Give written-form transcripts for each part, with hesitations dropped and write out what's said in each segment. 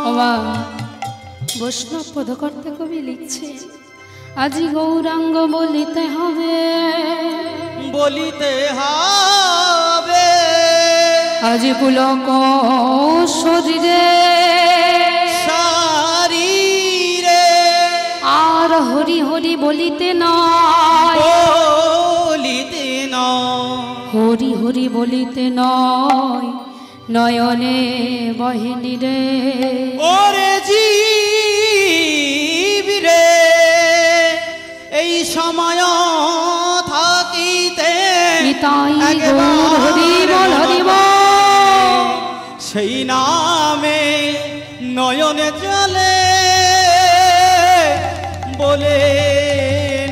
বাবা বৈষ্ণব পদকর্তা কবি লিখছে আজি গৌরাঙ্গ বলিতে হবে, বলিতে হবে আজি পুলক শরীরে শরীরে, আর হরি হরি বলিতে নয়, বলিতে নয়, হরি হরি বলিতে নয়, নয়নে বহিনী রে। ওরে জীব রে এই সময় থাকিতে নিতাই গৌর হরি বল হরি বল, সেই নামে নয়নে চলে বলে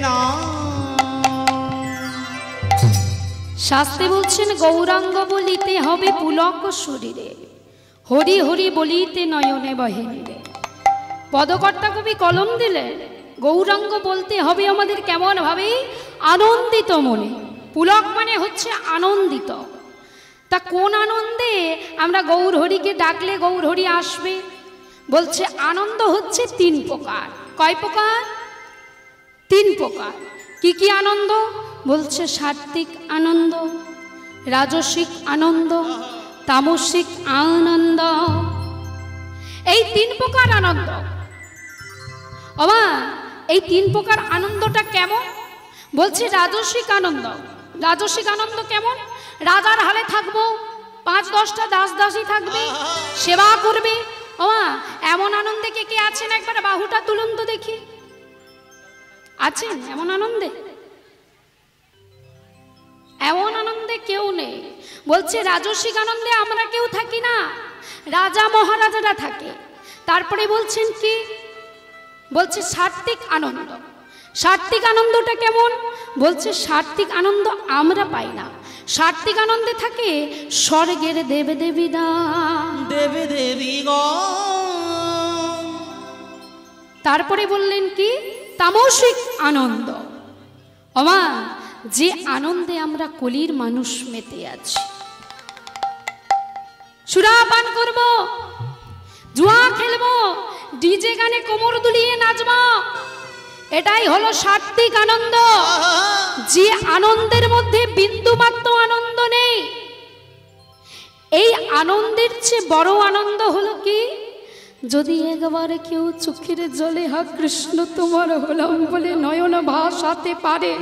না। শাস্ত্রে বলছেন গৌরাঙ্গ বলিতে হবে পুলক শরীরে, হরি হরি বলিতে নয়নে বহিনী রে। পদকর্তা কবি কলম দিলেন গৌরাঙ্গ বলতে হবে আমাদের কেমন ভাবে, আনন্দিত মনে। পুলক মানে হচ্ছে আনন্দিত। তা কোন আনন্দে আমরা গৌর হরিকে ডাকলে গৌর হরি আসবে? বলছে আনন্দ হচ্ছে তিন প্রকার। কয় প্রকার? তিন প্রকার। কি কি আনন্দ? বলছে সাত্বিক আনন্দ, রাজসিক আনন্দ, তামসিক আনন্দ। এই তিন প্রকার আনন্দ। এই তিন প্রকার আনন্দটা কেমন? বলছে রাজসিক আনন্দ। রাজসিক আনন্দ কেমন? রাজার হালে থাকবো, ৫-১০টা দাস দাসী থাকবে, সেবা করবে। এমন আনন্দে কে কে আছেন? একবার বাহুটা তুলুন তো দেখি। আছেন এমন আনন্দে? এমন আনন্দে কেউ নেই। বলছে রাজসিক আনন্দে আমরা কেউ থাকি না, রাজা মহারাজারা থাকে। তারপরে বলছেন কি? বলছে সাত্বিক আনন্দ। সাত্বিক আনন্দটা কেমন? বলছে সাত্বিক আনন্দ আমরা পাই না। সাত্বিক আনন্দে থাকে স্বর্গের দেবে দেবীরা, দেবে দেবী গো। তারপরে বললেন কি? তামসিক আনন্দ। যে আনন্দে আমরা কলির মানুষ মেতে আছি, সুরাপান করব, জুয়া খেলবো, ডিজে গানে কোমর দুলিয়ে নাচবো, এটাই হলো সাত্বিক আনন্দ। যে আনন্দের মধ্যে বিন্দুমাত্র আনন্দ নেই। এই আনন্দের চেয়ে বড় আনন্দ হলো কি? যদি একবার কেউ চোখের জলে হা কৃষ্ণ তোমার হলাম বলে নয়ন ভাসাতে পারে,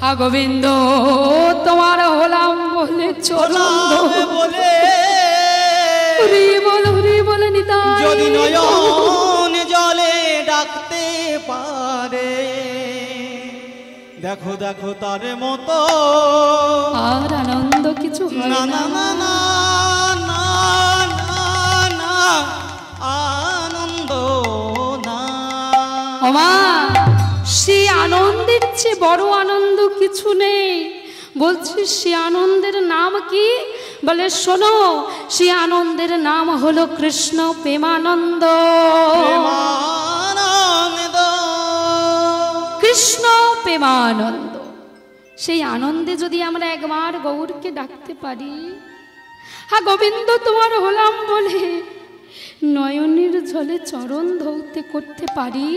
হা গোবিন্দ তোমার হলাম বলে চরণ বলে হরি বল হরি বলে নিতাই, যদি নয়ন জলে ডাকতে পারে, দেখো দেখো তার মতো আর আনন্দ কিছু হয় না না। না না না না না, আনন্দ না। সে আনন্দের চেয়ে বড় আনন্দ কিছু নেই। বলছি সে আনন্দের নাম কি? বলে শোনো, সে আনন্দের নাম হলো কৃষ্ণ প্রেমানন্দ। কৃষ্ণ প্রেমানন্দ। সেই আনন্দে যদি আমরা একবার গৌরকে ডাকতে পারি, হা গোবিন্দ তোমার হলাম বলে নয়নের জলে চরণ ধৌতে করতে পারি,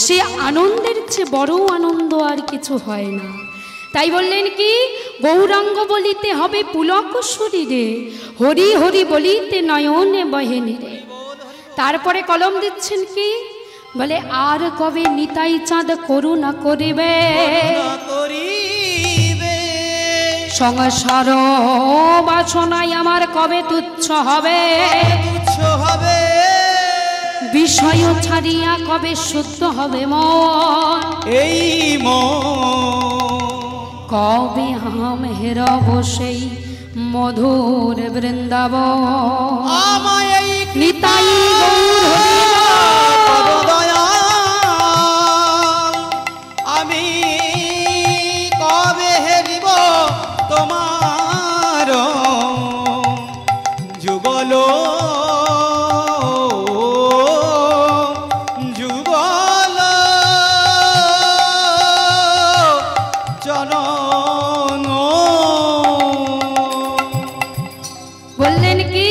সে আনন্দের চেয়ে বড় আনন্দ আর কিছু হয় না। তাই বললেন কি? গৌরাঙ্গ বলিতে হবে পুলক শরীরে, হরি হরি বলিতে নয়নে বহেনি রে। তারপরে কলম দিচ্ছেন কি? বলে আর কবে নিতাই চাঁদ করুণা করিবে, সংসার বাসনায় আমার কবে তুচ্ছ হবে, বিষয় ছাড়িয়া কবে শুদ্ধ হবে মন, এই কবে হাম হেরব সেই মধুর বৃন্দাবন, নিতাই আমি কবে হেরিব তোমার যুগল যুগল চরণ। বললেন কি?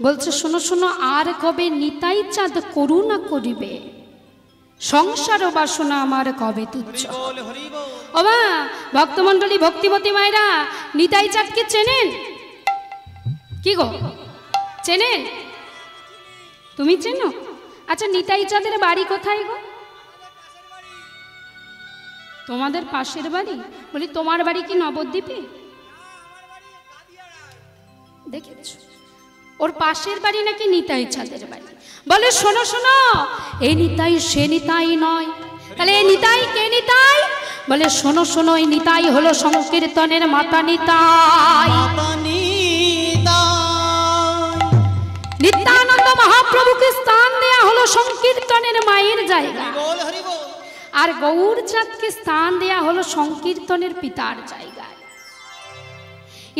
বলছে শোনো শোনো, আর কবে নিতাই চাঁদ করুণা করিবে, সংসার বাসনা আমার কবে তুচ্ছ। বল হরি বল। ও মা, ভক্তমণ্ডলী, ভক্তিমতী মায়েরা, নিতাই চাঁদকে চেনেন? কি গো, চেনেন? তুমি চেনো? আচ্ছা, নিতাই চাঁদের বাড়ি কোথায় গো? তোমাদের পাশের বাড়ি? বলি তোমার বাড়ি কি নবদ্বীপে? দেখেছ, ওর পাশের বাড়ি নাকি নিতাই চাঁদের বাড়ি। বলে শোনো শোনো, এই নিতাই সে নিতাই নয়। তাহলে এই নিতাই কে নিতাই? বলে শোনো শোনো, এই নিতাই হলো সংকীর্তনের মাতা নিতাই। মাতা নিতাই। নিত্যানন্দ মহাপ্রভুকে স্থান দেয়া হলো সংকীর্তনের মায়ের জায়গা, বল হরি বল। আর গৌরচাঁদকে স্থান দেয়া হলো সংকীর্তনের পিতার জায়গায়।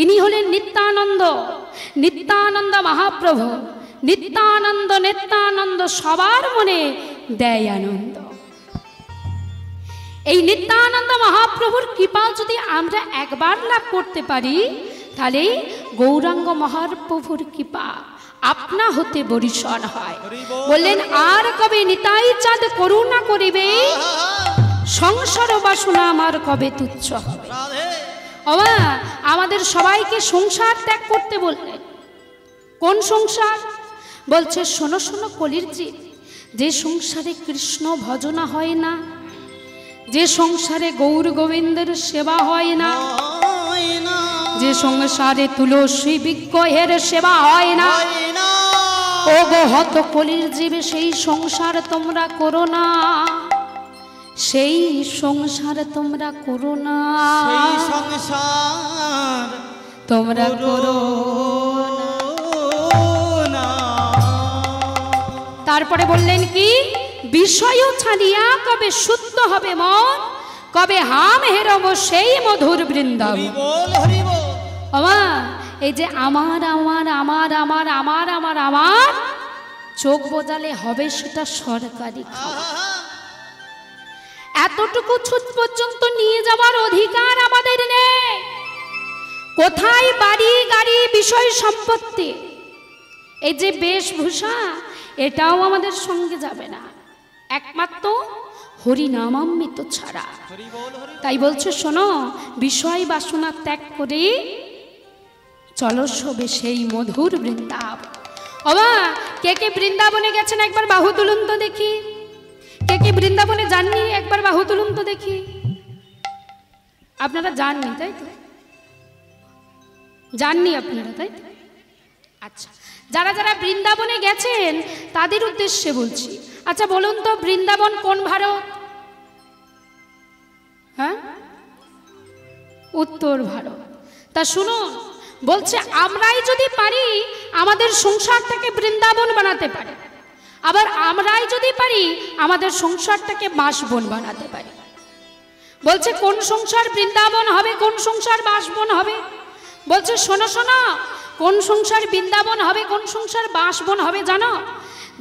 ইনি হলেন নিত্যানন্দ, নিত্যানন্দ মহাপ্রভু। নিত্যানন্দ নিত্যানন্দ সবার মনে দেয় আনন্দ। এই নিত্যানন্দ মহাপ্রভুর কৃপা যদি আমরা একবার লাভ করতে পারি, তাহলে গৌরাঙ্গ মহাপ্রভুর কৃপা আপনা হতে বরিশন হয়। বললেন আর কবে নিতাই চাঁদ করুণা করিবে, সংসার বাসনা আমার কবে তুচ্ছ হবে। রাধে। বাবা, আমাদের সবাইকে সংসার ত্যাগ করতে বললেন। কোন সংসার? বলছে শোনো শোনো কলির জীব, যে সংসারে কৃষ্ণ ভজনা হয় না, যে সংসারে গৌর গোবিন্দের সেবা হয় না, হয় না। যে সংসারে তুলসী বিগ্রহের সেবা হয় না, হয় না। ও গো হত কলির জীবে, সেই সংসার তোমরা করো না, সেই সংসার তোমরা করো না, সেই সংসার তোমরা করো না। তারপরে বললেন কি, বিষয় ছাড়িয়া কবে শুদ্ধ হবে মন, কবে হাম হেরব সেই মধুর বৃন্দাবন। হরি বল হরি বল। আমা, এই যে আমার আমার আমার আমার আমার আমার আমার চোখ বোঝালে হবে সেটা সরকারি খাওয়া। এতটুকু ছুট পর্যন্ত নিয়ে যাওয়ার অধিকার আমাদের নেই। কোথায় বাড়ি গাড়ি বিষয় সম্পত্তি, এই যে বেশভূষা, এটাও আমাদের সঙ্গে যাবে না, একমাত্র হরিনামামৃত ছাড়া। হরি বল হরি। তাই বলছে শোনো, বিষয় বাসনা ত্যাগ করে চলো শোবে সেই মধুর বৃন্দাবন। বাবা, কে কে বৃন্দাবনে গেছেন একবার বাহু তুলুন তো দেখি। কে কে বৃন্দাবনে যাননি একবার বাহু তুলুন তো দেখি। আপনারা যাননি তাই তো? যাননি আপনারা তাই তো? আচ্ছা, যারা যারা বৃন্দাবনে গেছেন তাদের উদ্দেশ্যে বলছি। আচ্ছা বলুন তো, বৃন্দাবন কোন ভারত? হ্যাঁ, উত্তর ভারত। তা শুনুন, বলছে আমরাই যদি পারি আমাদের সংসারটাকে বৃন্দাবন বানাতে পারি, আবার আমরাই যদি পারি আমাদের সংসারটাকে বাসবন বানাতে পারি। বলছে কোন সংসার বৃন্দাবন হবে, কোন সংসার বাসবন হবে? বলছে শোনো শোনো, কোন সংসার বৃন্দাবন হবে, কোন সংসার বাসবন হবে জানো?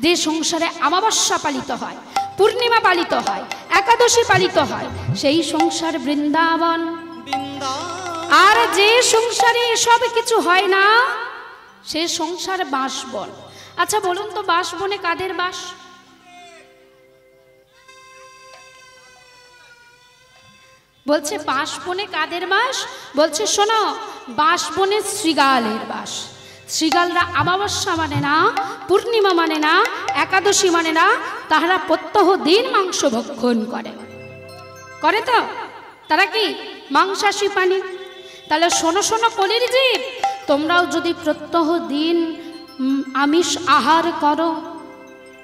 যে সংসারে অমাবস্যা পালিত হয়, পূর্ণিমা পালিত হয়, একাদশী পালিত হয়, সেই সংসার বৃন্দাবন। আর যে সংসারে এসব কিছু হয় না, সে সংসার বাসবন। আচ্ছা বলুন তো, বাসবনে কাদের বাস? বলছে বাসবনে কাদের বাস? বলছে শোনো, বাসবনে শৃগালের বাস। শৃগালরা অমাবস্যা মানে না, পূর্ণিমা মানে না, একাদশী মানে না, তাহারা প্রত্যহ দিন মাংস ভক্ষণ করে। করে তো? তারা কি মাংসাশী প্রাণী। তাহলে শোনো শোনো কলির জীব, তোমরাও যদি প্রত্যহ দিন আমিষ আহার করো,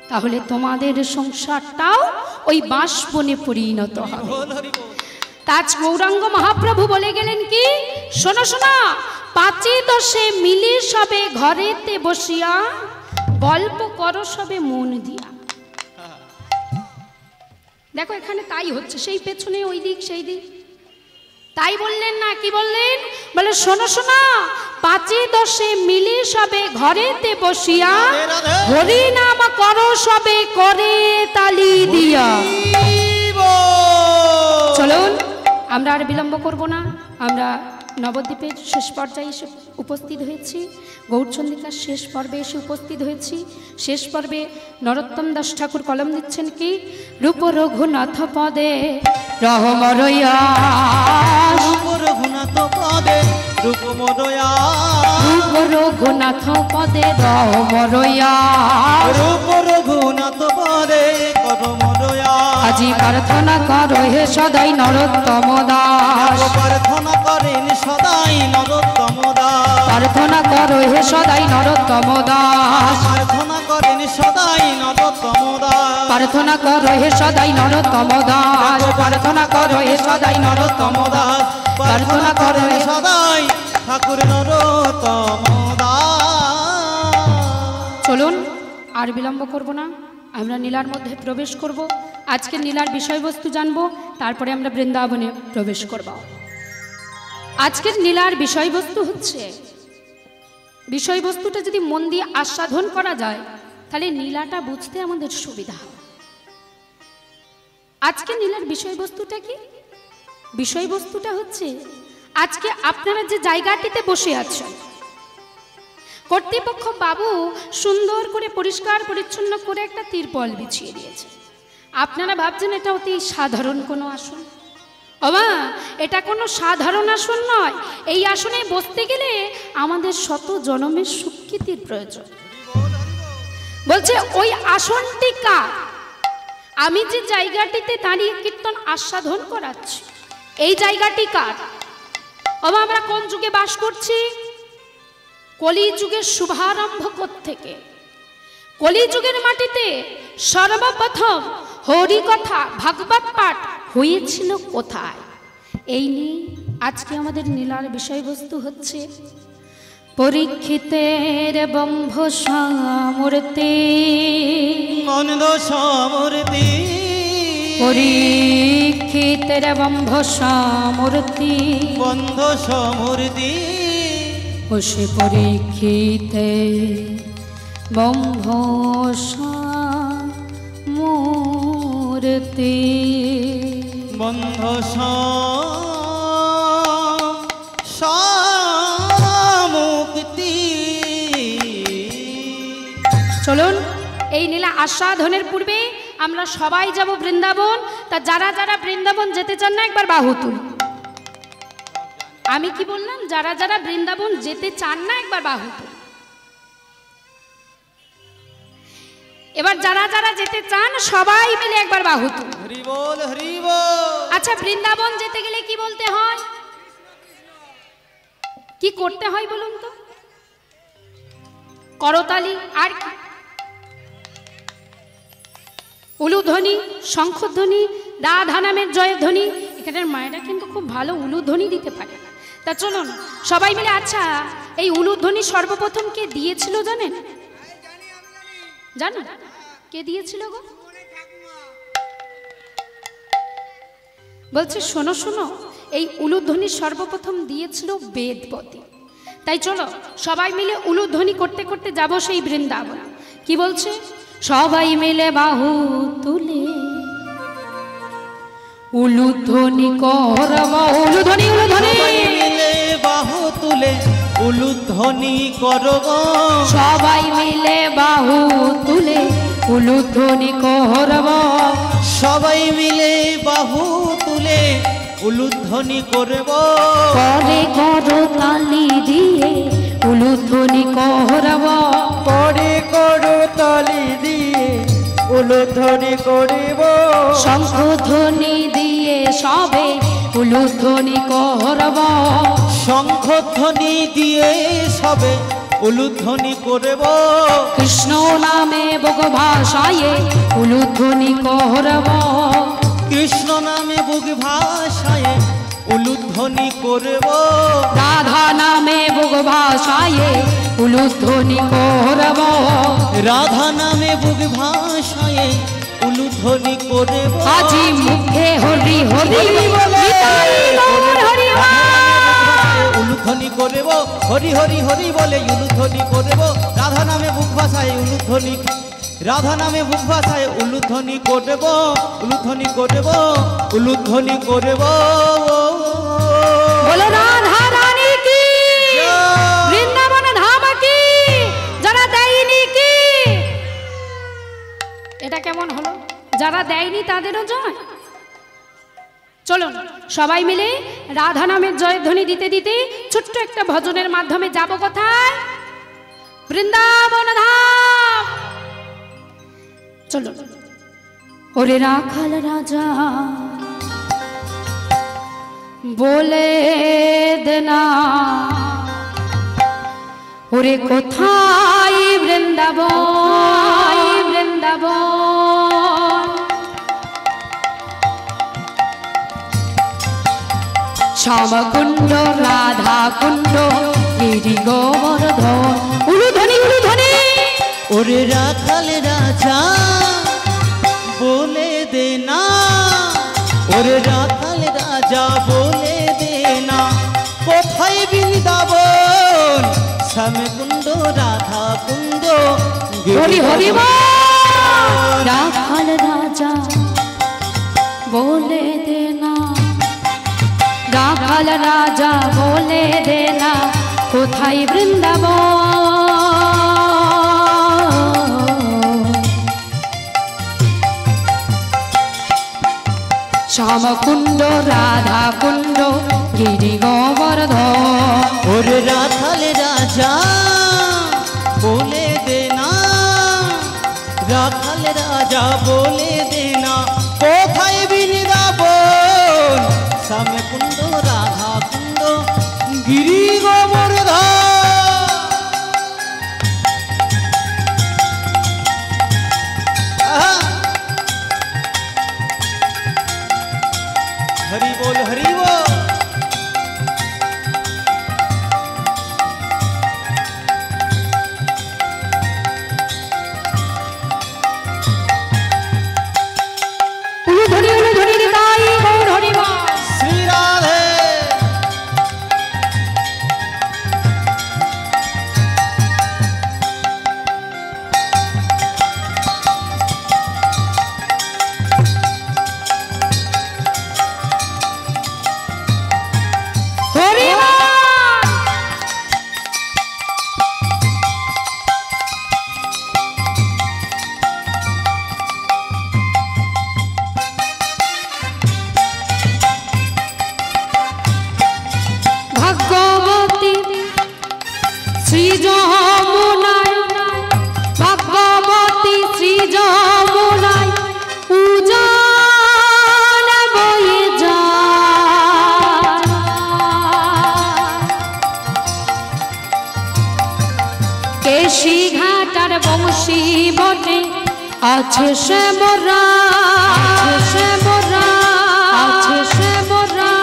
তাহলে তোমাদের সংসারটাও ওই বাসবনে পরিণত হবে। তাজ গৌরাঙ্গ মহাপ্রভু বলে গেলেন কি, শোনো শোনো, পাঁচে দশে মিলে সবে ঘরেতে বসিয়া গল্প করো সবে মন দিয়া। দেখো এখানে তাই হচ্ছে, সেই পেছনে ওই দিক সেই দিক। তাই বললেন না, কি বললেন? বলে শোনো শোনো, পাঁচে দশে মিলে সবে ঘরেতে বসিয়া হরি নাম করো সবে করে তালি দিয়া। চলুন, আমরা আর বিলম্ব করব না, আমরা নবদ্বীপের শেষ পর্যায়ে এসে উপস্থিত হয়েছি, গৌরচন্দ্রিকার শেষ পর্বে এসে উপস্থিত হয়েছি। শেষ পর্বে নরোত্তম দাস ঠাকুর কলম দিচ্ছেন কি, রূপ রঘুনাথ পদে রহমরয়া, রূপ রঘুনাথ পদে রূপমরয়া, রূপ রঘুনাথ পদে রহমরয়া, রূপ রঘুনাথ পদে করমরয়া। আজি প্রার্থনা করো হে সদাই নরোত্তম দাস, প্রার্থনা করেন সদাই নরোত্তম দাস, প্রার্থনা করো হে সদাই নরোত্তম দাস, প্রার্থনা করেন সদাই নরোত্তম দাস, প্রার্থনা করো হে সদাই নরোত্তম দাস, প্রার্থনা করো হে সদাই নরোত্তম দাস, প্রার্থনা করেন সদাই ঠাকুর নরোত্তম দাস। চলুন আর বিলম্ব করব না, আমরা নীলার মধ্যে প্রবেশ করব। আজকের নীলার বিষয়বস্তু জানব, তারপরে আমরা বৃন্দাবনে প্রবেশ করব। আজকের নীলার বিষয়বস্তু হচ্ছে, বিষয়বস্তুটা যদি মন দিয়ে আস্বাদন করা যায় তাহলে নীলাটা বুঝতে আমাদের সুবিধা হবে। আজকে নীলার বিষয়বস্তুটা কি? বিষয়বস্তুটা হচ্ছে, আজকে আপনারা যে জায়গাটিতে বসে আছেন, কর্তৃপক্ষ বাবু সুন্দর করে পরিষ্কার পরিচ্ছন্ন করে একটা তিরপল বিছিয়ে দিয়েছে। আপনারা ভাবছেন এটা অতি সাধারণ কোনো আসন। ওমা, এটা কোনো সাধারণ আসন নয়। এই আসনে বসতে গেলে আমাদের শত জনমের স্বীকৃতির প্রয়োজন। বলছে ওই আসনটি কার? আমি যে জায়গাটিতে দাঁড়িয়ে কীর্তন আস্বাদন করাচ্ছি, এই জায়গাটি কার? ওমা, আমরা কোন যুগে বাস করছি? কলি যুগের শুভারম্ভ থেকে কলি যুগের মাটিতে সর্বপ্রথম হরি কথা ভাগবত পাঠ হয়েছিল কোথায়? এই নিয়ে আজকে আমাদের নীলার বিষয়বস্তু হচ্ছে পরীক্ষিতের বম্ভ সমূর্তি, মন্দ সমূর্তি, পরীক্ষিতের বম্ভ সমূর্তি, বন্ধ সমূর্তি, বসে পরীক্ষিতে বম্ভ সমূর্তি, বন্ধ সমুক্তি। চলুন এই নীলা আস্বাদনের পূর্বে আমরা সবাই যাব বৃন্দাবন। তা যারা যারা বৃন্দাবন যেতে চান না একবার বাহু তুলুন। আমি কি বললাম? যারা যারা বৃন্দাবন যেতে চান না একবার বাহু তুলুন। এবার যারা যারা যেতে চান সবাই মিলে একবার বাহু তুলুন। হরি বল, হরি বল। আচ্ছা, বৃন্দাবন যেতে গেলে কি বলতে হয়, কি করতে হয় বলুন তো? করতালি, আর কি? উলুধ্বনি, শঙ্খধ্বনি, রাধা নামের জয়ধ্বনি। এখানের মায়েরা কিন্তু খুব ভালো উলুধ্বনি দিতে পারে। তা চলুন সবাই মিলে। আচ্ছা, এই উলুধ্বনি সর্বপ্রথম কে দিয়েছিল জানেন? জানেন কে দিয়েছিল গো? বলছে শোনো শোনো, এই উলুধ্বনি সর্বপ্রথম দিয়েছিল বেদপতি। তাই চলো সবাই মিলে উলুধ্বনি করতে করতে যাব সেই বৃন্দাবন। কি বলছে? সবাই মিলে বাহু তুলে উলুধ্বনি করব। উলুধ্বনি, উলুধ্বনি, মিলে বাহু তুলে উলুধ্বনি করব। সবাই মিলে বাহু তুলে উলুধ্বনি করব। সবাই মিলে বাহু তুলে উলুধ্বনি করব। পরে করতালি দিয়ে উলুধ্বনি করব। পরে করতালি দিয়ে উলুধ্বনি করিব। শঙ্খধ্বনি দিয়ে সবে উলুধ্বনি করব। শঙ্খধ্বনি দিয়ে সবে উলুধ্বনি করব। কৃষ্ণ নামে বগ ভাষায় উলুধ্বনি করব। কৃষ্ণ নামে বুক ভাষায় উলুধ্বনি করব। রাধা নামে বগ ভাষায় উলুধ্বনি করব। রাধা নামে বুক ভাষায় উলুধ্বনি করব। আজি মুখে হরি হরি উলুধ্বনি করব। হরি হরি হরি বলে উলুধ্বনি করব। রাধা নামে বুক ভাষায় উলুধ্বনি, রাধা নামে বুক ভাষায় উলুধ্বনি করব। উলুধ্বনি করব, উলুধ্বনি করব। বলো রাধা রাধা। যারা দেয়নি তাদেরও জয়। চলুন সবাই মিলে রাধা নামের জয়ধ্বনি দিতে দিতে ছোট্ট একটা ভজনের মাধ্যমে যাব কোথায়? বৃন্দাবন ধাম। চলুন। ওরে রাখাল রাজা বলে দেনা, ওরে কোথায় বৃন্দাবন, বৃন্দাবন। শ্যামকুণ্ড রাধা কুণ্ড গিরি গোবর্ধন। উলুধ্বনি উলুধ্বনি। ওরে রাখাল রাজা বলে দেনা, ওরে রাখাল রাজা বলে দেনা, কোথায় বৃন্দাবন শ্যামকুণ্ড রাধা কুণ্ড। হরি হরি রাখাল রাজা বলে দেনা, রাখাল রাজা বলে দেনা, কোথায় বৃন্দাবন। শ্যামকুণ্ড রাধা কুণ্ড গিরি গোবর্ধন। ওরে রাখাল রাজা বলে দেনা, রাখাল রাজা বলে দেনা, কোথায় বৃন্দাবন শ্যামকুণ্ড রাধা কুণ্ড গিরি গোবর্ধন। হরি বল হরি বল। উলুধ্বনি উলুধ্বনি নিতাই গৌর হরি বল। শ্রী রাধে। হরি বল। ভাগ্যবতী শ্রী যমুনায়, ভাগ্যবতী শ্রী যমুনায় উজান বয়ে যায়। কেশি ঘাটার বংশী বটে আছে সে মোরা, আছে সে মোরা, আছে সে মোরা।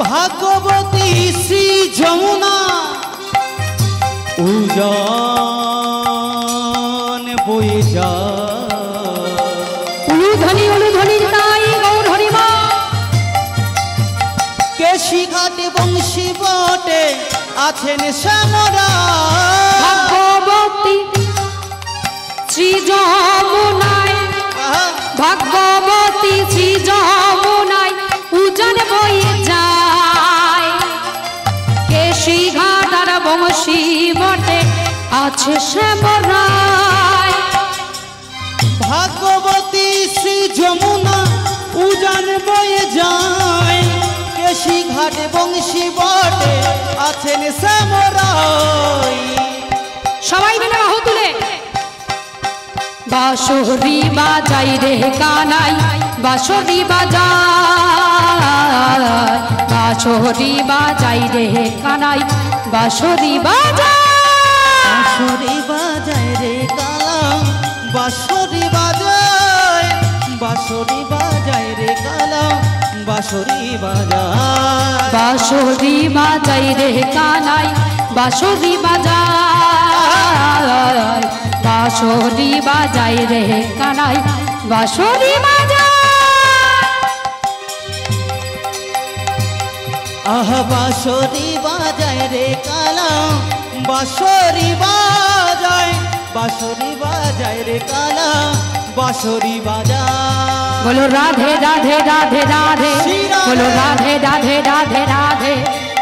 ভাগবতী শ্রী যমুনা উজান বয়ে যায়। উলুধ্বনি উলুধ্বনি তাই গৌর হরি বল। কেশি ঘাটে বংশী বটে আছেন শ্যামরা, ভাগ্যবতী শ্রী যমুনায়, ভাগ্যবতী শ্রী যমুনায় উজান বয়ে যায়। কেশি ঘাটার বংশী বটে আছে শ্যামরায়। ভাগবতী শ্রী যমুনা উজান বয়ে যায়। কেশি ঘাটে বংশী বটে আছেন শ্যামরাই। সবাই মিলে বাহু তুলে বাঁশরি বাজাই রে কানাই, বাঁশরি বাজাই, বাঁশরি বাজাই রে কানাই, বাঁশরি বাজাই। বাঁশরি বাজায় রে কালাম, বাঁশরি বাজায়, বাঁশরি বাজায় রে কালাম, বাঁশরি বাজায়। বাঁশরি বাজাই রে কানাই, বাঁশরি বাজাই, বাঁশরি বাজাই রে কানাই, বাঁশরি বাজাই। আহ বাঁশরি বাজায় রে কালাম, বাঁশরি বাজায়, বাঁশরি বাজায় রে কালাম, বাঁশরি বাজায়। बोलो राधे राधे राधे राधे, बोलो राधे राधे राधे राधे,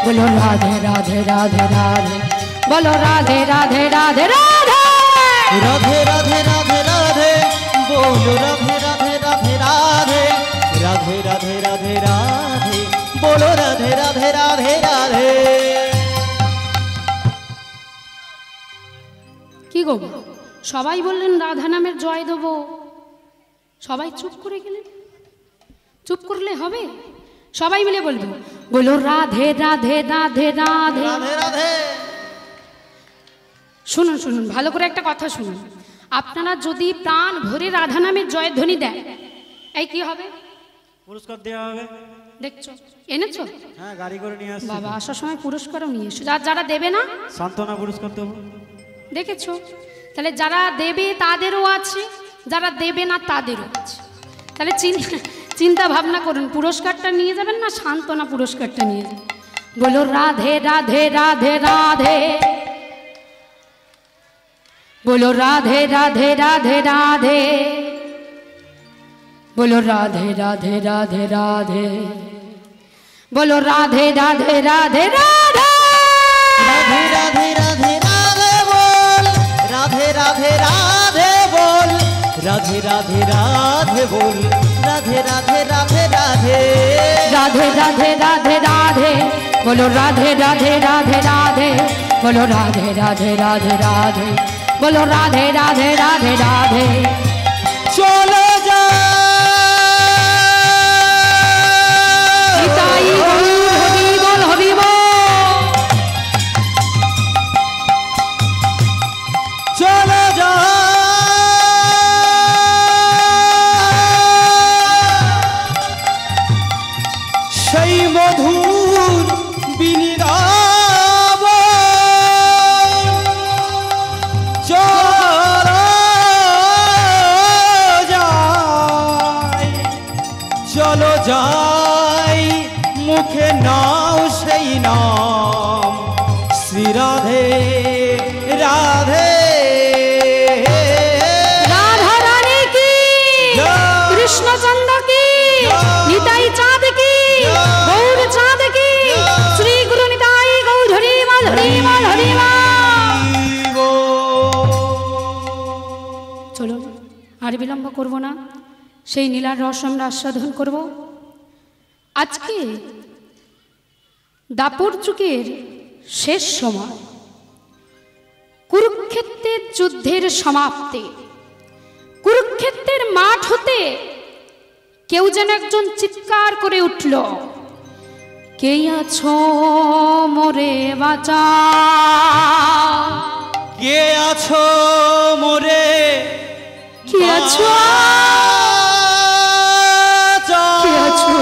बोलो राधे राधे राधे राधे, बोलो राधे राधे राधे राधे। राधे राधे राधे राधे बोल কি গো, সবাই বললেন রাধা নামের জয় দেবো, সবাই চুপ করে গেলেন। চুপ করলে হবে? সবাই মিলে বলবো, বলো রাধে রাধে রাধে রাধে রাধে রাধে। শুনুন শুনুন, ভালো করে একটা কথা শুনুন। আপনারা যদি প্রাণ ভরে রাধা নামের জয়ধ্বনি দেন, এই কি হবে? পুরস্কার দেওয়া হবে। দেখছো, এনেছো? হ্যাঁ, গাড়ি করে নিয়ে আসছি। বাবা, আসার সময় পুরস্কারও নিয়ে এসো। যারা দেবে না, সান্ত্বনা পুরস্কার দেবো। দেখেছো? তাহলে যারা দেবে তাদেরও আছে, যারা দেবে না তাদেরও আছে। তাহলে চিন্তা ভাবনা করুন, পুরস্কারটা নিয়ে যাবেন না সান্ত্বনা পুরস্কারটা নিয়ে যাবেন। বলো রাধে রাধে রাধে রাধে, বলো রাধে রাধে রাধে রাধে, বলো রাধে রাধে রাধে রাধে, বলো রাধে রাধে রাধে রাধে। রাধে রাধে রাধে রাধে বল, রাধে রাধে রাধে বল, রাধে রাধে রাধে বল, রাধে রাধে রাধে রাধে। রাধে রাধে রাধে রাধে, বলো রাধে রাধে রাধে রাধে, বলো রাধে রাধে রাধে রাধে, বলো রাধে রাধে রাধে রাধে। চলো যা নিতাই গৌর হরি বল হরি বল। চলো যা সেই মধুর বিনিরাব। চলো যাই, চলো যাই, মুখে নাও সেই নাম শ্রী রাধে রাধে। রাধা রানী কি, কৃষ্ণচন্দ্র কি, নিতাই চাঁদ কি, গৌর চাঁদ কি, শ্রী গুরু নিতাই গৌর হরি বল হরি বল হরি বল। চলুন আর বিলম্ব করব না, সেই নীলার রস আমরা আস্বাদন করব। আজকে দাপর যুগের শেষ সময়, কুরুক্ষেত্রের যুদ্ধের সমাপ্তি। কুরুক্ষেত্রের মাঠ হতে কেউ যেন একজন চিৎকার করে উঠল, কে আছো মোরে বাঁচা, কে আছো মোরে, কে আছো, কে আছো,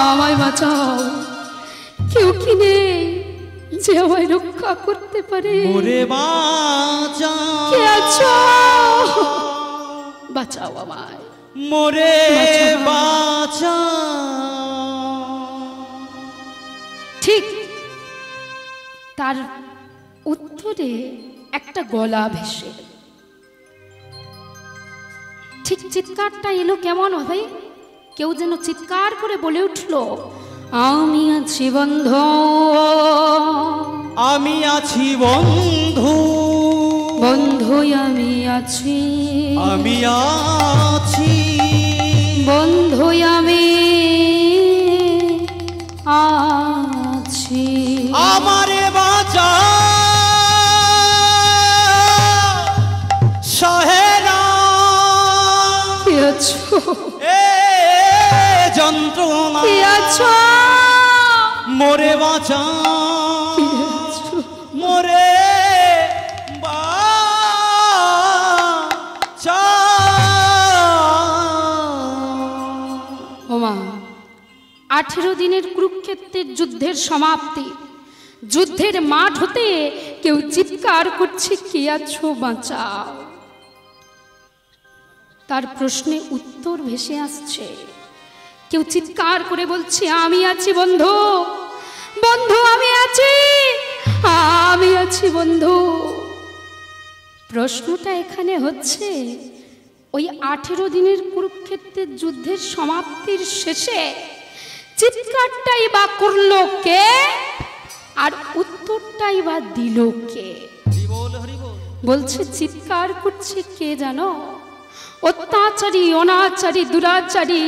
আমায় বাঁচাও। কেউ কি নেই যে আমায় রক্ষা করতে পারে? মোরে বাঁচা, কে আছো, বাঁচাও আমায়, মোরে বাঁচা। বাঁচা। ঠিক তার উত্তরে একটা গলা ভেসে, ঠিক চিৎকারটা এলো কেমন হবে? কেউ যেন চিৎকার করে বলে উঠল, আমি আছি বন্ধু, আমি আছি বন্ধু, বন্ধু আমি আছি, আমি আছি বন্ধু আমি আছি, আমারে বাঁচা সহেরা। কে আছো, এ যন্ত্রণা, কে আছো, মোরে বাঁচা, কে আছো? মোরে বাঁচা। ওমা, 18 দিনের কুরুক্ষেত্রের যুদ্ধের সমাপ্তি। যুদ্ধের মাঠ হতে কেউ চিৎকার করছে, কে আছো বাঁচাও। তার প্রশ্নে উত্তর ভেসে আসছে, কেউ চিৎকার করে বলছে, আমি আছি বন্ধু, বন্ধু আমি আছি, আমি আছি বন্ধু। প্রশ্নটা এখানে হচ্ছে, ওই 18 দিনের কুরুক্ষেত্রের যুদ্ধের সমাপ্তির শেষে চিৎকারটাই বা করলো কে, আর উত্তরটাই বা দিল কে? বলছে চিৎকার করছে কে জানো? অত্যাচারী, অনাচারী, দুরাচারী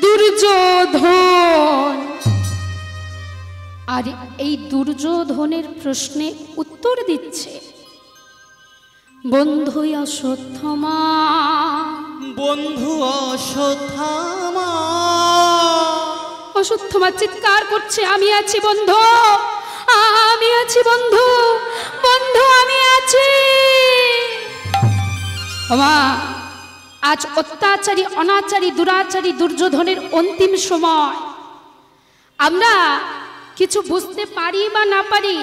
দুর্যোধন। আর এই দুর্যোধনের প্রশ্নে উত্তর দিচ্ছে বন্ধু অশ্বত্থামা। বন্ধু অশ্বত্থামা। অশ্বত্থামা চিৎকার করছে, আমি আছি বন্ধু, আমি আছি বন্ধু, বন্ধু আমি আছি। মা, আজ অত্যাচারী, অনাচারী, দুরাচারী দুর্যোধনের অন্তিম সময়। আমরা কিছু বুঝতে পারি বা না পারি,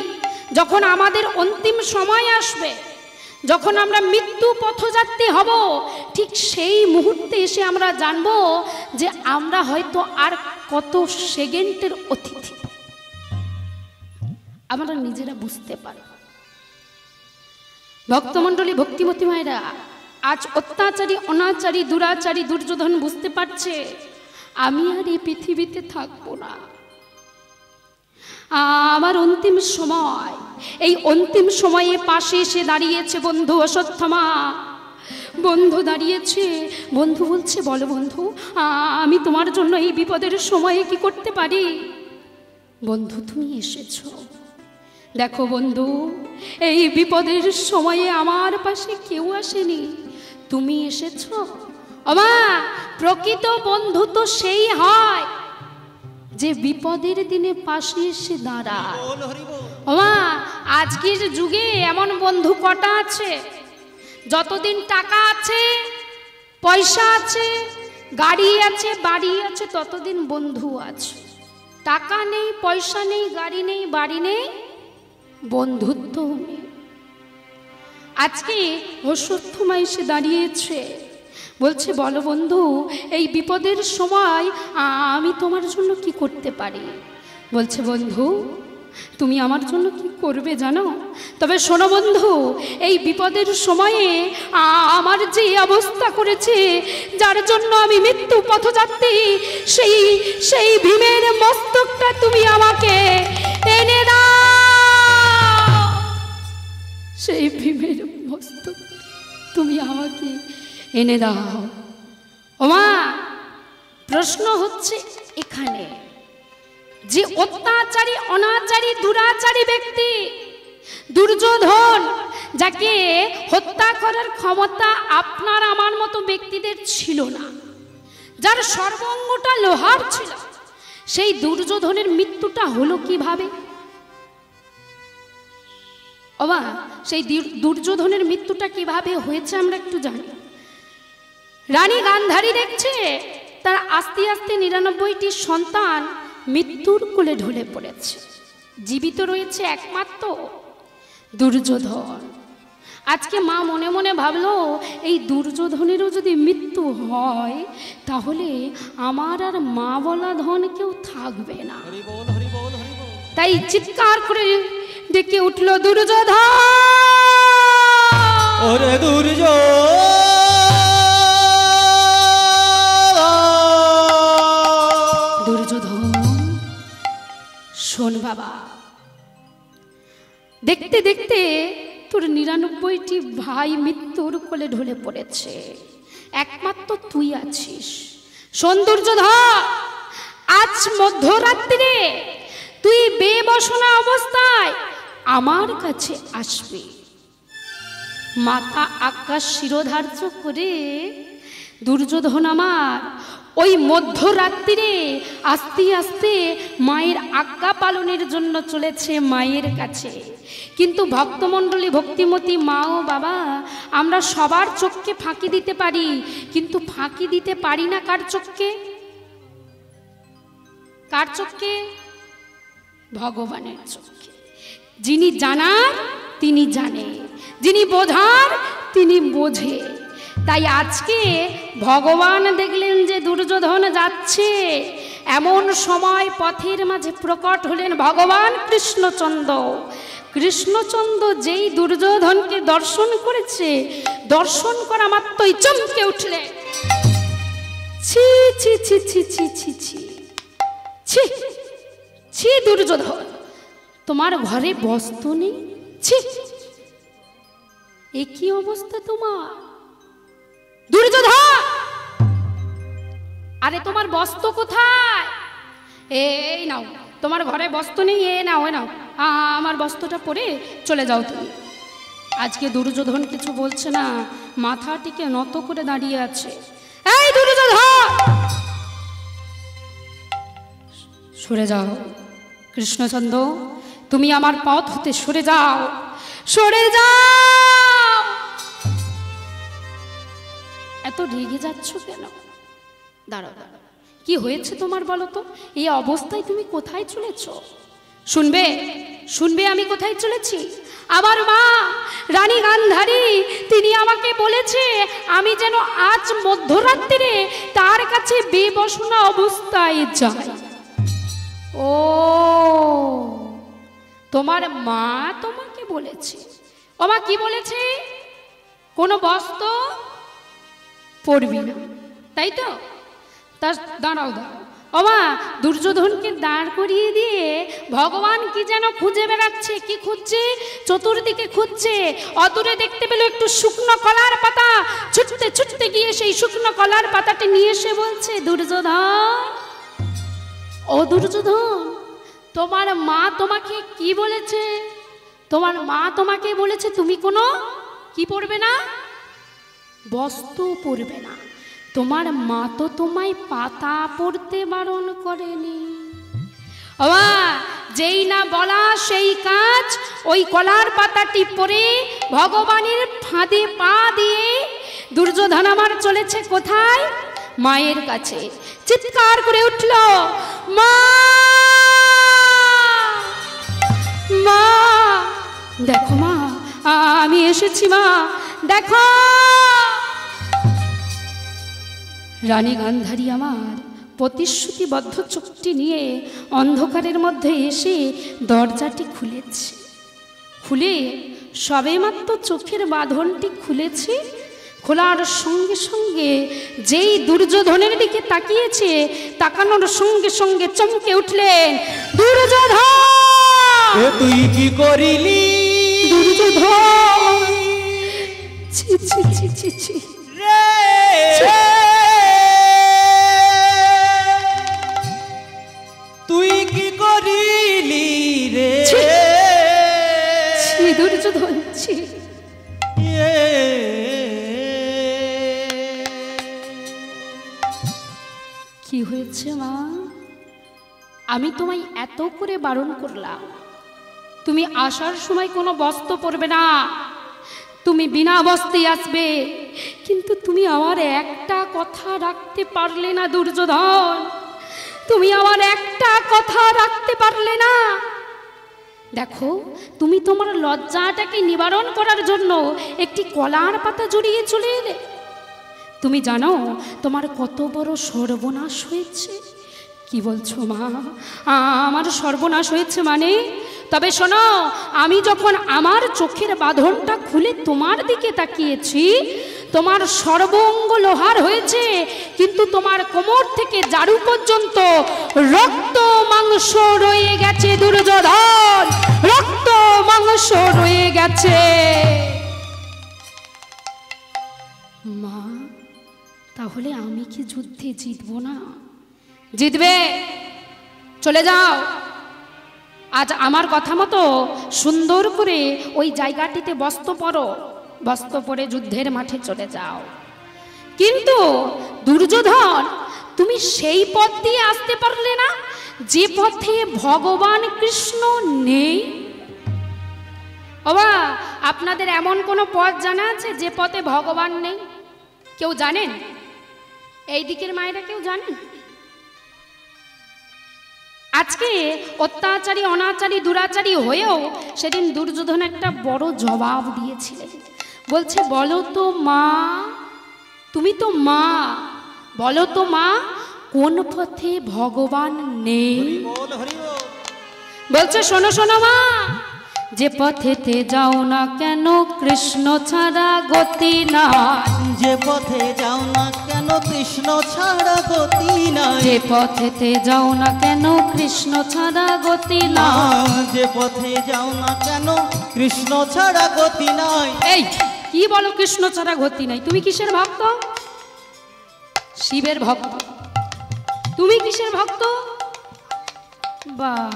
যখন আমাদের অন্তিম সময় আসবে, যখন আমরা মৃত্যু পথযাত্রী হব, ঠিক সেই মুহূর্তে এসে আমরা জানব যে আমরা হয়তো আর কত সেকেন্ডের অতিথি। আমরা নিজেরা বুঝতে পারি। ভক্তমণ্ডলী, ভক্তিমতী মায়েরা, আজ অত্যাচারী, অনাচারী, দুরাচারী দুর্যোধন বুঝতে পারছে আমি আর এই পৃথিবীতে থাকবো না। আমার অন্তিম সময়, এই অন্তিম সময়ে পাশে এসে দাঁড়িয়েছে বন্ধু অশ্বত্থামা। বন্ধু দাঁড়িয়েছে, বন্ধু বলছে, বলো বন্ধু, আমি তোমার জন্য এই বিপদের সময়ে কি করতে পারি? বন্ধু তুমি এসেছো, দেখো বন্ধু, এই বিপদের সময়ে আমার পাশে কেউ আসেনি, তুমি এসেছো। আমা, প্রকৃত বন্ধু তো সেই হয় যে বিপদের দিনে পাশে এসে দাঁড়ায়। আমা, আজকের যুগে এমন বন্ধু কটা আছে? যতদিন টাকা আছে, পয়সা আছে, গাড়ি আছে, বাড়ি আছে, ততদিন বন্ধু আছে। টাকা নেই, পয়সা নেই, গাড়ি নেই, বাড়ি নেই, বন্ধুত্ব নেই। আজকে অশ্বত্থামা এসে দাঁড়িয়েছে, বলছে, বলো বন্ধু, এই বিপদের সময় আমি তোমার জন্য কি করতে পারি? বলছে, বন্ধু তুমি আমার জন্য কি করবে জানো? তবে শোনো বন্ধু, এই বিপদের সময়ে আমার যে অবস্থা করেছে, যার জন্য আমি মৃত্যু পথযাত্রী, সেই ভীমের মস্তকটা তুমি আমাকে এনে দাও। সেই ভীমের মস্তক তুমি আমাকে এনে দাও। ওমা, প্রশ্ন হচ্ছে এখানে, যে অত্যাচারী, অনাচারী, দুরাচারী ব্যক্তি দুর্যোধন, যাকে হত্যা করার ক্ষমতা আপনার আমার মতো ব্যক্তিদের ছিল না, যার সর্বাঙ্গটা লোহার ছিল, সেই দুর্যোধনের মৃত্যুটা হলো কিভাবে? ওমা, সেই দুর্যোধনের মৃত্যুটা কিভাবে হয়েছে আমরা একটু জানি। রানী গান্ধারী দেখছে তার আস্তে আস্তে 99টি সন্তান মৃত্যুর কোলে ঢলে পড়েছে, জীবিত রয়েছে একমাত্র দুর্যোধন। আজকে মা মনে মনে ভাবলো, এই দুর্যোধনেরও যদি মৃত্যু হয়, তাহলে আমার আর মা বলা ধন কেউ থাকবে না। তাই চিৎকার করে ডেকে উঠল দুর্যোধন, ওরে দুর্যোধন, শোন বাবা, দেখতে দেখতে তোর 99টি ভাই মৃত্যুর কোলে ঢলে পড়েছে, একমাত্র তুই আছিস। শোন দুর্যোধন, আজ মধ্যরাত্রিরে তুই বেবসনা অবস্থায় আমার কাছে আসবি। মাথা আকাশ শিরোধার্য করে দুর্যোধন আমার ওই মধ্যরাত্রিরে আস্তে আস্তে মায়ের আজ্ঞা পালনের জন্য চলেছে মায়ের কাছে। কিন্তু ভক্তমণ্ডলী, ভক্তিমতী মা ও বাবা, আমরা সবার চোখকে ফাঁকি দিতে পারি, কিন্তু ফাঁকি দিতে পারি না কার চোখকে? কার চোখকে? ভগবানের চোখকে। যিনি জানার তিনি জানে, যিনি বোঝার তিনি বোঝে। তাই আজকে ভগবান দেখলেন যে দুর্যোধন যাচ্ছে, এমন সময় পথের মাঝে প্রকট হলেন ভগবান কৃষ্ণচন্দ্র। কৃষ্ণচন্দ্র যেই দুর্যোধনকে দর্শন করেছে, দর্শন করা মাত্রই চমকে উঠলে, ছি ছি ছি ছি ছি ছি ছি ছি ছি, দুর্যোধন তোমার ঘরে বস্ত্র নেই? ছি, এ কি অবস্থা তোমার দুর্যোধন? আরে তোমার বস্ত্র কোথায়? এই নাও, তোমার ঘরে বস্ত্র নেই, এ নাও এ নাও, আমার বস্ত্রটা পরে চলে যাও তুমি। আজকে দুর্যোধন কিছু বলছে না, মাথাটিকে নত করে দাঁড়িয়ে আছে। এই দুর্যোধন, সরে যাও। কৃষ্ণচন্দ্র, তুমি আমার পথ হতে সরে যাও, সরে যাও। এত রেগে যাচ্ছ কেন? দাঁড়াও দাঁড়াও, কি হয়েছে তোমার বলো তো? এই অবস্থায় তুমি কোথায় চলেছ? শুনবে শুনবে আমি কোথায় চলেছি? আমার মা রানী গান্ধারী তিনি আমাকে বলেছে আমি যেন আজ মধ্যরাত্রিরে তার কাছে বেবসনা অবস্থায় যাই। ও, তোমার মা তোমাকে বলেছে? ও মা কি বলেছে? কোনো বস্ত্র পরবি না, তাই তো? তা দাঁড়াও দাঁড়াও, ও মা দুর্যোধনকে দাঁড় করিয়ে দিয়ে ভগবান কি যেন খুঁজে বেড়াচ্ছে। কি খুঁজছে? চতুর্দিকে খুঁজছে। অদূরে দেখতে পেল একটু শুকনো কলার পাতা, ছুটতে ছুটতে গিয়ে সেই শুকনো কলার পাতাটি নিয়ে এসে বলছে, দুর্যোধন, ও দুর্যোধন, তোমার মা তোমাকে কি বলেছে? তোমার মা তোমাকে বলেছে তুমি কোনো কি পরবে না? বস্ত্র পরবে না। তোমার মা তো তোমায় পাতা পড়তে বারণ করেনি। বাবা, যেই না বলা সেই কাজ। ওই কলার পাতাটি পরে ভগবানের ফাঁদে পা দিয়ে দুর্যোধন আমার চলেছে কোথায়? মায়ের কাছে। চিৎকার করে উঠল, মা মা, দেখো মা, আমি এসেছি মা, দেখো। রানী গান্ধারী আমার প্রতিশ্রুতিবদ্ধ চোখটি নিয়ে অন্ধকারের মধ্যে এসে দরজাটি খুলেছে। খুলে সবেমাত্র চোখের বাঁধনটি খুলেছে। খোলার সঙ্গে সঙ্গে যেই দুর্যোধনের দিকে তাকিয়েছে, তাকানোর সঙ্গে সঙ্গে চমকে উঠলেন, দুর্যোধন, তুই কি করিলি? দুর্যোধন, ছি ছি ছি ছি ছি, তুই কি করিলি রে? ছি দুর্যোধন, ছি। কি হয়েছে মা? আমি তোমায় এত করে বারণ করলাম, তুমি আসার সময় কোনো বস্ত্র পরবে না, তুমি বিনা বস্ত্রে আসবে, কিন্তু তুমি আমার একটা কথা রাখতে পারলে না দুর্যোধন। তুমি আমার একটা কথা রাখতে পারলে না। দেখো, তুমি তোমার লজ্জাটাকে নিবারণ করার জন্য একটি কলার পাতা জড়িয়ে চলে এলে। তুমি জানো তোমার কত বড় সর্বনাশ হয়েছে? কি বলছো মা? আমার সর্বনাশ হয়েছে মানে? তবে শোনো, আমি যখন আমার চোখের বাঁধনটা খুলে তোমার দিকে তাকিয়েছি, তোমার সর্বঙ্গ লোহার হয়েছে, কিন্তু তোমার কোমর থেকে জারু পর্যন্ত রক্ত মাংস রয়ে গেছে দুর্যোধন, রক্ত মাংস রয়ে গেছে। মা, তাহলে আমি কি যুদ্ধে জিতবো না? জিতবে। চলে যাও, আজ আমার কথা মতো সুন্দর করে ওই জায়গাটিতে বস্ত্র পরো, বস্ত্র পরে যুদ্ধের মাঠে চলে যাও। কিন্তু দুর্যোধন, তুমি সেই পথ দিয়ে আসতে পারলে না যে পথে ভগবান কৃষ্ণ নেই। বাবা, আপনাদের এমন কোনো পথ জানা আছে যে পথে ভগবান নেই? কেউ জানেন? এই দিকের মায়েরা কেউ জানেন? আজকে অত্যাচারী, অনাচারী, দুরাচারী হয়েও সেদিন দুর্যোধন একটা বড় জবাব দিয়েছিলেন। বলছে, বলো তো মা, তুমি তো মা, বলো তো মা, কোন পথে ভগবান নেই? বলছে, শোনো শোনো মা, যে পথেতে যাও না কেন কৃষ্ণ ছাড়া গতি না। যে পথে যাও না কেন কৃষ্ণ ছাড়া গতি নাই। যে পথেতে যাও না কেন কৃষ্ণ ছাড়া গতি না। যে পথে যাও না কেন কৃষ্ণ ছাড়া গতি নাই। এই কি বলো কৃষ্ণ ছাড়া গতি নাই? তুমি কিসের ভক্ত? শিবের ভক্ত। তুমি কিসের ভক্ত? বাবা,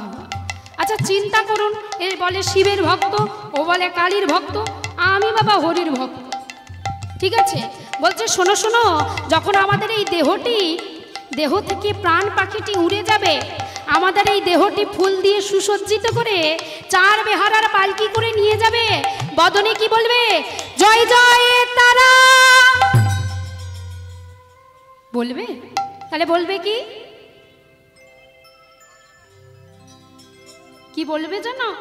আচ্ছা চিন্তা করুন, এ বলে শিবের ভক্ত, ও বলে কালীর ভক্ত, আমি বাবা হরির ভক্ত। ঠিক আছে, বলছে শোনো শোনো, যখন আমাদের এই দেহ থেকে প্রাণ পাখিটি উড়ে যাবে, আমাদের এই দেহটি ফুল দিয়ে সুসজ্জিত করে চার বেহারার পালকি করে নিয়ে যাবে, বদনে কি বলবে? জয় জয় তারা বলবে। তাহলে বলবে কি কি বলবে জানো?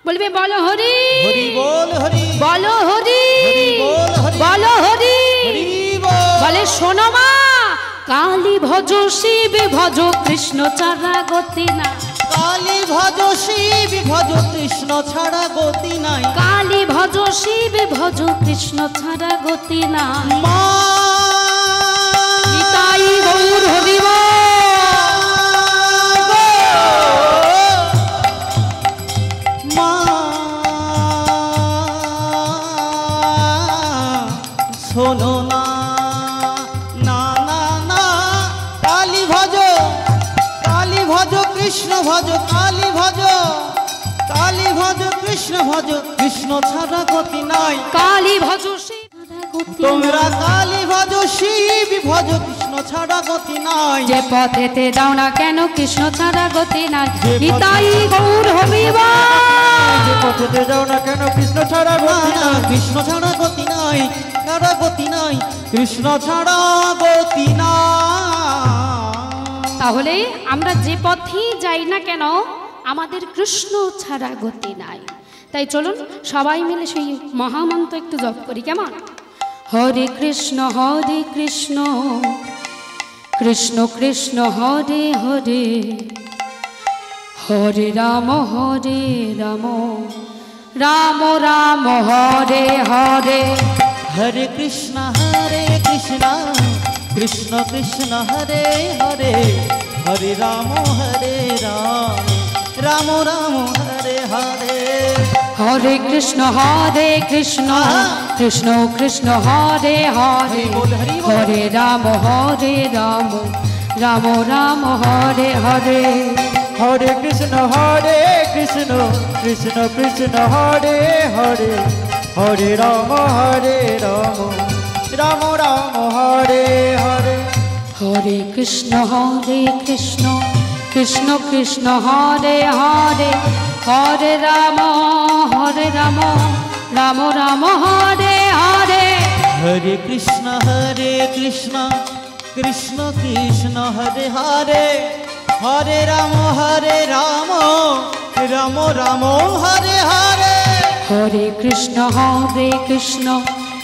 বলবে বলো হরি, হরি বল হরি, বলো হরি, হরি বল হরি, বলো হরি। হরি বল। বলে শোনো মা, কালী ভজ শিব ভজ কৃষ্ণ ছাড়া গতি না, কালী ভজ শিব ভজ কৃষ্ণ ছাড়া গতি নাই, কালী ভজ শিব ভজ কৃষ্ণ ছাড়া গতি না। মা নিতাই গৌর হরি বল। মা শোনো না, না না না, কালী ভজ, কালী ভজ কৃষ্ণ ভজ, কালী ভজ, কালী ভজ কৃষ্ণ ভজ, কৃষ্ণ ছাড়া গতি নাই। কালী ভজ শিব ছাড়া গতি তোমরা নাই। কালী ভজ শিব ভজ, কৃষ্ণ ছাড়া গতি নাই। যে পথেতে যাও না কেন, কৃষ্ণ ছাড়া গতি নাই। যে পথে- নিতাই গৌর হরি বল। যে পথেতে যাও না কেন, কৃষ্ণ ছাড়া না গতি না, নাই। কৃষ্ণ ছাড়া গতি নাই, ছাড়া গতি নাই, কৃষ্ণ ছাড়া গতি নাই। তাহলে আমরা যে পথেই যাই না কেন, আমাদের কৃষ্ণ ছাড়া গতি নাই। তাই চলুন সবাই মিলে সেই মহামন্ত্র একটু জপ করি, কেমন? হরে কৃষ্ণ কৃষ্ণ কৃষ্ণ হরে হরে, হরে রাম রাম রাম হরে হরে। হরে কৃষ্ণ কৃষ্ণ কৃষ্ণ হরে হরে, হরে রাম রাম, রাম রাম হরে হরে। হরে কৃষ্ণ কৃষ্ণ কৃষ্ণ হরে হরে, হরে রাম রাম রাম হরে হরে। হরে কৃষ্ণ কৃষ্ণ কৃষ্ণ হরে হরে, হরে রাম রাম রাম হরে হরে। হরে কৃষ্ণ কৃষ্ণ কৃষ্ণ হরে হরে, হরে রাম রাম হরে হরে। হরে কৃষ্ণ কৃষ্ণ কৃষ্ণ হরে হরে, হরে রাম রাম রাম হরে হরে। হরে কৃষ্ণ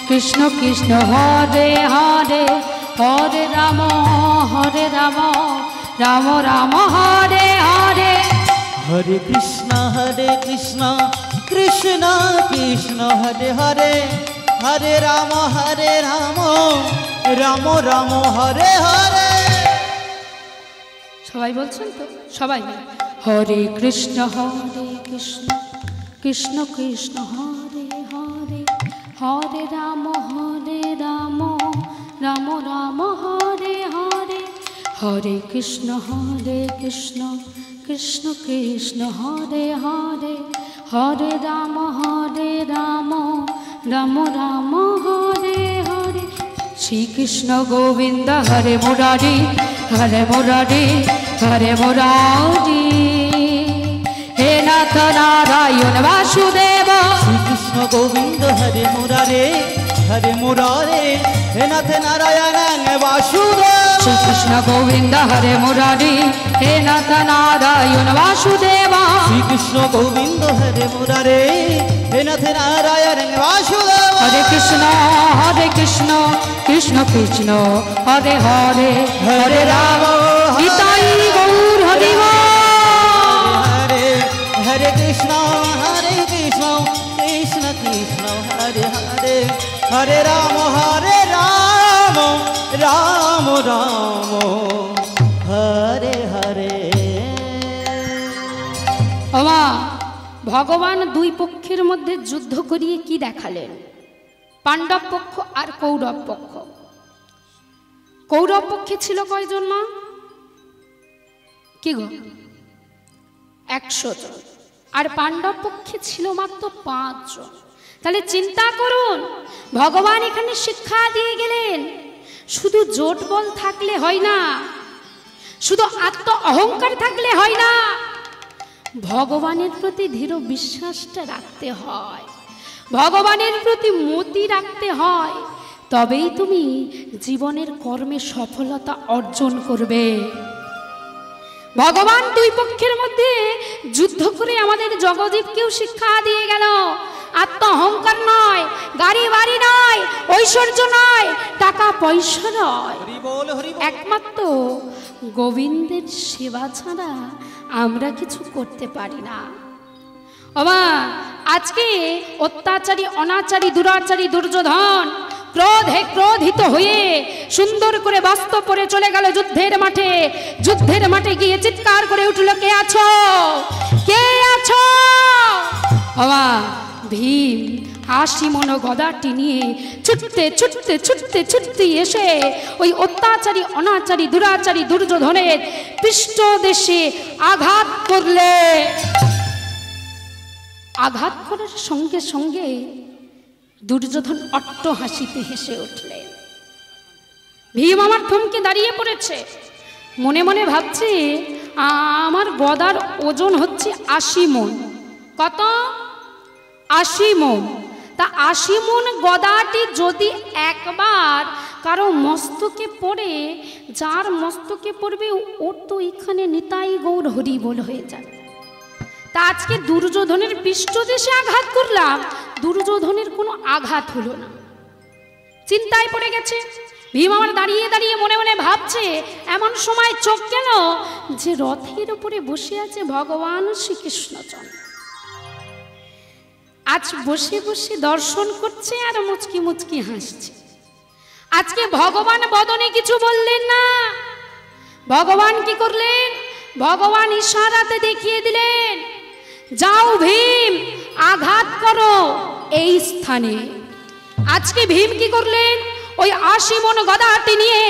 কৃষ্ণ কৃষ্ণ হরে হরে, হরে রাম রাম হরে হরে। হরে কৃষ্ণ কৃষ্ণ কৃষ্ণ হরে হরে, হরে রাম রাম রাম হরে হরে। সবাই বলছেন তো? সবাই মিলে। হরে কৃষ্ণ কৃষ্ণ কৃষ্ণ হরে হরে, হরে রাম রাম হরে হরে। হরে কৃষ্ণ কৃষ্ণ কৃষ্ণ হরে হরে, হরে রাম রাম হরে হরে। শ্রীকৃষ্ণ গোবিন্দ হরে মুরারি, হরে মুরারি হরে মুরারি। হে নাথ নারায়ণ বাসুদেব। শ্রীকৃষ্ণ গোবিন্দ হরে মুরারে, হরে মুরারে, হে নাথ নারায়ণ বাসুদেব। শ্রীকৃষ্ণ গোবিন্দ হরে মুরারি, হে নাথ নারায়ণ বাসুদেব। শ্রীকৃষ্ণ গোবিন্দ হরে মুরারে, হে নাথ নারায়ণ বাসুদেব। হরে কৃষ্ণ কৃষ্ণ কৃষ্ণ হরে হরে, হরে রাম নিতাই গৌর হরি বল। হরে হরে কৃষ্ণ কৃষ্ণ কৃষ্ণ হরে হরে, হরে রাম রাম রাম হরে হরে। ওমা, ভগবান দুই পক্ষের মধ্যে যুদ্ধ করিয়ে কি দেখালেন? পাণ্ডব পক্ষ আর কৌরব পক্ষ। কৌরব পক্ষে ছিল কয়জন মা? কি গো? 100 জন, আর পাণ্ডব পক্ষে ছিল মাত্র 5 জন। তাহলে চিন্তা করুন, ভগবান এখানে শিক্ষা দিয়ে গেলেন শুধু জোট বল থাকলে হয় না, শুধু আত্ম অহংকার থাকলে হয় না, ভগবানের প্রতি দৃঢ় বিশ্বাসটা রাখতে হয়, ভগবানের প্রতি মতি রাখতে হয়, তবেই তুমি জীবনের কর্মে সফলতা অর্জন করবে। ভগবান দুই পক্ষের মধ্যে যুদ্ধ করে আমাদের জগদীপকেও শিক্ষা দিয়ে গেল, আত্ম অহংকার নয়, গাড়ি বাড়ি নয়, ঐশ্বর্য নয়, টাকা পয়সা নয়, একমাত্র গোবিন্দের সেবা ছাড়া আমরা কিছু করতে পারি না। বাবা, আজকে অত্যাচারী, অনাচারী, দুরাচারী দুর্যোধন ক্রোধে ক্রোধিত হয়ে সুন্দর করে বস্ত্র পরে চলে গেল যুদ্ধের মাঠে। যুদ্ধের মাঠে গিয়ে চিৎকার করে উঠল, কে আছো, কে আছো? বাবা, ভীম 80 মণ গদাটি নিয়ে ছুটতে ছুটতে ছুটতে ছুটতে এসে ওই অত্যাচারী, অনাচারী, দুরাচারী দুর্যোধনের পৃষ্ঠদেশে আঘাত করলে, আঘাত করার সঙ্গে সঙ্গে দুর্যোধন অট্ট হাসিতে হেসে উঠলেন। ভীম আমার থমকে দাঁড়িয়ে পড়েছে, মনে মনে ভাবছে আমার গদার ওজন হচ্ছে 80 মণ। কত? 80 মণ। তা 80 মণ গদাটি যদি একবার কারো মস্তকে পড়ে, যার মস্তকে পড়বে ওর তো এখানে নিতাই গৌর হরি বল হয়ে যাবে। তা আজকে দুর্যোধনের পৃষ্ঠদেশে আঘাত করলাম, দুর্যোধনের কোনো আঘাত হলো না, চিন্তায় পড়ে গেছে। ভীম আমার দাঁড়িয়ে দাঁড়িয়ে মনে মনে ভাবছে, এমন সময় চোখ গেল যে রথের উপরে বসে আছে ভগবান শ্রীকৃষ্ণচন্দ্র। আজ বসে বসে দর্শন করছে আর মুচকি মুচকি হাসছে। আজকে ভগবান বদনে কিছু বললেন না, ভগবান কি করলেন? ভগবান ইশারাতে দেখিয়ে দিলেন, যাও ভীম, আঘাত করো এই স্থানে। আজকে ভীম কি করলেন? ওই 80 মণ গদাটি নিয়ে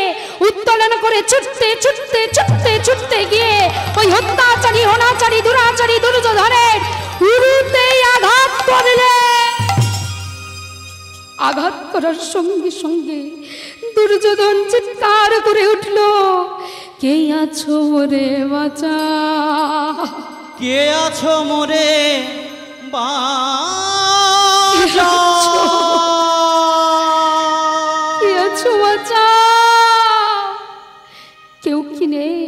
উত্তোলন করে ছুটতে ছুটতে ছুটতে ছুটতে গিয়ে ওই অত্যাচারী, অনাচারী, দুরাচারী দুর্যোধনের উরুতেই আঘাত করলে। আঘাত করার সঙ্গে সঙ্গে দুর্যোধন চিৎকার করে উঠল, কে আছো মোরে বাঁচা, কে আছো মোরে বাঁচা, কে আছো বাঁচা। কেউ কি নেই?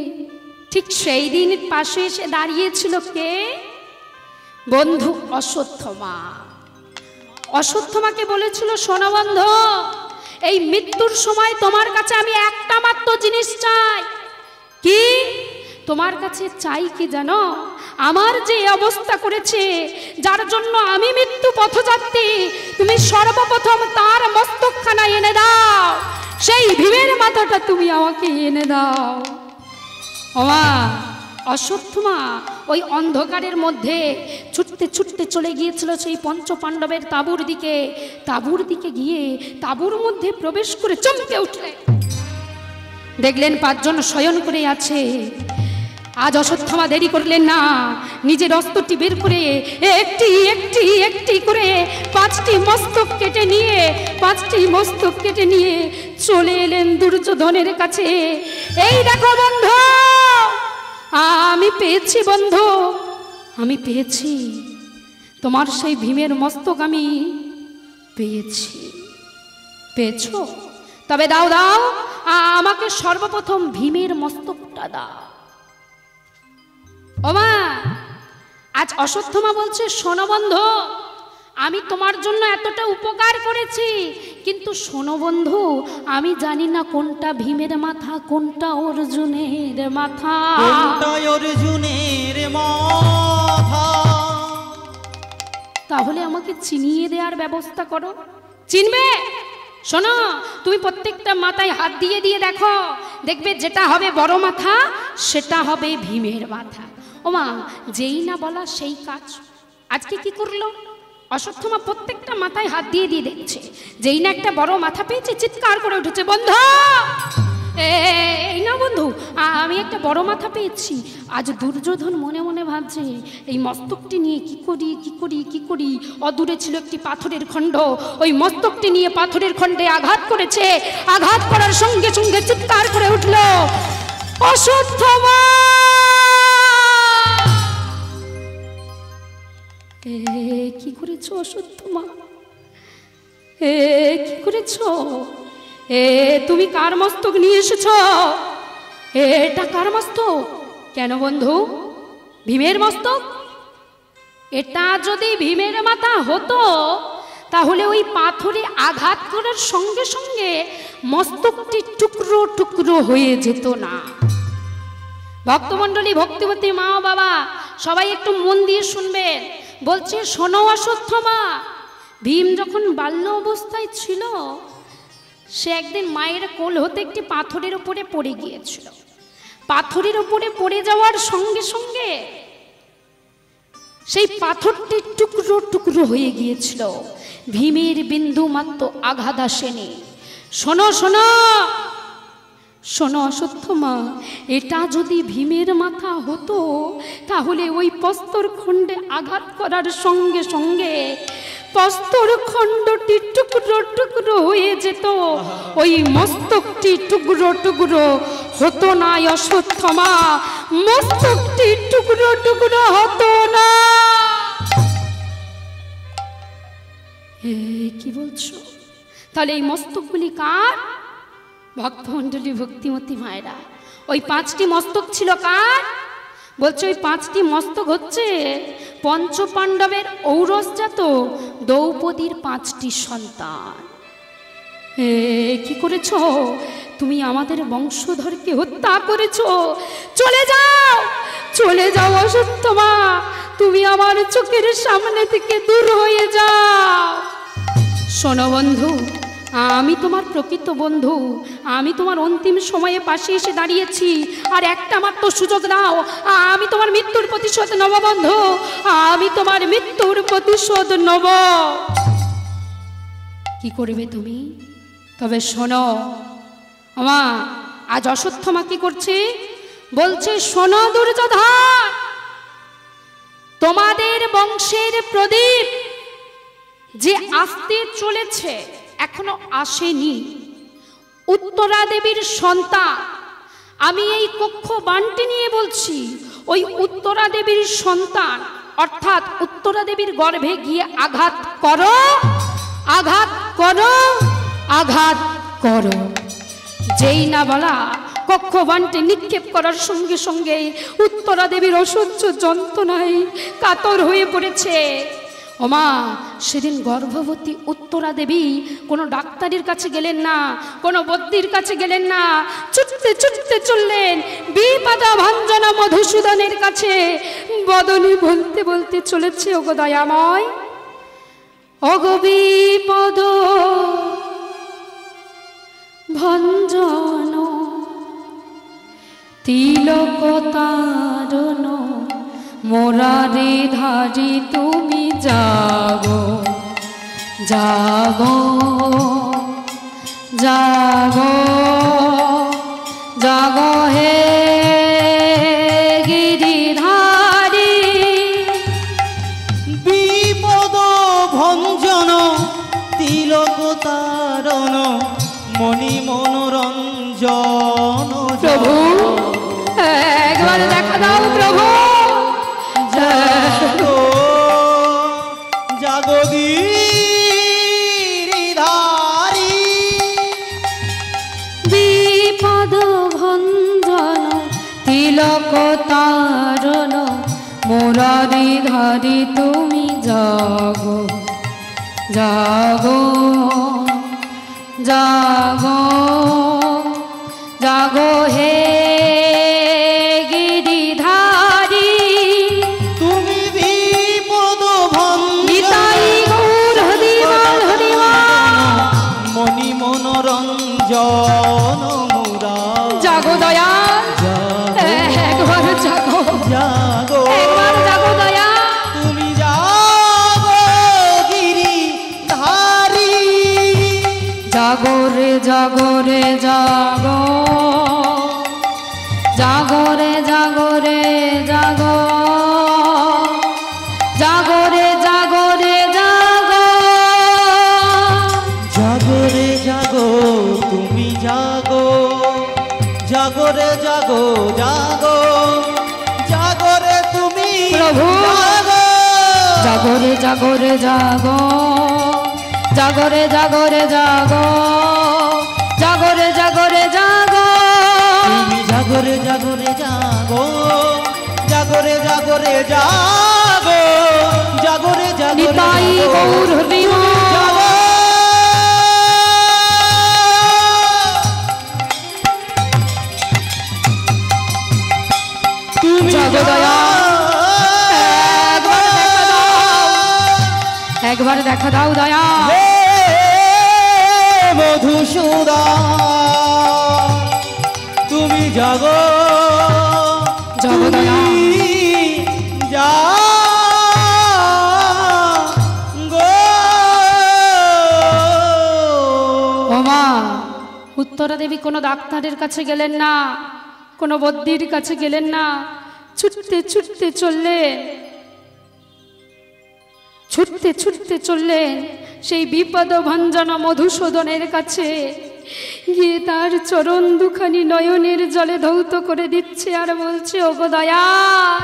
ঠিক সেই দিন পাশে এসে দাঁড়িয়েছিল কে? বন্ধু অশ্বত্থমা। অশ্বত্থমাকে বলেছিল, শোনো বন্ধু, এই মৃত্যুর সময় তোমার কাছে আমি একটা মাত্র জিনিস চাই। কি? তোমার কাছে চাই কি জানো? আমার যে অবস্থা করেছে, যার জন্য আমি মৃত্যু পথযাত্রী, তুমি সর্বপ্রথম তার মস্তকখানা এনে দাও, সেই ভীমের মাথাটা তুমি আমাকে এনে দাও। ওমা, অশ্বত্থমা ওই অন্ধকারের মধ্যে ছুটতে ছুটতে চলে গিয়েছিল সেই পঞ্চ পাণ্ডবের তাঁবুর দিকে। তাঁবুর দিকে গিয়ে তাঁবুর মধ্যে প্রবেশ করে চমকে উঠলেন, দেখলেন 5 জন শয়ন করে আছে। আজ অশ্বত্থমা দেরি করলেন না, নিজের অস্ত্রটি বের করে একটি একটি একটি করে 5টি মস্তক কেটে নিয়ে 5টি মস্তক কেটে নিয়ে চলে এলেন দুর্যোধনের কাছে। এই দেখো বন্ধু, আমি পেয়েছি বন্ধু, আমি পেয়েছি তোমার সেই ভীমের মস্তক, আমি পেয়েছি। পেয়েছো? তবে দাও দাও, আমাকে সর্বপ্রথম ভীমের মস্তকটা দাও। ওমা, আজ অশ্বত্থমা বলছে, শোনো বন্ধু, আমি তোমার জন্য এতটা উপকার করেছি, কিন্তু শোনো বন্ধু, আমি জানি না কোনটা ভীমের মাথা, কোনটা অর্জুনের মাথা, কোনটা অর্জুনের মাথা। তাহলে আমাকে চিনিয়ে দেওয়ার ব্যবস্থা করো। চিনবে? শোনো, তুমি প্রত্যেকটা মাথায় হাত দিয়ে দিয়ে দেখো, দেখবে যেটা হবে বড় মাথা সেটা হবে ভীমের মাথা। ওমা, যেই না বলা সেই কাজ। আজকে কি করলো অশ্বত্থমা? প্রত্যেকটা মাথায় হাত দিয়ে দিয়ে দেখছে, যেই না একটা বড় মাথা পেয়েছে চিৎকার করে উঠেছে, বন্ধু এই না বন্ধু, আমি একটা বড় মাথা পেয়েছি। আজ দুর্যোধন মনে মনে ভাবছে এই মস্তকটি নিয়ে কি করি কি করি কি করি। অদূরে ছিল একটি পাথরের খণ্ড, ওই মস্তকটি নিয়ে পাথরের খণ্ডে আঘাত করেছে। আঘাত করার সঙ্গে সঙ্গে চিৎকার করে উঠল, অশ্বত্থামা! কি করেছো অশ্বত্থামা? কি করেছো? তুমি কার মস্তক নিয়ে এসেছ? এটা কার মস্তক? কেন বন্ধু, ভীমের মস্তক? এটা যদি ভীমের মাথা হতো তাহলে ওই পাথরে আঘাত করার সঙ্গে সঙ্গে মস্তকটি টুকরো টুকরো হয়ে যেত না। ভক্তমণ্ডলী, ভক্তিবতী মা বাবা সবাই একটু মন দিয়ে শুনবেন। বলছে, শোনো অশ্বত্থামা, ভীম যখন বাল্য অবস্থায় ছিল সে একদিন মায়ের কোল হতে একটি পাথরের উপরে পড়ে গিয়েছিল। পাথরের উপরে পড়ে যাওয়ার সঙ্গে সঙ্গে সেই পাথরটি টুকরো টুকরো হয়ে গিয়েছিল। ভীমের বিন্দু মাত্র আঘাত আসেনি। শোনো শোনো শোনো অশ্বত্থামা, এটা যদি ভীমের মাথা হতো তাহলে ওই প্রস্তর খণ্ডে আঘাত করার সঙ্গে সঙ্গে প্রস্তর খণ্ডটি টুকরো টুকরো হয়ে যেত, ওই মস্তকটি টুকরো টুকরো হতো না অশ্বত্থামা, মস্তকটি টুকরো টুকরো হতো না। কি বলছো? তাহলে এই মস্তকগুলি কার? ভক্তমণ্ডলী, ভক্তিমতী মায়েরা, ওই 5টি মস্তক ছিল কার? বলছে ওই 5টি মস্তক হচ্ছে পঞ্চপাণ্ডবের ঔরসজাত দ্রৌপদীর 5টি সন্তান। কি করেছ তুমি? আমাদের বংশধরকে হত্যা করেছ। চলে যাও, চলে যাও অশ্বত্থামা, তুমি আমার চোখের সামনে থেকে দূর হয়ে যাও। শোনো বন্ধু, আমি তোমার প্রকৃত বন্ধু, আমি তোমার অন্তিম সময়ে পাশে এসে দাঁড়িয়েছি। আর একটা মাত্র সুযোগ দাও, আমি তোমার মৃত্যুর প্রতিশোধ নেব বন্ধু, আমি তোমার মৃত্যুর প্রতিশোধ নেব। কি করবে তুমি? তবে শোনো আমা, আজ অশ্বত্থামা কি করছে? বলছে, শোনো দুর্যোধন, তোমাদের বংশের প্রদীপ যে আসতে চলেছে এখনো আসেনি। উত্তরা দেবীর সন্তান, আমি এই কক্ষ বান্টি নিয়ে বলছি, ওই উত্তরা দেবীর সন্তান অর্থাৎ উত্তরা দেবীর গর্ভে গিয়ে আঘাত করো, আঘাত করো, আঘাত করো। যেই না বলা, কক্ষ বান্টি নিক্ষেপ করার সঙ্গে সঙ্গে উত্তরা দেবীর অসহ্য যন্ত্রণায় কাতর হয়ে পড়েছে। ওমা, সেদিন গর্ভবতী উত্তরা দেবী কোনো ডাক্তারের কাছে গেলেন না, কোনো বদ্যির কাছে গেলেন না, ছুটতে ছুটতে চললেন বিপদা ভঞ্জনা মধুসূদনের কাছে। বদনী বলতে বলতে চলেছে, ওগো দয়াময়, ওগো বিপদ ভঞ্জন তিলক তারণ মোরারে ধারি তুমি জাগো, জাগো, জাগো, জাগো হে গিরিধারী। বিপদ ভঞ্জন তিলক তারণ মণি মনোরঞ্জন। প্রভু একবার দেখা দাও প্রভু। জাগো গিরিধারী। বিপদ ভঞ্জন তিলক তারণ মোরারি ধারি তুমি জাগো, জাগো, জাগো, জাগো হে গিরিধারী। তুমি বিপদ নিতাই গৌর হরিবল হরিবল। মণি মনোরঞ্জন মুরা। জাগো দয়াল, একবার জাগো, জাগো, একবার জাগো দয়াল। তুমি জাগো গিরিধারী। জাগরে জাগরে জাগো, জাগরে জাগরে জাগো, জাগরে জাগরে জাগো, জাগরে জাগো তুমি জাগো, জাগরে জাগো জাগো, জাগরে তুমি প্রভু। জাগো, জাগরে জাগরে জাগো, জাগরে জাগরে জাগো, জাগরে জাগরে জাগো, তুমি জাগরে জাগরে জাগো, জাগরে জাগরে জাগো, জাগরে জাগরে নিতাই গৌর হরি জাগো। তুমি জাগো দয়া, একবার দেখা দাও দয়া। হে মধুসূদন তুমি জাগো, জাগো দয়া। তুমি জাগো। ওমা, উত্তরা দেবী কোনো ডাক্তারের কাছে গেলেন না, কোনো বদ্যির কাছে গেলেন না, ছুটতে ছুটতে চললেন, ছুটতে ছুটতে চললেন সেই বিপদ ভঞ্জন মধুসূদনের কাছে গিয়ে তার চরণ দুখানি নয়নের জলে ধৌত করে দিচ্ছে আর বলছে, ওগো দয়াল,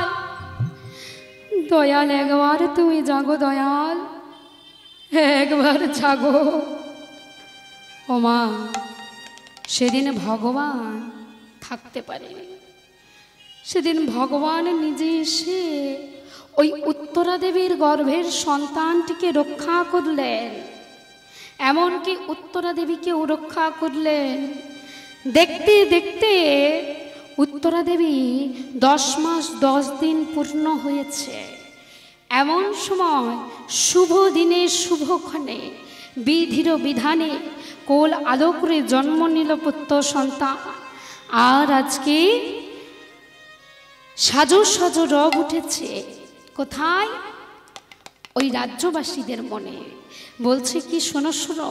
দয়াল একবার তুমি জাগো দয়াল, একবার জাগো। ওমা, সেদিন ভগবান থাকতে পারেনি, সেদিন ভগবান নিজে এসে ওই উত্তরা দেবীর গর্ভের সন্তানটিকে রক্ষা করলেন, এমনকি উত্তরা দেবীকেও রক্ষা করলেন। দেখতে দেখতে উত্তরা দেবী 10 মাস 10 দিন পূর্ণ হয়েছে। এমন সময় শুভ দিনে শুভক্ষণে বিধির বিধানে কোল আলো করে জন্ম নিল পুত্র সন্তান। আর আজকে সাজো সাজো রব উঠেছে কোথায়? ওই রাজ্যবাসীদের মনে। বলছে কি, শোনো শোনো,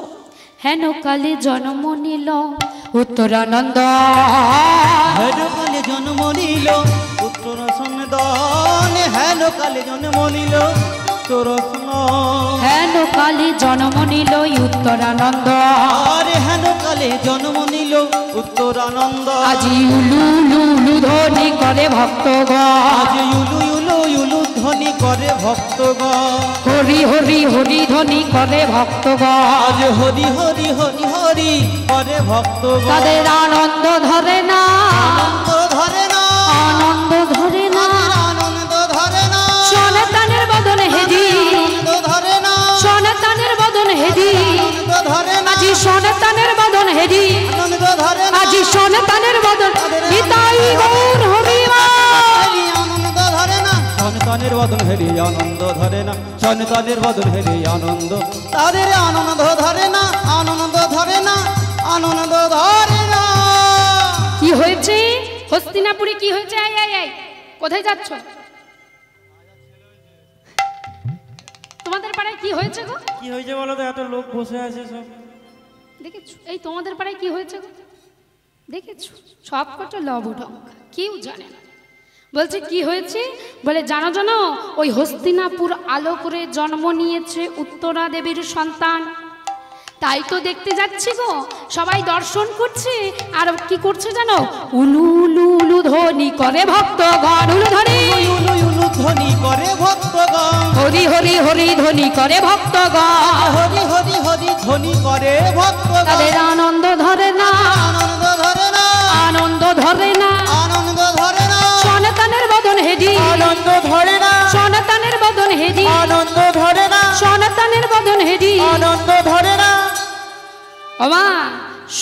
হেন কালে জন্ম নিল উত্তরানন্দ, হেন কালে জন্ম নিল উত্তর সন্তান, হেন কালে জন্ম নিল উত্তর সন্তান, হেন কালে জন্ম নিল উত্তরানন্দ, আরে হেন কালে জন্ম নিল উত্তরানন্দ। আজি উলু উলু উলু ধ্বনি করে ভক্তগণ, আজ ইউলু ইউলু ইউলু ধ্বনি করে ভক্তগণ, হরি হরি হরি ধ্বনি করে ভক্তগণ, আজ হরি হরি হরি হরি করে ভক্তগণ। তাদের আনন্দ ধরে না, আনন্দ ধরে না, আনন্দ ধরে না, আনন্দ ধরে না, সনাতনের বদন হেদি, আনন্দ ধরে না, সনাতনের বদন হেদি, আনন্দ ধরে না, আজি সনাতনের বদন হেদি, আনন্দ ধরে না, আজি সনাতনের বদন নিতাই গৌর হরি হেরি আনন্দ ধরে না, সন্তানের বদন হেরি আনন্দ ধরে না, সন্তানের বদন হেরি আনন্দ, তাদের আনন্দ ধরে না, আনন্দ ধরে না, আনন্দ ধরে না। কি হয়েছে হস্তিনাপুরে? কি হয়েছে? আয় আয় আয়, কোথায় যাচ্ছ? তোমাদের পাড়ায় কি হয়েছে গো? কি হয়েছে বলো তো? এত লোক বসে আছে সব। দেখেছো এই তোমাদের পাড়ায় কি হয়েছে গো? দেখেছো সব কটা লবঢঙ্গ, কেউ জানে না। বলছে কি হয়েছে? বলে জানো জানো, ওই হস্তিনাপুর আলো করে জন্ম নিয়েছে উত্তরা দেবীর সন্তান, তাই তো দেখতে যাচ্ছি গো, সবাই দর্শন করছে। আর কি করছে জানো? উলু উলু উলু ধ্বনি করে ভক্তগণ, উলু ধ্বনি, ইউলু ইউলু ধ্বনি করে ভক্তগণ, হরি হরি হরি ধ্বনি করে ভক্তগণ, হরি হরি হরি ধ্বনি করে ভক্তগণ। তাদের আনন্দ ধরে না, আনন্দ ধরে না, আনন্দ ধরে না, আনন্দ ধরে না, সনাতনের বদন হেদি, আনন্দ ধরে না, সনাতনের বদন হেদি, আনন্দ ধরে না, সনাতনের বদন হেদি। আনন্দ ধরে না। ওমা,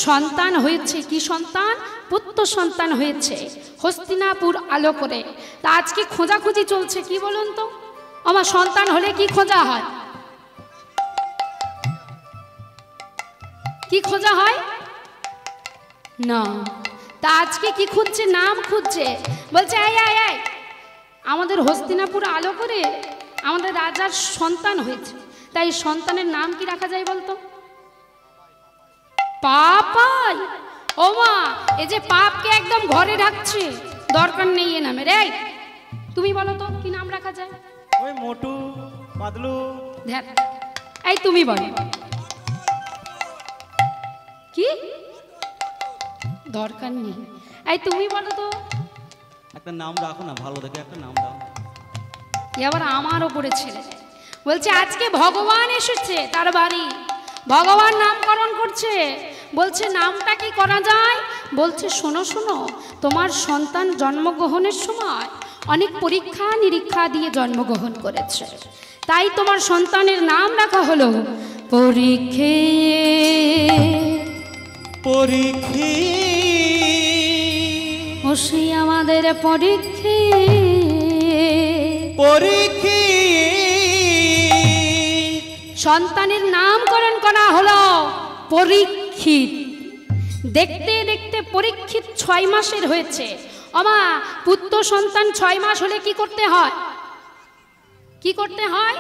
সন্তান হয়েছে। কি সন্তান? পুত্র সন্তান হয়েছে হস্তিনাপুর আলো করে। তা আজকে খোঁজাখুঁজি চলছে, কি বলুন তো? আমার সন্তান হলে কি খোঁজা হয়? কি খোঁজা হয় না। তা আজকে কি খুঁজছে? নাম খুঁজছে। বলছে আয় আয় আয়, আমাদের হস্তিনাপুর আলো করে আমাদের রাজার সন্তান হয়েছে, তাই সন্তানের নাম কি রাখা যায় বলতো? পাপাই ও মা, এই যে পাপকে একদম ঘরে ঢাকছে, দরকার নেই এ নামে রে। তুমি বলো তো কি নাম রাখা যায়? ওই মোটু পাতলু। ধ্যাত, এই তুমি বলো কি দরকার নেই। এই তুমি বলো তো। একটা নাম রাখো না, ভালো দেখে একটা নাম দাও। এবার আমার ওপরে ছেড়ে দেয়। বলছে আজকে ভগবান এসেছে তার বাড়ি, ভগবান নামকরণ করছে। বলছে নামটা কি করা যায়? বলছে শোনো শোনো, তোমার সন্তান জন্মগ্রহণের সময় অনেক পরীক্ষা নিরীক্ষা দিয়ে জন্মগ্রহণ করেছে, তাই তোমার সন্তানের নাম রাখা হলো পরীক্ষে। পরীক্ষী ওসি আমাদের পরীক্ষে। পরীক্ষী সন্তানের নামকরণ করা হলো পরীক্ষিত। দেখতে দেখতে পরীক্ষিত 6 মাসের হয়েছে। আমা, পুত্র সন্তান 6 মাস হলে কি করতে হয়? কি করতে হয়?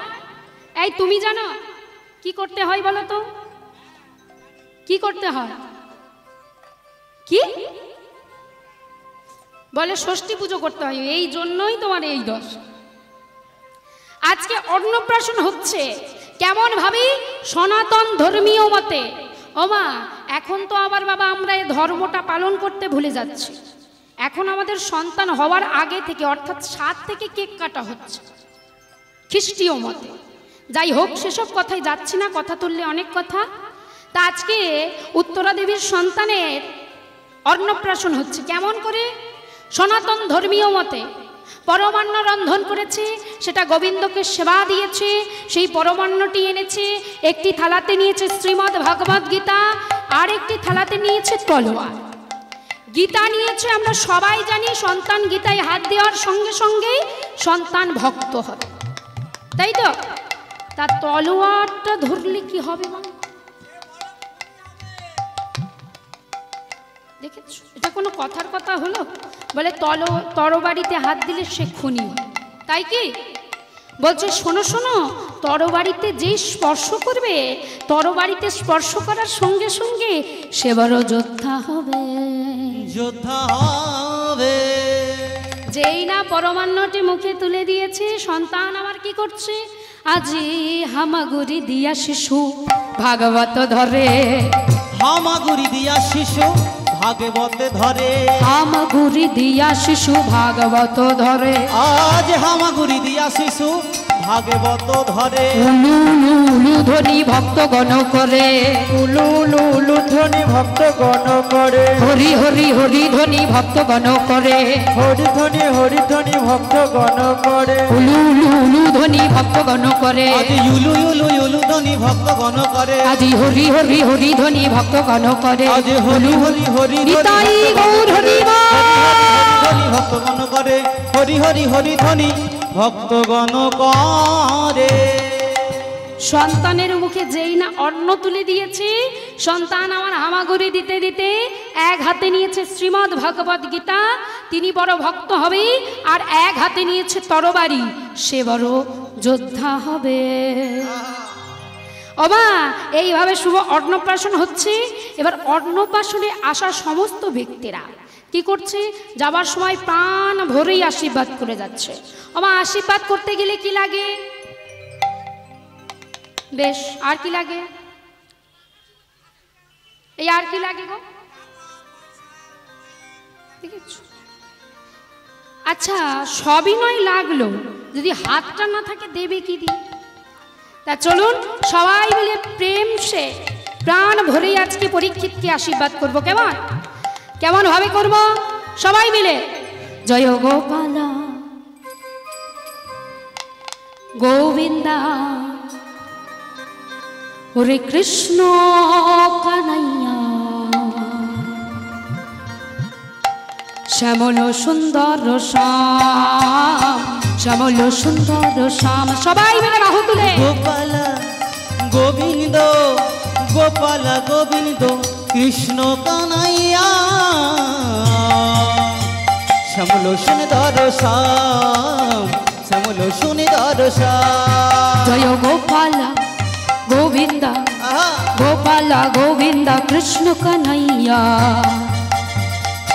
এই তুমি জানো কি করতে হয় বলো তো? কি করতে হয়? কি বলে? ষষ্ঠী পুজো করতে হয়। এই জন্যই তোমার এই দোষ। আজকে অন্নপ্রাশন হচ্ছে কেমন ভাবি? সনাতন ধর্মীয় মতে। ওমা, এখন তো আবার বাবা আমরা এই ধর্মটা পালন করতে ভুলে যাচ্ছি। এখন আমাদের সন্তান হওয়ার আগে থেকে, অর্থাৎ 7 থেকে কেক কাটা হচ্ছে খ্রিস্টীয় মতে। যাই হোক, সেসব কথায় যাচ্ছি না, কথা তুললে অনেক কথা। তা আজকে উত্তরা দেবীর সন্তানের অন্নপ্রাশন হচ্ছে কেমন করে? সনাতন ধর্মীয় মতে পরমান্ন রন্ধন করেছে, সেটা গোবিন্দকে সেবা দিয়েছে। সেই পরমান্নটি এনেছে, একটি থালাতে নিয়েছে শ্রীমদ্ ভগবদ গীতা, আর একটি থালাতে নিয়েছে তলোয়ার। গীতা নিয়েছে, আমরা সবাই জানি সন্তান গীতায় হাত দেওয়ার সঙ্গে সঙ্গেই সন্তান ভক্ত হবে, তাই তো? তার তলোয়ারটা ধরলে কি হবে মা? দেখেছ, এটা কোনো কথার কথা হলো? বলে তরবারিতে হাত দিলে সে খুনি, তাই কি? বলছে শোনো শোনো, তরবারিতে যেই স্পর্শ করবে, তরবারিতে স্পর্শ করার সঙ্গে সঙ্গে সে বড় যোদ্ধা হবে। যোদ্ধা হবে। যেই না পরমান্নটি মুখে তুলে দিয়েছে, সন্তান আমার কি করছে? আজি হামাগুড়ি দিয়া শিশু ভাগবত ধরে। হামাগুড়ি দিয়া শিশু ভাগবতে ধরে। হামাগুড়ি দিয়া শিশু ভাগবত ধরে। আজ হামাগুড়ি দিয়া শিশু ভাগবত ধরে। উলু উলু উলু ধ্বনি ভক্তগণ করে। উলু উলু উলু ধ্বনি ভক্তগণ করে। হরি হরি হরি ধ্বনি ভক্তগণ করে। হরি ধ্বনি ভক্তগণ করে। উলু উলু উলু ধ্বনি ভক্তগণ করে। আজ ইউলু ইউলু ইউলু ধ্বনি ভক্তগণ করে। আজি হরি হরি হরি ধ্বনি ভক্তগণ করে। আজ হরি হরি হরি নিতাই গৌর হরি ধ্বনি ভক্তগণ করে। হরি হরি হরি ধ্বনি ভক্তগণ করে। সন্তানের মুখে যেই না অন্ন তুলে দিয়েছে, সন্তান আমার হামাগুড়ি দিতে দিতে এক হাতে নিয়েছে শ্রীমদ্ ভগবদ গীতা, তিনি বড় ভক্ত হবে। আর এক হাতে নিয়েছে তরবারি, সে বড় যোদ্ধা হবে। ওমা, এইভাবে শুভ অন্নপ্রাশন হচ্ছে। এবার অন্নপ্রাশনে আসা সমস্ত ব্যক্তিরা কি করছে? যাবার সময় প্রাণ ভরেই আশীর্বাদ করে যাচ্ছে। ওমা, আশীর্বাদ করতে গেলে কি লাগে? বেশ, আর কি লাগে? এই আর কি লাগে গো? আচ্ছা, সবই নয় লাগলো, যদি হাতটা না থাকে দেবে কি দিয়ে? তা চলুন সবাই মিলে প্রেম সে প্রাণ ভরেই আজকে পরীক্ষিতকে আশীর্বাদ করব। কেমন কেমন ভাবে করব? সবাই মিলে জয় গোপালা গোবিন্দা হরে কৃষ্ণ কানাইয়া শ্যামল সুন্দর শ্যাম, শ্যামল সুন্দর শ্যাম। সবাই মিলে বাহু তুলে গোপাল গোবিন্দ গোপাল গোবিন্দ কৃষ্ণ কানাইয়া শ্যামল সুন্দর শ্যাম, শ্যামল সুন্দর শ্যাম। জয় গোপাল গোবিন্দ আহা গোপাল গোবিন্দ কৃষ্ণ কানাইয়া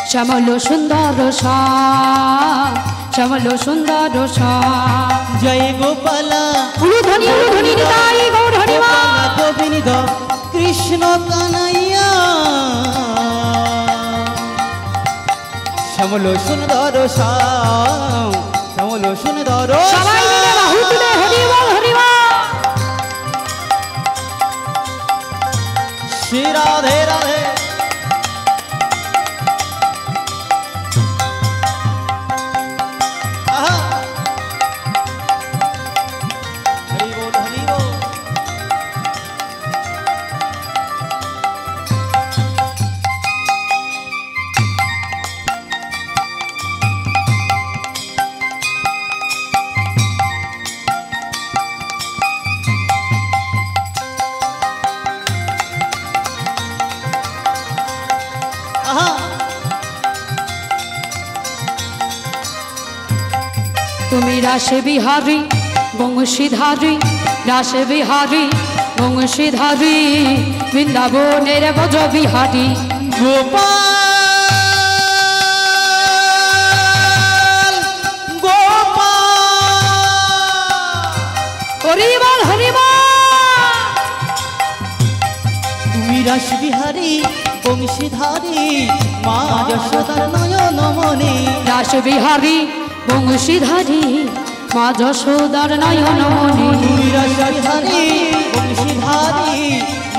শ্যামল সুন্দর শ্যাম শ্যামল সুন্দর শ্যাম জয় গোপাল উলুধ্বনি উলুধ্বনি নিতাই গৌর হরিমা গোবিন্দ কৃষ্ণ কানাইয়া শ্যামল সুন্দর শ্যাম শ্যামল সুন্দর সবাই মিলে বাহু তুলে হরি বল হরি বল শ্রী রাধে রাধে আহা হরি বল হরি বল তুমি রাসে বিহারী বংশীধারী রাসে বিহারী বংশীধারী বৃন্দাবনের ব্রজ বিহারী গোপাল গোপাল হরি বল হরি বল তুমি রাসবিহারী বংশীধারী মা যশোদার নয়ন মনে রাস বিহারী বংশীধারী মা যশোদার নয়ন মনে তুমি রাসবিহারী বংশীধারী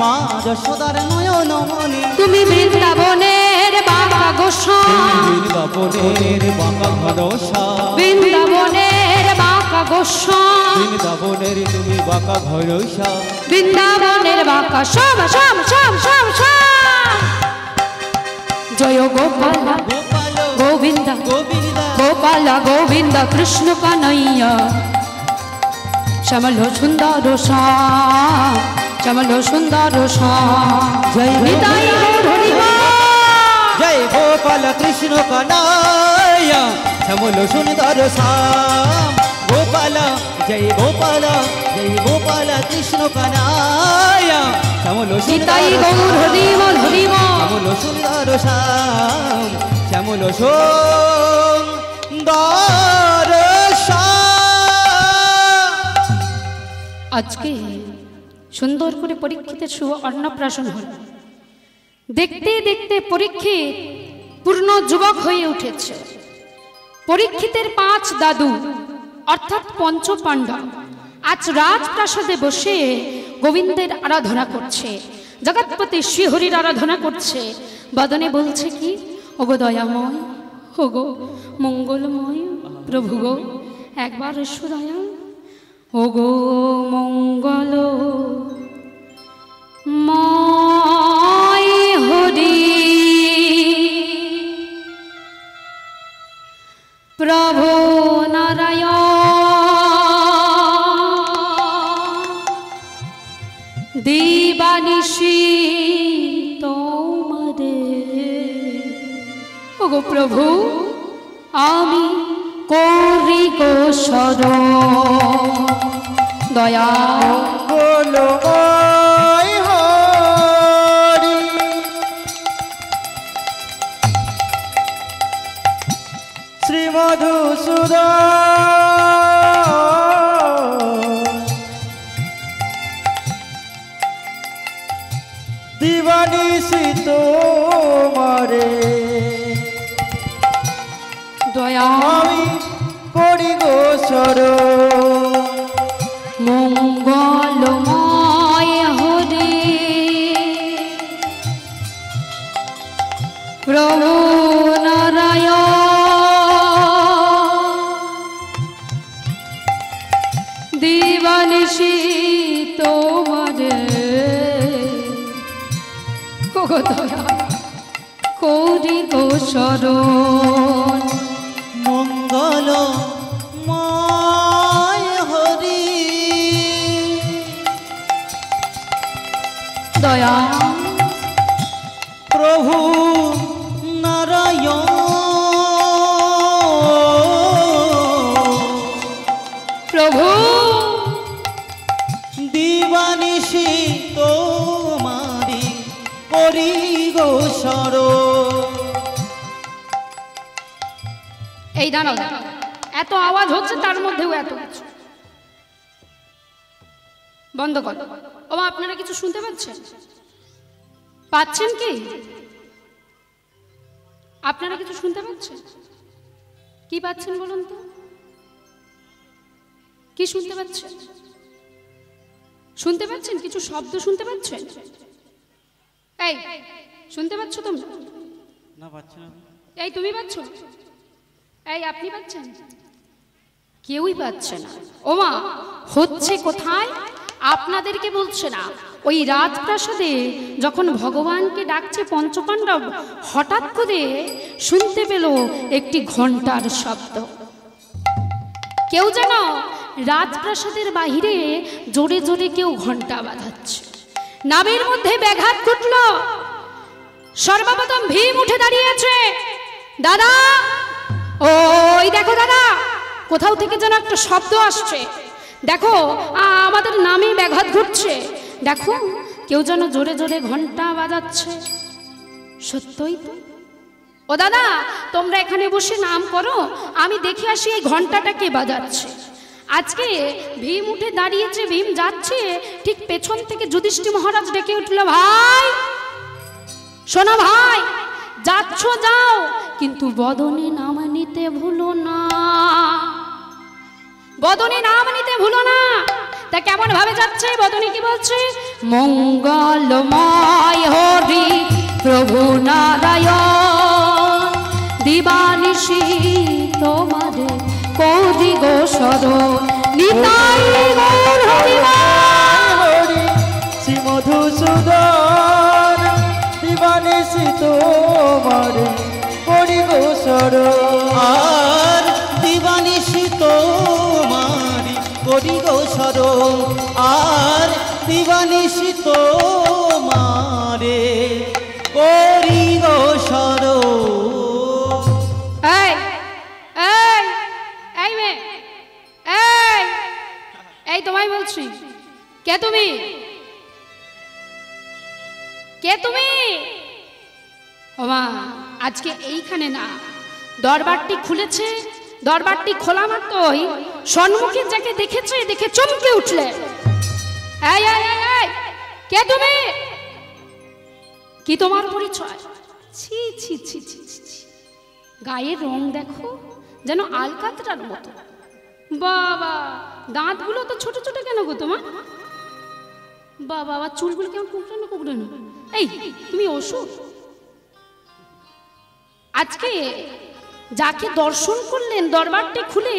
মা যশোদার নয়ন মনে তুমি বৃন্দাবনের বাঁকা গোসাই বৃন্দাবনের বাঁকা ভরসা বৃন্দাবনের বাঁকা গোসাই বৃন্দাবনের তুমি বাঁকা ভরসা বৃন্দাবনের বাঁকা শ্যাম শ্যাম শ্যাম শ্যাম শ্যাম জয় গোপাল গোপাল গোবিন্দ গোবিন্দ গোপাল গোবিন্দ কৃষ্ণ কানাইয়া শ্যামল সুন্দর শ্যাম শ্যামল সুন্দর শ্যাম জয় নিতাই গৌর হরি বল। জয় গোপাল কৃষ্ণ কানাইয়া শ্যামল সুন্দর শ্যাম গোপাল জয় গোপাল কৃষ্ণ কানাইয়া শ্যামল নিতাই সুন্দর গৌর হরি বল হরি বল। শ্যামল সুন্দর শ্যাম শ্যামল সুন্দর শ্যাম। আজকে সুন্দর করে পরীক্ষিতের শুভ অন্নপ্রাশন হল। দেখতে দেখতে পরীক্ষিত পূর্ণ যুবক হয়ে উঠেছে। পরীক্ষিতের 5 দাদু অর্থাৎ পঞ্চ পাণ্ডব আজ রাজপ্রাসাদে বসে গোবিন্দের আরাধনা করছে, জগৎপতি শ্রীহরির আরাধনা করছে। বদনে বলছে কি, ওগো দয়াময়, ওগো মঙ্গলময় প্রভু গো, একবার সুদয়া, ওগো মঙ্গল ময় হরি প্রভু নারায়ণ দিবানিশি তোমারে। ওগো প্রভু আমি করি গো শরণ, দয়া মঙ্গলময় হরি শ্রী মধুসূদন দিবানিশি তোমারে দয়া আমি করি গো শরণ। মঙ্গলময় হরে প্রভু নারায়ণ দিবানিশি তোমারে। ওগো দয়া করি গো শরণ, মঙ্গল ময় হরি দয়া প্রভু নারায়ণ প্রভু দিবানিশি তোমার গোসর। এই দাঁড়াও, এত আওয়াজ হচ্ছে তার মধ্যেও এত কিছু বন্ধ কর। ও মা, আপনারা কিছু শুনতে পাচ্ছেন? পাচ্ছেন কি? আপনারা কিছু শুনতে পাচ্ছেন? কি পাচ্ছেন বলুন তো? কি শুনতে পাচ্ছেন? শুনতে পাচ্ছেন? কিছু শব্দ শুনতে পাচ্ছেন? এই শুনতে পাচ্ছ তোমরা? না পাচ্ছি না। এই তুমি পাচ্ছ? এই আপনি পাচ্ছেন? কেউই পাচ্ছে না। ওমা, হচ্ছে কোথায়? আপনাদেরকে বলছে না, ওই রাজপ্রাসাদে যখন ভগবানকে ডাকছে পঞ্চপাণ্ডব, হঠাৎ করে শুনতে পেল একটি ঘণ্টার শব্দ। কেউ যেন রাজপ্রাসাদের বাহিরে জোরে জোরে কেউ ঘণ্টা বাজাচ্ছে। নামের মধ্যে ব্যাঘাত ঘটল। সর্বপ্রথম ভীম উঠে দাঁড়িয়েছে। দাদা, ওই দেখো দাদা, কোথাও থেকে যেন একটা শব্দ আসছে। দেখো, আমাদের নামে ব্যাঘাত ঘটছে। দেখো, কেউ যেন জোরে জোরে ঘন্টা বাজাচ্ছে। সত্যই তো। ও দাদা, তোমরা এখানে বসে নাম করো, আমি দেখে আসি এই ঘন্টাটা কে বাজাচ্ছে। আজকে ভীম উঠে দাঁড়িয়েছে, ভীম যাচ্ছে, ঠিক পেছন থেকে যুধিষ্ঠির মহারাজ ডেকে উঠল, ভাই শোনো ভাই, যাচ্ছ যাও, কিন্তু বদনে নাম নিতে ভুলো না। বদনে নাম নিতে ভুলো না। তা কেমন ভাবে যাচ্ছে? বদনে কি বলছে? মঙ্গলময় হরি প্রভু নারায়ণ, দিবানিশি তোমারে করি গো শরণ, নিতাই গৌর হরি হরি শ্রী মধুসূদন, দিবানিশি তোমারে করি গো শরণ। আর দিবানিশি তোমারি করি গোসর, আর দিবানিশি তোমারে করি গোসর। এই এই এই মেয়ে, এই এই তোমায় বলছি, কে তুমি? কে তুমি? ওমা, আজকে এইখানে না, দরবারটি খুলেছে। দরবারটি খোলা মাত্রই সম্মুখে যাকে দেখেছে দেখে চমকে উঠলে। এই এই এই এই, কে তুমি? কি তোমার পরিচয়? ছি ছি ছি ছি ছি ছি। গায়ের রং দেখো, যেন আলকাতরার মতো। বাবা, দাঁতগুলো তো ছোট ছোট কেন গো তোমার? বাবা, চুলগুলো কেমন কুকড়ানো কুকড়ানো। এই তুমি অসুখ? আজকে যাকে দর্শন করলেন, দরবারটি খুলে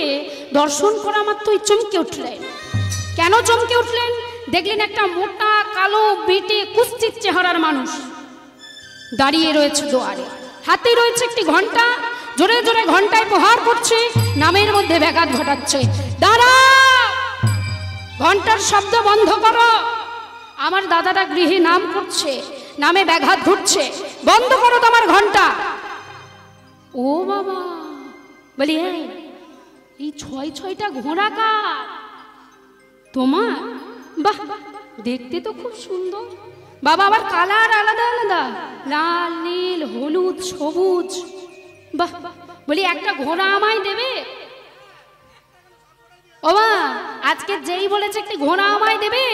দর্শন করা মাত্রই চমকে উঠলেন। কেন চমকে উঠলেন? দেখলেন একটা মোটা কালো বেটে কুস্তির চেহারার মানুষ দাঁড়িয়ে রয়েছে দুয়ারে, হাতে রয়েছে একটি ঘন্টা, জোরে জোরে ঘন্টায় প্রহার করছে, নামের মধ্যে ব্যাঘাত ঘটাচ্ছে। দাঁড়া, ঘন্টার শব্দ বন্ধ করো। আমার দাদারা গৃহে নাম করছে, নামে ব্যাঘাত ঘটছে, বন্ধ করো তোমার ঘন্টা। ও বাবা, বলি এই ছয় ছয়টা ঘোড়া কার? তোমার? বাহ, দেখতে তো খুব সুন্দর। বাবা, আবার কালার আলাদা আলাদা, লাল, নীল, হলুদ, সবুজ। বাহ, বলি একটা ঘোড়া আমায় দেবে? ও মা, আজকে যেই বলেছে একটি ঘোড়া আমায় দেবে,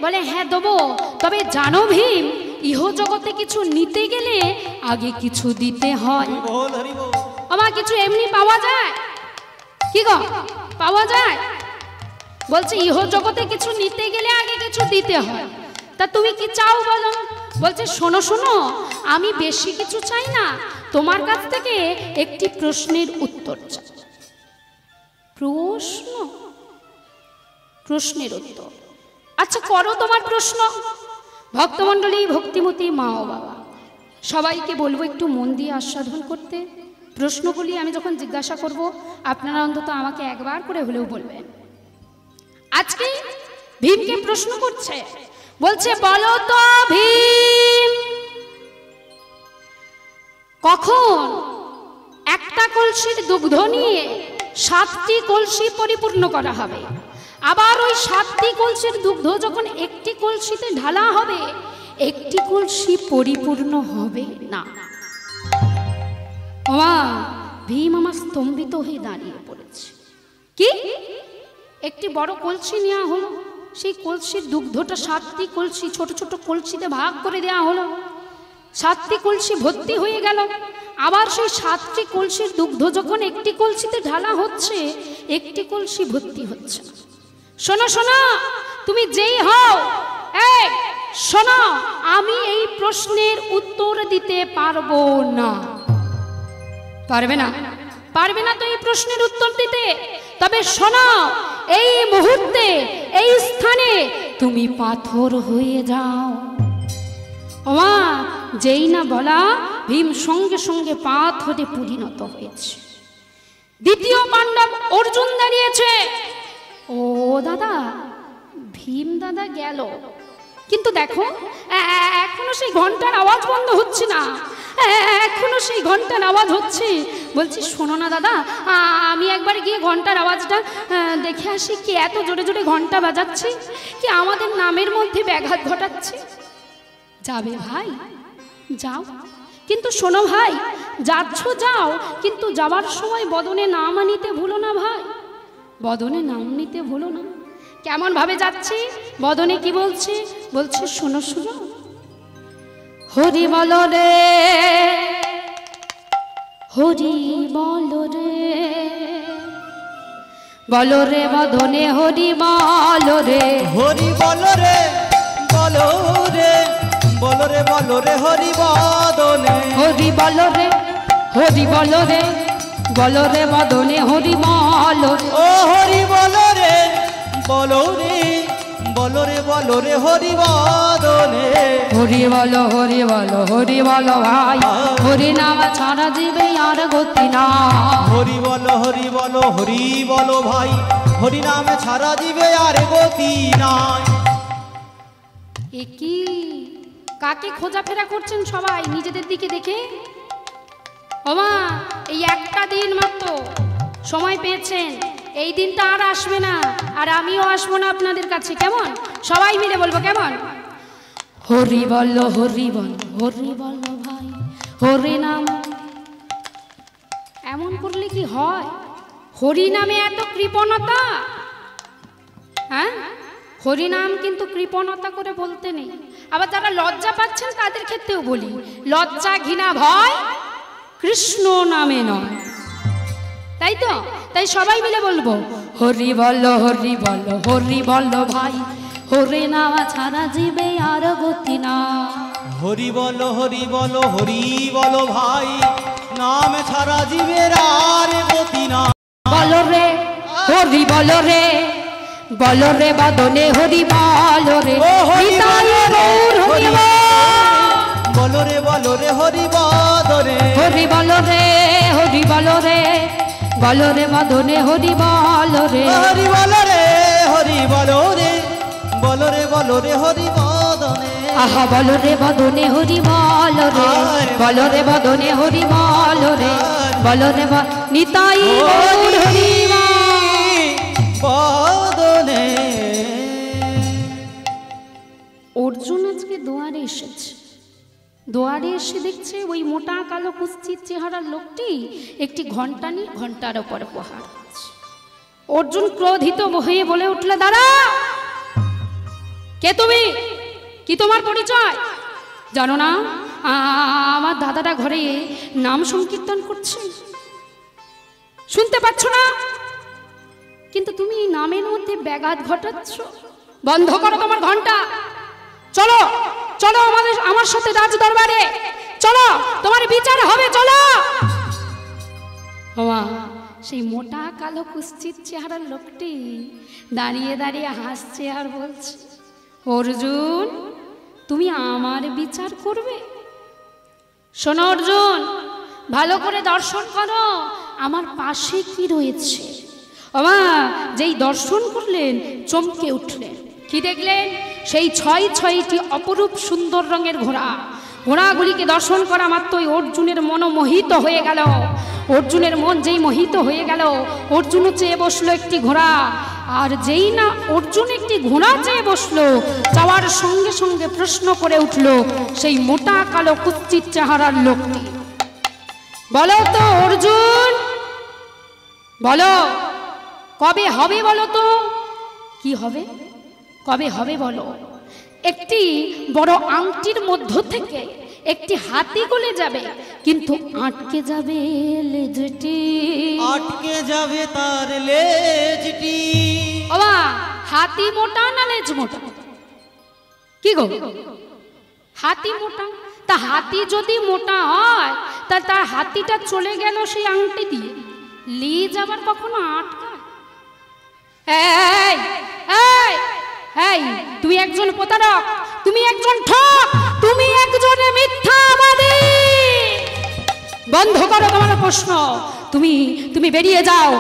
বলে হ্যাঁ দেবো। তবে জানো ভীম, ইহ জগতে কিছু নিতে গেলে আগে কিছু দিতে হয়। আমার কিছু এমনি পাওয়া যায়? কি গো, পাওয়া যায়? বলছে ইহ জগতে কিছু নিতে গেলে আগে কিছু দিতে হয়। তা তুমি কি চাও বলো? বলছে শোনো শোনো, আমি বেশি কিছু চাই না, তোমার কাছ থেকে একটি প্রশ্নের উত্তর চাই। প্রশ্ন? প্রশ্নের উত্তর? আচ্ছা করো তোমার প্রশ্ন। ভক্তমণ্ডলী, ভক্তিমতী মা ও বাবা, সবাইকে বলবো একটু মন দিয়ে আস্বাদন করতে। প্রশ্নগুলি আমি যখন জিজ্ঞাসা করব, আপনারা অন্তত আমাকে একবার করে হলেও বলবেন। আজকে ভীমকে প্রশ্ন করছে, বলছে বলো তো ভীম, কখন একটা কলসির দুগ্ধ নিয়ে 7টি কলসি পরিপূর্ণ করা হবে? আবার ওই 7টি কলসির দুগ্ধ যখন একটি কলসিতে ঢালা হবে, একটি কলসি পরিপূর্ণ হবে না। ওমা, ভীম আমার স্তম্ভিত হয়ে দাঁড়িয়ে পড়েছে। কি? একটি বড় কলসি নেওয়া হলো, সেই কলসির দুগ্ধটা 7টি কলসি ছোট ছোট কলসিতে ভাগ করে দেওয়া হলো। 7টি কলসি ভর্তি হয়ে গেল। আবার সেই 7টি কলসির দুগ্ধ যখন একটি কলসিতে ঢালা হচ্ছে, একটি কলসি ভর্তি হচ্ছে না। শোনো শোনো, তুমি যেই হও, এই শোনো, আমি এই প্রশ্নের উত্তর দিতে পারবো না। পারবে না? পারবে না তো এই প্রশ্নের উত্তর দিতে? তবে শোনো, এই মুহূর্তে এই স্থানে তুমি পাথর হয়ে যাও। ওমা, যেই না বলা, ভীম সঙ্গে সঙ্গে পাথরে পরিণত হয়েছে। দ্বিতীয় পাণ্ডব অর্জুন দাঁড়িয়েছে। ও দাদা, ভীম দাদা গেল, কিন্তু দেখো এখনো সেই ঘন্টার আওয়াজ বন্ধ হচ্ছে না, এখনো সেই ঘন্টার আওয়াজ হচ্ছে। বলছি শোনো না দাদা, আমি একবার গিয়ে ঘন্টার আওয়াজটা দেখে আসি, কি এত জোরে জোরে ঘন্টা বাজাচ্ছে, কি আমাদের নামের মধ্যে ব্যাঘাত ঘটাচ্ছে। যাবে ভাই? যাও, কিন্তু শোনো ভাই, যাচ্ছ যাও, কিন্তু যাবার সময় বদনে নাম নিতে ভুলো না ভাই, বদনে নাম নিতে ভুলো না। কেমন ভাবে যাচ্ছি? বদনে কি বলছে? বলছে শোনো শোনো, হরি বল রে, হরি বল রে, বল রে বদনে হরি বল রে, হরি বল রে, বল রে, বল রে, বল রে, হরি বদনে, হরি বল রে, হরি বল রে, বল রে বদনে হরি বল রে। ও হরি বল রে, বল রে, বল রে, বল রে, হরি বদনে, হরি বল, হরি বল, হরি বল ভাই, হরি নাম ছাড়া দিবে আর গতি না। হরি বল, হরি বল, হরি বল ভাই, হরি নামে ছাড়া দিবে আর গতি নাই। এ কি? কাকে খোঁজাফেরা করছেন সবাই নিজেদের দিকে দেখে? ওমা, এই একটা দিন মাত্র সময় পেয়েছেন, এই দিনটা আর আসবে না, আর আমিও আসবো না আপনাদের কাছে। কেমন? সবাই মিলে বলবো, কেমন? হরি বল, হরি বল, হরি বল ভাই, হরি নাম। এমন করলে কি হয়? হরি নামে এত কৃপণতা? হ্যাঁ, হরি নাম কিন্তু কৃপণতা করে বলতে নেই। আবার যারা লজ্জা পাচ্ছেন তাদের ক্ষেত্রেও বলি, লজ্জা ঘৃণা ভয় কৃষ্ণ নামে নয়, তাই তো? তাই সবাই মিলে বলবো, হরি বল, হরি বল, হরি বল ভাই, হরি নাম ছাড়া জীবে আর গতি না। হরি বল, হরি বল, হরি বল ভাই, নাম ছাড়া জীবের আর গতি না। বল রে, হরি বল রে, বল রে বদনে হরি বল রে, ও হরি বল রে, হরি বল, বল রে, বল রে, হরি বদনে, হরি বল রে, হরি বল রে, বল রে বদনে হরি বল রে। হরি বল রে, হরি বল রে, বল রে, বল রে, হরি বদনে, আহা বল রে বদনে হরি বল রে, বল রে বদনে হরি বল রে, বল রে নিতাই গৌর হরি বদনে। অর্জুন আজকে দুয়ারে এসেছে। দুয়ারে এসে দেখছে ওই মোটা কালো কুস্তির চেহারার লোকটি একটি ঘন্টা নিয়ে ঘন্টার ওপর প্রহার করছে। অর্জুন ক্রোধিত হয়ে বলে উঠলে, দাঁড়া, কে তুমি? কি তোমার পরিচয়? জানো না আমার দাদাটা ঘরে নাম সংকীর্তন করছে, শুনতে পাচ্ছ না? কিন্তু তুমি এই নামের মধ্যে ব্যাঘাত ঘটাচ্ছ। বন্ধ করো তোমার ঘন্টা, চলো চলো আমার সাথে রাজ দরবারে চলো, তোমার বিচার হবে, চলো। বাবা, সেই মোটা কালো কুস্তির চেহারার লোকটি দাঁড়িয়ে দাঁড়িয়ে হাসছে আর বলছে, অর্জুন, তুমি আমার বিচার করবে? শোনো অর্জুন, ভালো করে দর্শন করো, আমার পাশে কি রয়েছে। বাবা, যেই দর্শন করলেন চমকে উঠলেন। কি দেখলেন? সেই 6টি অপরূপ সুন্দর রঙের ঘোড়া। ঘোড়াগুলিকে দর্শন করা মাত্রই অর্জুনের মন মোহিত হয়ে গেল। অর্জুনের মন যেই মোহিত হয়ে গেল, অর্জুনও চেয়ে বসলো একটি ঘোড়া। আর যেই না অর্জুন একটি ঘোড়া চেয়ে বসলো, যাওয়ার সঙ্গে সঙ্গে প্রশ্ন করে উঠল সেই মোটা কালো কুৎসিত চেহারার লোকটি, বলো তো অর্জুন, বলো কবে হবে, বলো তো কি হবে, কবে হবে বলো। একটি বড় আংটির মধ্য থেকে একটি হাতি গলে যাবে, কিন্তু আটকে যাবে লেজটি, আটকে যাবে তার লেজটি। বাবা হাতি মোটা না লেজ মোটা? কি গো, হাতি মোটা? তা হাতি যদি মোটা হয় তা তার হাতিটা চলে গেল সেই আংটি দিয়ে, লেজ আবার কখনো আটকায়? এই এই এই, তুমি একজন প্রতারক, তুমি একজন ঠক, তুমি একজন মিথ্যাবাদী। বন্ধ করো তোমার প্রশ্ন, তুমি তুমি বেরিয়ে যাও,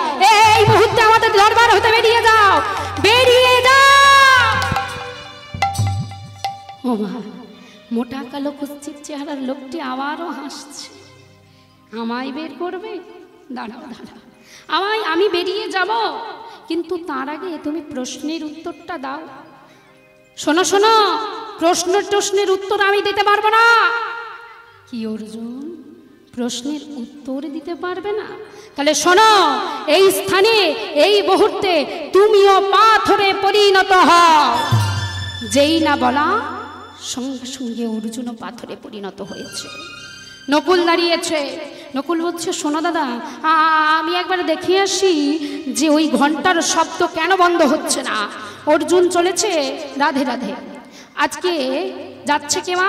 এই মুহূর্তে আমাদের দরবার হতে বেরিয়ে যাও, বেরিয়ে যাও। ও মা, মোটা কালো কুৎসিত চেহারার লোকটি আবারও হাসছে। আমায় বের করবে? দাঁড়াও দাঁড়াও, আমি বেরিয়ে যাব, কিন্তু তার আগে তুমি প্রশ্নের উত্তরটা দাও। শোনো শোনো, প্রশ্নের উত্তর আমি দিতে পারবো না। কি অর্জুন, প্রশ্নের উত্তর দিতে পারবে না? তাহলে শোনো, এই স্থানে এই মুহূর্তে তুমিও পাথরে পরিণত হও। যেই না বলা সঙ্গে সঙ্গে অর্জুনও পাথরে পরিণত হয়েছে। নকুল দাঁড়িয়েছে, নকুল বলছে শোনো দাদা, আমি একবার দেখে আসি যে ওই ঘন্টার শব্দ কেন বন্ধ হচ্ছে না। অর্জুন চলেছে, রাধে রাধে, আজকে যাচ্ছে কে মা,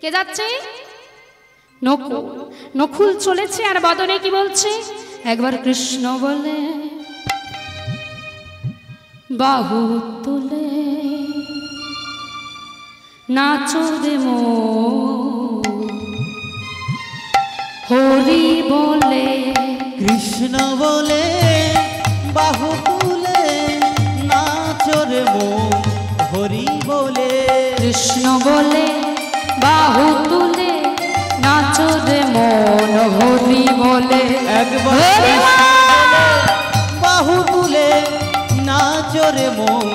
কে যাচ্ছে? নকুল। নকুল চলেছে আর বদনে কি বলছে, একবার কৃষ্ণ বলে বাহু তুলে নাচো রে মন, হরি বলে কৃষ্ণ বলে বাহু তুলে নাচো রে মন, হরি বলে। কৃষ্ণ বলে বাহু তুলে নাচো রে মন, হরি বলে। একবার বাহু তুলে নাচো রে মন,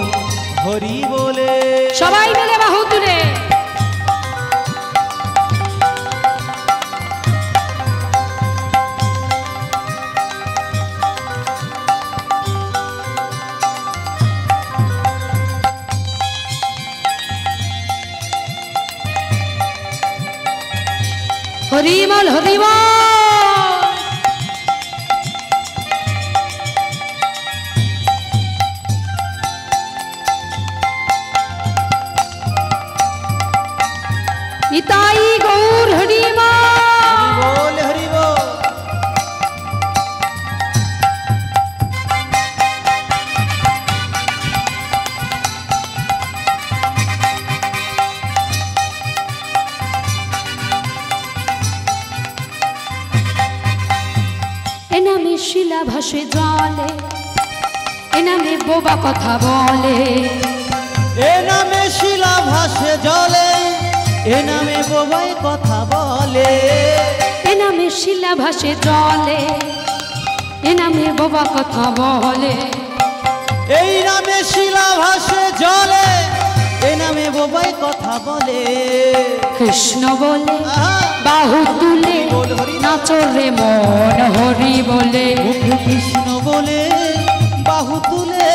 হরি বলে। সবাই মিলে বাহু তুলে। হরিবল হরিবল। নিতাই গৌর হরিবল হরিবল। এনামে শিলা ভাসে জলে, এনামে বোবা কথা বলে, এ নামে শিলা ভাসে জলে, এ নামে বোবাই কথা বলে। এনামে শিলা ভাসে জলে, এনামে বোবা কথা বলে। এই নামে শিলা ভাসে জলে, এ নামে বোবাই কথা বলে। কৃষ্ণ বলে বাহু তুলে নাচো রে মন, হরি বলে। মুখে কৃষ্ণ বলে বাহু তুলে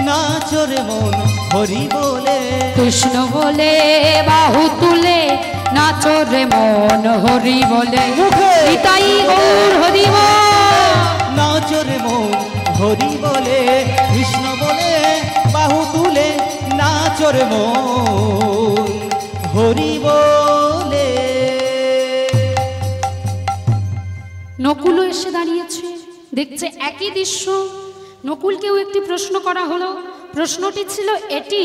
নাচো রে মন, হরি বলে। কৃষ্ণ বলে বাহু তুলে নাচো রে মন, হরি বলে। নিতাই গৌর হরি বল। নাচো রে মন, হরি বলে। কৃষ্ণ বলে বাহু তুলে নাচো রে মন, হরি বলে। নকুলও এসে দাঁড়িয়েছে, দেখছে একই দৃশ্য। নকুলকেও একটি প্রশ্ন করা হলো। প্রশ্নটি ছিল এটি,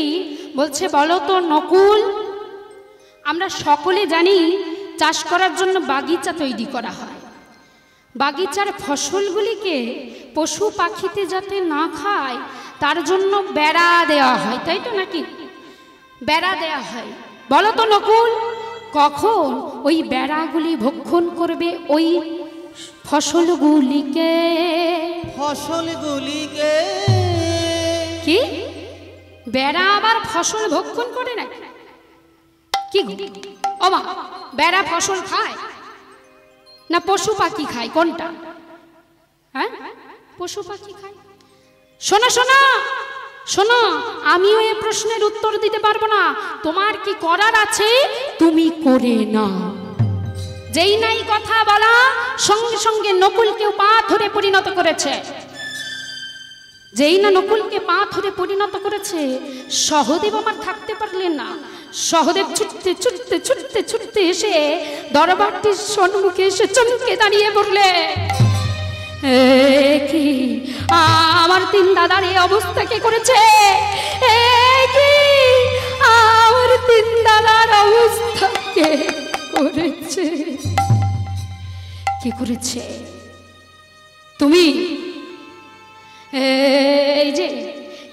বলছে বলো তো নকুল, আমরা সকলে জানি চাষ করার জন্য বাগিচা তৈরি করা হয়, বাগিচার ফসলগুলিকে পশু পাখিতে যাতে না খায় তার জন্য বেড়া দেওয়া হয়, তাই তো নাকি? বেড়া দেওয়া হয়। বলো তো নকুল, কখন ওই বেড়াগুলি ভক্ষণ করবে ওই ফসলগুলিকে ফসলগুলিকে কি বেড়া আবার ফসল ভক্ষণ করে না কি গো? ও মা, বেড়া ফসল খায় না পশু পাখি খায়, কোনটা? হ্যাঁ, পশু পাখি খায়। শোনো শোনো শোনো, আমিও এই প্রশ্নের উত্তর দিতে পারবো না। তোমার কি করার আছে তুমি করে না। যেই নাই কথা বলা সঙ্গে সঙ্গে নকুলকেও পা ধরে পরিণত করেছে। যেই না নকুলকে পা ধরে পরিণত করেছে, সহদেব আমার থাকতে পারলেন না। সহদেব ছুটতে ছুটতে ছুটতে ছুটতে এসে দরবারটির সম্মুখে এসে চমকে দাঁড়িয়ে পড়লে, কি আমার তিন দাদার এই অবস্থা কে করেছে? কি আমার তিন দাদার অবস্থা কে করেছে? কে করেছে? তুমি। এই যে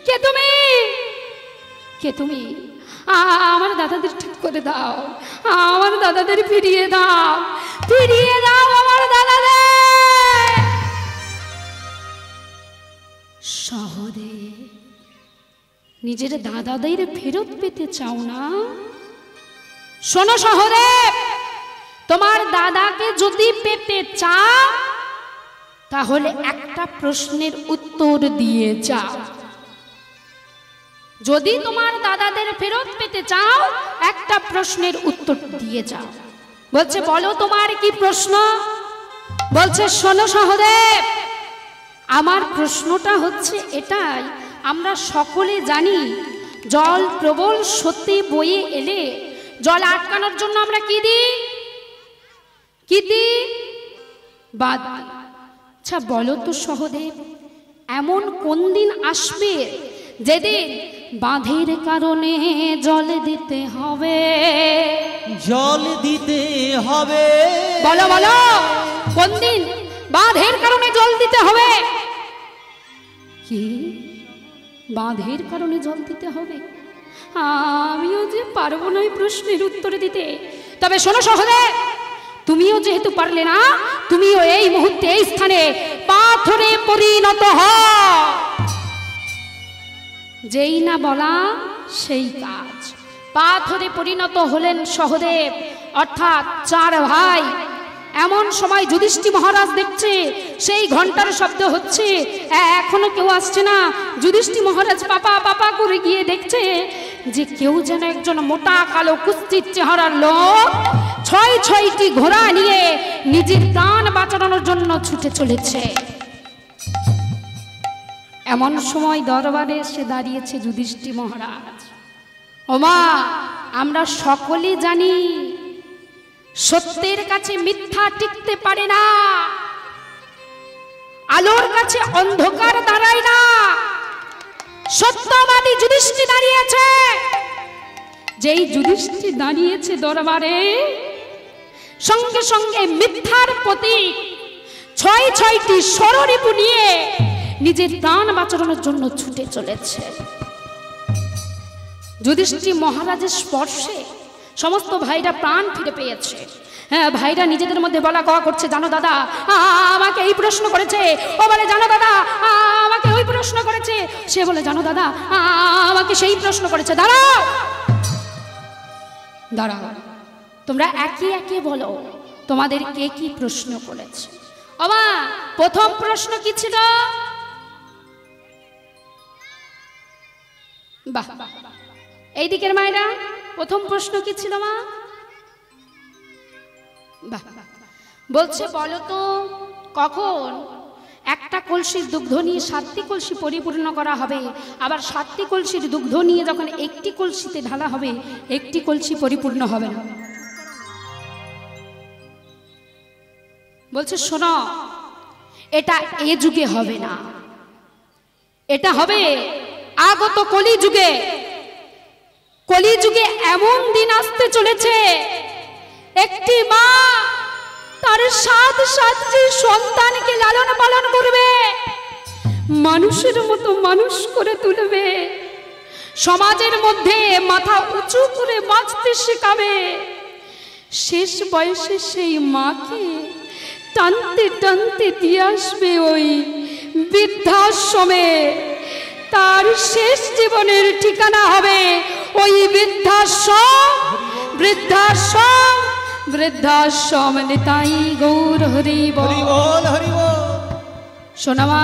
কে তুমি? কে তুমি? আমার দাদাদের ঠিক করে দাও, আমার দাদাদের ফিরিয়ে দাও, ফিরিয়ে দাও আমার দাদাদের। সহদেব, নিজের দাদাদের ফেরত পেতে চাও না? শোনো সহদেব, তোমার দাদাকে যদি পেতে চাও তাহলে একটা প্রশ্নের উত্তর দিয়ে যাও। যদি তোমার দাদাদের ফেরত পেতে চাও একটা প্রশ্নের উত্তর দিয়ে যাও। বলছে বলো তোমার কি প্রশ্ন? বলছে শোনো সহদেব, আমার প্রশ্নটা হচ্ছে এটাই, আমরা সকলে জানি জল প্রবল স্রোতে বয়ে এলে জল আটকানোর জন্য আমরা কি দিই? কি দিই? বাঁধ। আচ্ছা বলো তো সহদেব, এমন কোন দিন আসবে যেদিন বাঁধের কারণে জল দিতে হবে? জল দিতে হবে। বলো বলো, কোন দিন বাঁধের কারণে জল দিতে হবে? কি বাঁধের কারণে জল দিতে হবে? আমিও যে পারবো না এই প্রশ্নের উত্তর দিতে। তবে শোনো সহদেব, তুমিও যেহেতু পারলে না, তুমিও এই মুহূর্তে এই স্থানে পাথরে পরিণত হও। যেই না বলা সেই কাজ। পাথরে পরিণত হলেন সহদেব, অর্থাৎ চার ভাই। এমন সময় যুধিষ্ঠির মহারাজ দেখছে সেই ঘন্টার শব্দ হচ্ছে, এখনো কেউ আসছে না। যুধিষ্ঠির মহারাজ পাপা পাপা করে গিয়ে দেখছে যে কেউ যেন একজন মোটা কালো কুস্তির চেহারার লোক ছয় ছয়টি ঘোড়া নিয়ে নিজের প্রাণ বাঁচানোর জন্য ছুটে চলেছে। এমন সময় দরবারে এসে দাঁড়িয়েছে যুধিষ্ঠির মহারাজ। ওমা, আমরা সকলে জানি সত্যের কাছে মিথ্যা টিকতে পারে না, আলোর কাছে অন্ধকার দাঁড়ায় না। সত্যবাদী যুধিষ্ঠির দাঁড়িয়েছে। যেই যুধিষ্ঠির দাঁড়িয়েছে দরবারে, সঙ্গে সঙ্গে মিথ্যার প্রতীক ছয় ছয়টি ষড়রিপু নিয়ে নিজের প্রাণ বাঁচানোর জন্য ছুটে চলেছে। যুধিষ্ঠির মহারাজের স্পর্শে সমস্ত ভাইরা প্রাণ ফিরে পেয়েছে। হ্যাঁ, ভাইরা নিজেদের মধ্যে বলা কওয়া করছে, জানো দাদা আমাকে এই প্রশ্ন করেছে। ও বলে জানো দাদা আমাকে ওই প্রশ্ন করেছে। সে বলে জানো দাদা আমাকে সেই প্রশ্ন করেছে। দাঁড়াও দাঁড়াও, তোমরা একে একে বলো তোমাদের কে কি প্রশ্ন করেছে। ওমা, প্রথম প্রশ্ন কি ছিল? বাহ, এই দিকের মায়েরা প্রথম প্রশ্ন কি ছিল মা? বাহ, বলছে বলো তো কখন একটা কলসির দুগ্ধ নিয়ে 7টি কলসি পরিপূর্ণ করা হবে, আবার 7টি কলসির দুগ্ধ নিয়ে যখন একটি কলসিতে ঢালা হবে একটি কলসি পরিপূর্ণ হবে না? বলছে শোনো, এটা এ যুগে হবে না, এটা হবে আগত কলি যুগে। কলি যুগে এমন দিন আসতে চলেছে, একটি মা তার 7 সন্তানকে লালন পালন করবে, মানুষের মতো মানুষ করে তুলবে, সমাজের মধ্যে মাথা উঁচু করে বাঁচতে শেখাবে। শেষ বয়সে সেই মাকে টানতে টানতে দিয়ে আসবে ওই বৃদ্ধাশ্রমে। তার শেষ জীবনের ঠিকানা হবে ওই বৃদ্ধাশ্রম। বৃদ্ধাশ্রম বৃদ্ধাশ্রম নিতাই গৌর হরি বল। সোনামা,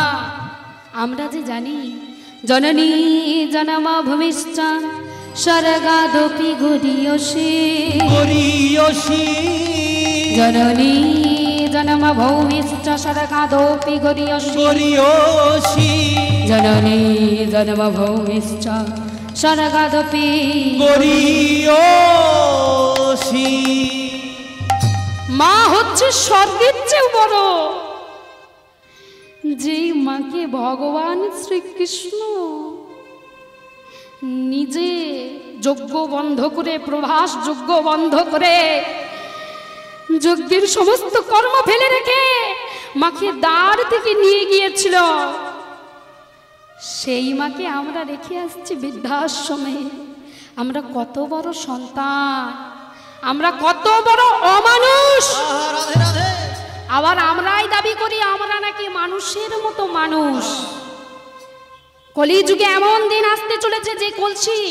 আমরা যে জানি জননী জনমা ভূমিশ্চ স্বর্গাদপি গরিয়সী। জননী জনম ভৌমিশ্চ স্বর্গাদপি গরিয়সী। জননী জনম ভৌমিশ্চ স্বর্গাদপি গরিয়সী। মা হচ্ছে স্বর্গের চেয়েও বড়। যে মাকে ভগবান শ্রীকৃষ্ণ নিজে যজ্ঞ বন্ধ করে, প্রভাস যজ্ঞ বন্ধ করে, যজ্ঞের সমস্ত কর্ম ফেলে রেখে মাকে দ্বার থেকে নিয়ে গিয়েছিল, সেই মাকে আমরা রেখে আসছি বৃদ্ধাশ্রমে। আমরা কত বড় সন্তান, আমরা কত বড় অমানুষ। আবার আমরাই দাবি করি আমরা নাকি মানুষের মতো মানুষ। কলিযুগে এমন দিন আসতে চলেছে যে কলসি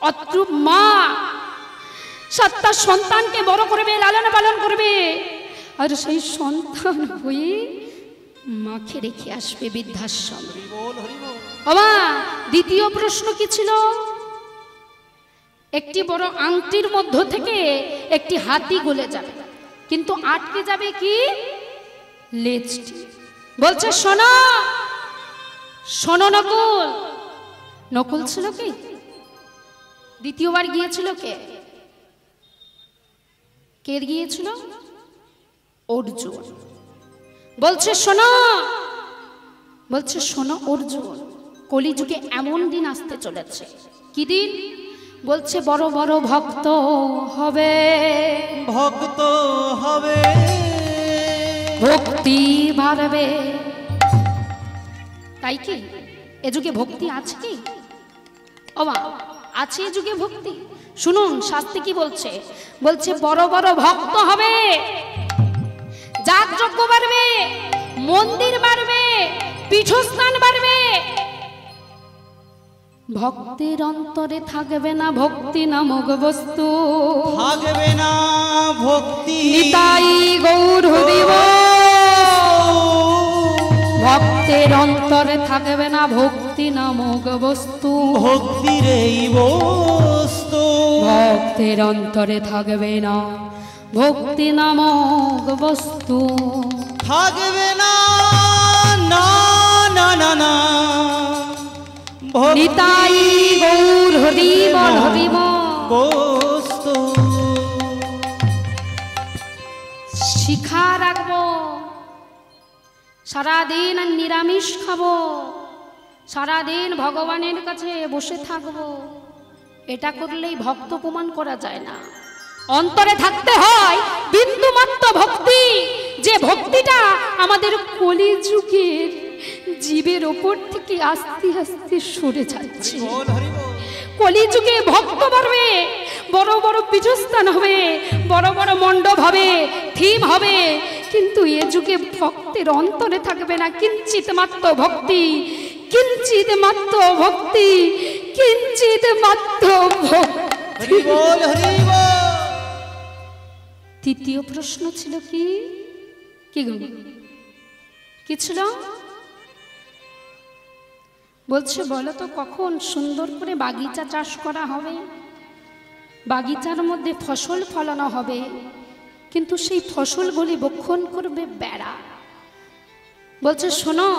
অদ্রুপ মা সাতটা সন্তানকে বড় করবে, লালন পালন করবে, আর সেই সন্তান হয়ে মাকে রেখে আসবে বৃদ্ধাশ্রমে। বাবা, দ্বিতীয় প্রশ্ন কি ছিল? একটি বড় আংটির মধ্য থেকে একটি হাতি গলে যাবে, কিন্তু আটকে যাবে কি? লেজটি। বলছে শোনো শোনো নকুল। নকুল ছিল কি? দ্বিতীয়বার গিয়েছিল কে? কে গিয়েছিল? অর্জুন। বলছে শোনো, বলছে শোনো অর্জুন, কলিযুগে এমন দিন আসতে চলেছে। কি দিন? বলছে বড় বড় ভক্ত হবে, ভক্ত হবে, ভক্তি বাড়বে। তাই কি এ যুগে ভক্তি আছে কি? ওমা, আছে এ যুগে ভক্তি? শুনুন শাস্ত্রে কি বলছে। বলছে বড় বড় ভক্ত হবে, যাগযজ্ঞ বাড়বে, মন্দির বাড়বে, পীঠস্থান বাড়বে। ভক্তের অন্তরে থাকবে না ভক্তি নামক বস্তু, থাকবে না ভক্তি। নিতাই গৌর হরি বল। ভক্তের অন্তরে থাকবে না ভক্তি নামক বস্তু, ভক্তির এই বস্তু। ভক্তের অন্তরে থাকবে না ভক্তি নামক বস্তু, থাকবে না না না না না। নিতাই গৌর হরি বল হরি বল। বস্তু শিখা রাখবো, সারাদিন আর নিরামিষ খাবো, সারাদিন ভগবানের কাছে বসে থাকবো। এটা করলেই ভক্ত প্রমাণ করা যায় না। অন্তরে থাকতে হয় বিন্দুমাত্র ভক্তি, যে ভক্তিটা আমাদের কলিযুগের জীবের ওপর থেকে আস্তে আস্তে সরে যাচ্ছে। কলিযুগে ভক্ত বাড়বে, বড় বড় পীঠস্থান হবে, বড় বড় মণ্ডপ হবে, থিম হবে, কিন্তু এ যুগে ভক্তের অন্তরে থাকবে না কিঞ্চিত মাত্র ভক্তি, কিঞ্চিত মাত্র ভক্তি, কিঞ্চিত মাত্র ভক্তি। তৃতীয় প্রশ্ন ছিল কি? কি গো, কি ছিল? বলছে বলো তো কখন সুন্দর করে বাগিচা চাষ করা হবে, বাগিচার মধ্যে ফসল ফলানো হবে, কিন্তু সেই ফসলগুলি বক্ষণ করবে বেড়া। বলছে শোনো,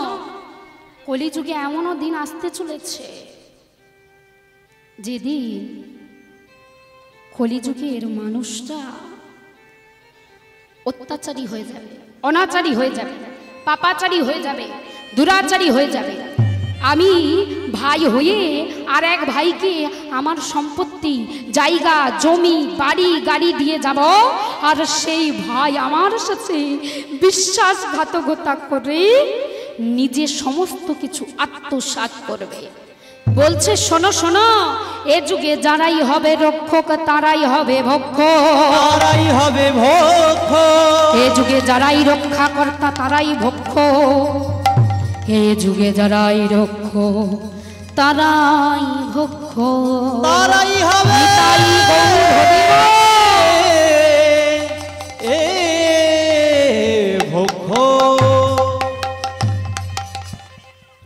কলিযুগে এমনও দিন আসতে চলেছে যেদিন কলিযুগের মানুষটা অত্যাচারী হয়ে যাবে, অনাচারী হয়ে যাবে, পাপাচারী হয়ে যাবে, দুরাচারী হয়ে যাবে। আমি ভাই হয়ে আর এক ভাইকে আমার সম্পত্তি, জায়গা, জমি, বাড়ি, গাড়ি দিয়ে যাব, আর সেই ভাই আমার সাথে বিশ্বাসঘাতকতা করে নিজে সমস্ত কিছু আত্মসাৎ করবে। বলছে শোনো শোনো, এ যুগে যারাই হবে রক্ষক তারাই হবে ভক্ষ, তারাই হবে ভক্ষ। এ যুগে যারাই রক্ষাকর্তা তারাই ভক্ষ, এ যুগে যারাই রক্ষ তারাই ভক্ষ, তারাই হবে তাই গৌর হরিব। এ ভক্ষ।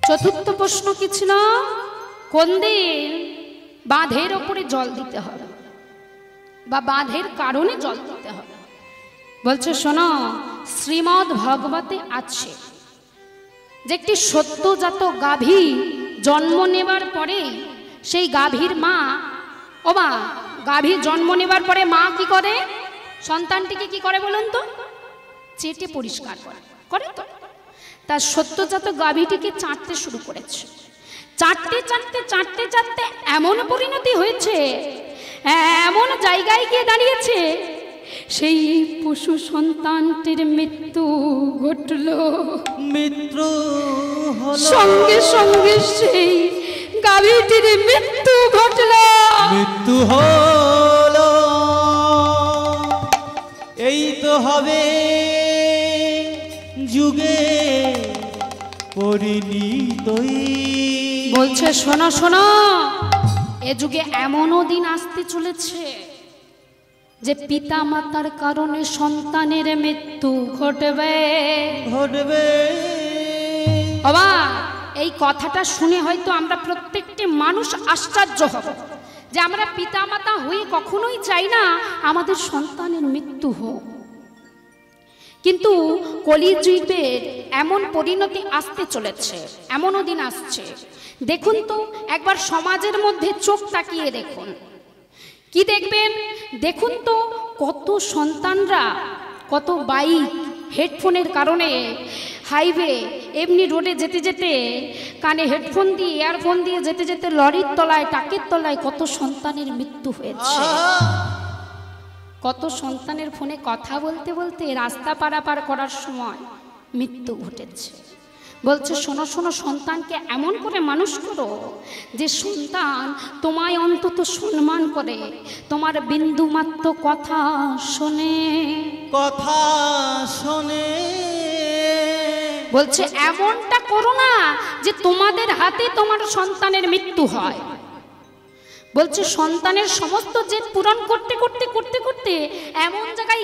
চতুর্থ প্রশ্ন কি ছিল? কোন দিন বাঁধের ওপরে জল দিতে হবে বা বাঁধের কারণে জল দিতে হবে? বলছে শোনো, শ্রীমদ্ ভাগবতে আছে যে একটি সদ্যজাত গাভী জন্ম নেবার পরে সেই গাভীর মা, ও মা, গাভী জন্ম নেবার পরে মা কি করে? সন্তানটিকে কি করে বলুন তো? চেটে পরিষ্কার করে, করে তো? তার সদ্যজাত গাভীটিকে চাটতে শুরু করেছে। চাটতে চাটতে চাটতে চাটতে এমন পরিণতি হয়েছে, এমন জায়গায় গিয়ে দাঁড়িয়েছে, সেই পশু সন্তানটির মৃত্যু ঘটল। মৃত্যু হলো, সঙ্গে সঙ্গে সেই গাভীটির মৃত্যু ঘটল। মৃত্যু হলো। এই তো হবে যুগে পরিণীতই। বলছে শোনো শোনো, এ যুগে এমনও দিন আসতে চলেছে যে পিতা মাতার কারণে সন্তানের মৃত্যু ঘটবে, ঘটবে। বাবা এই কথাটা শুনে হয়তো আমরা প্রত্যেকটি মানুষ আশ্চর্য হব যে আমরা পিতা মাতা হয়ে কখনোই চাই না আমাদের সন্তানের মৃত্যু হোক, কিন্তু কলিযুগের এমন পরিণতি আসতে চলেছে, এমনও দিন আসছে। দেখুন তো একবার সমাজের মধ্যে চোখ তাকিয়ে দেখুন, কি দেখবেন? দেখুন তো কত সন্তানরা, কত বাইক হেডফোনের কারণে হাইওয়ে এমনি রোডে যেতে যেতে কানে হেডফোন দিয়ে ইয়ারফোন দিয়ে যেতে যেতে লরির তলায় টাকের তলায় কত সন্তানের মৃত্যু হয়েছে। কত সন্তানের ফোনে কথা বলতে বলতে রাস্তা পারাপার করার সময় মৃত্যু ঘটেছে। বলছে শোনো শোনো, সন্তানকে এমন করে মানুষ করো যে সন্তান তোমায় অন্তত সম্মান করে, তোমার বিন্দুমাত্র কথা শোনে, কথা শোনে। বলছে এমনটা করো না যে তোমাদের হাতে তোমার সন্তানের মৃত্যু হয়। বলছে সন্তানের সমস্ত যে পূরণ করতে করতে করতে করতে এমন জায়গায়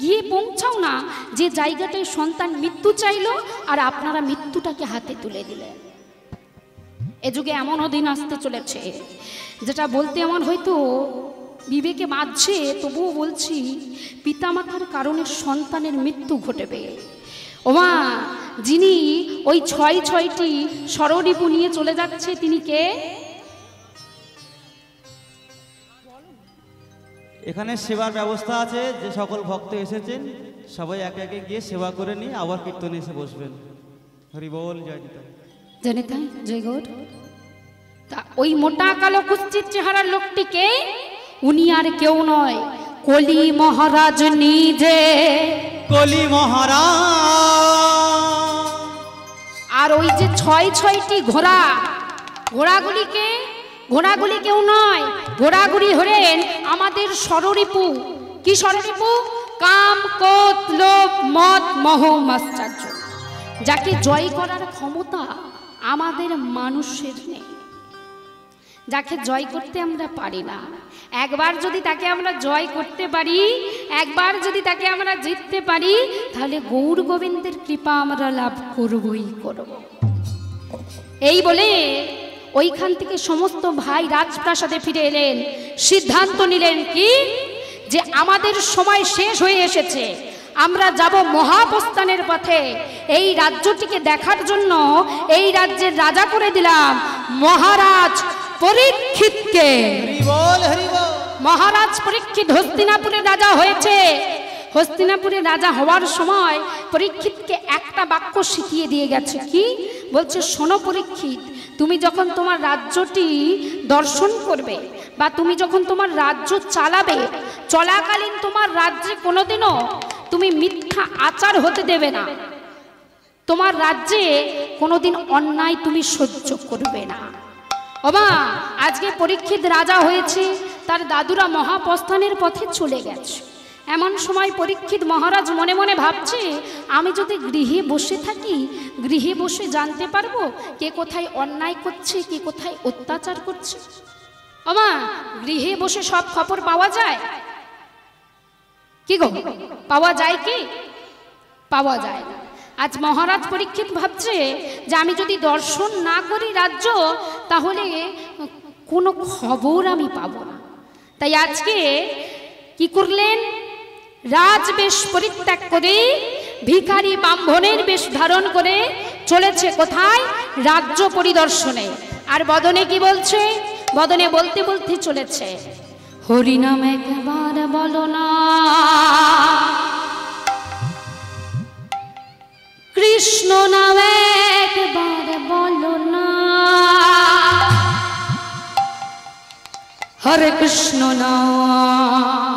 গিয়ে পৌঁছাও না যে জায়গাটায় সন্তান মৃত্যু চাইলো আর আপনারা মৃত্যুটাকে হাতে তুলে দিলেন। এ যুগে এমনও দিন আসতে চলেছে যেটা বলতে আমার হয়তো বিবেকে বাজছে, তবুও বলছি, পিতামাতার কারণে সন্তানের মৃত্যু ঘটবে। ওমা, যিনি ওই ছয়টি ষড়রিপু নিয়ে চলে যাচ্ছে তিনি কে? এখানে সেবার ব্যবস্থা আছে, যে সকল ভক্ত এসেছেন সবাই একে একে গিয়ে সেবা করে নিয়ে আবার কীর্তনে এসে বসবেন। হরি বল, জয় নিতাই। জানি তাই, জয় গৌর। তা ওই মোটা কালো কুৎসিত চেহারার লোকটিকে, উনি আর কেউ নয়, কলি মহারাজ নিজে। কলি মহারাজ। আর ওই যে ছয়টি ঘোড়া, ঘোড়াগুলি কেউ নয়, ঘোড়াগুলি হলেন আমাদের ষড়রিপু। কি ষড়রিপু? কাম, ক্রোধ, লোভ, মদ, মোহ, মাশ্চর্য, যাকে জয় করার ক্ষমতা আমাদের মানুষের নেই, যাকে জয় করতে আমরা পারি না। একবার যদি তাকে আমরা জয় করতে পারি, একবার যদি তাকে আমরা জিততে পারি, তাহলে গৌর গোবিন্দের কৃপা আমরা লাভ করবই করব। এই বলে ওইখান থেকে সমস্ত ভাই রাজপ্রাসাদে ফিরে এলেন, সিদ্ধান্ত নিলেন কি, যে আমাদের সময় শেষ হয়ে এসেছে, আমরা যাব মহাপ্রস্থানের পথে। এই রাজ্যটিকে দেখার জন্য এই রাজ্যের রাজা করে দিলাম মহারাজ পরীক্ষিতকে। হরি বল, হরি বল। মহারাজ পরীক্ষিত হস্তিনাপুরের রাজা হয়েছে। হস্তিনাপুরের রাজা হওয়ার সময় পরীক্ষিতকে একটা বাক্য শিখিয়ে দিয়ে গেছে। কি বলছে? শোনো পরীক্ষিত, তুমি যখন তোমার রাজ্যটি দর্শন করবে বা তুমি যখন তোমার রাজ্য চালাবে, চলাকালীন তোমার রাজ্যে কোনোদিনও তুমি মিথ্যা আচার হতে দেবে না। তোমার রাজ্যে কোনোদিন অন্যায় তুমি সহ্য করবে না। ওমা আজকে পরীক্ষিত রাজা হয়েছে, তার দাদুরা মহাপ্রস্থানের পথে চলে গেছে। এমন সময় পরীক্ষিত মহারাজ মনে মনে ভাবছে, আমি যদি গৃহে বসে থাকি, গৃহে বসে জানতে পারবো কে কোথায় অন্যায় করছে, কে কোথায় অত্যাচার করছে। ওমা গৃহে বসে সব খবর পাওয়া যায় কি গো? পাওয়া যায় কি? পাওয়া যায় না। আজ মহারাজ পরীক্ষিত ভাবছে যে আমি যদি দর্শন না করি রাজ্য, তাহলে কোনো খবর আমি পাবো না। তাই আজকে কি করলেন? রাজবেশ পরিত্যাগ করে ভিখারি ব্রাহ্মণের বেশ ধারণ করে চলেছে কোথায়? রাজ্য পরিদর্শনে। আর বদনে কি বলছে? বদনে বলতে বলতে চলেছে, হরিনাম একবার বলো না, কৃষ্ণ নাম একবার বলো না, হরে কৃষ্ণ নাম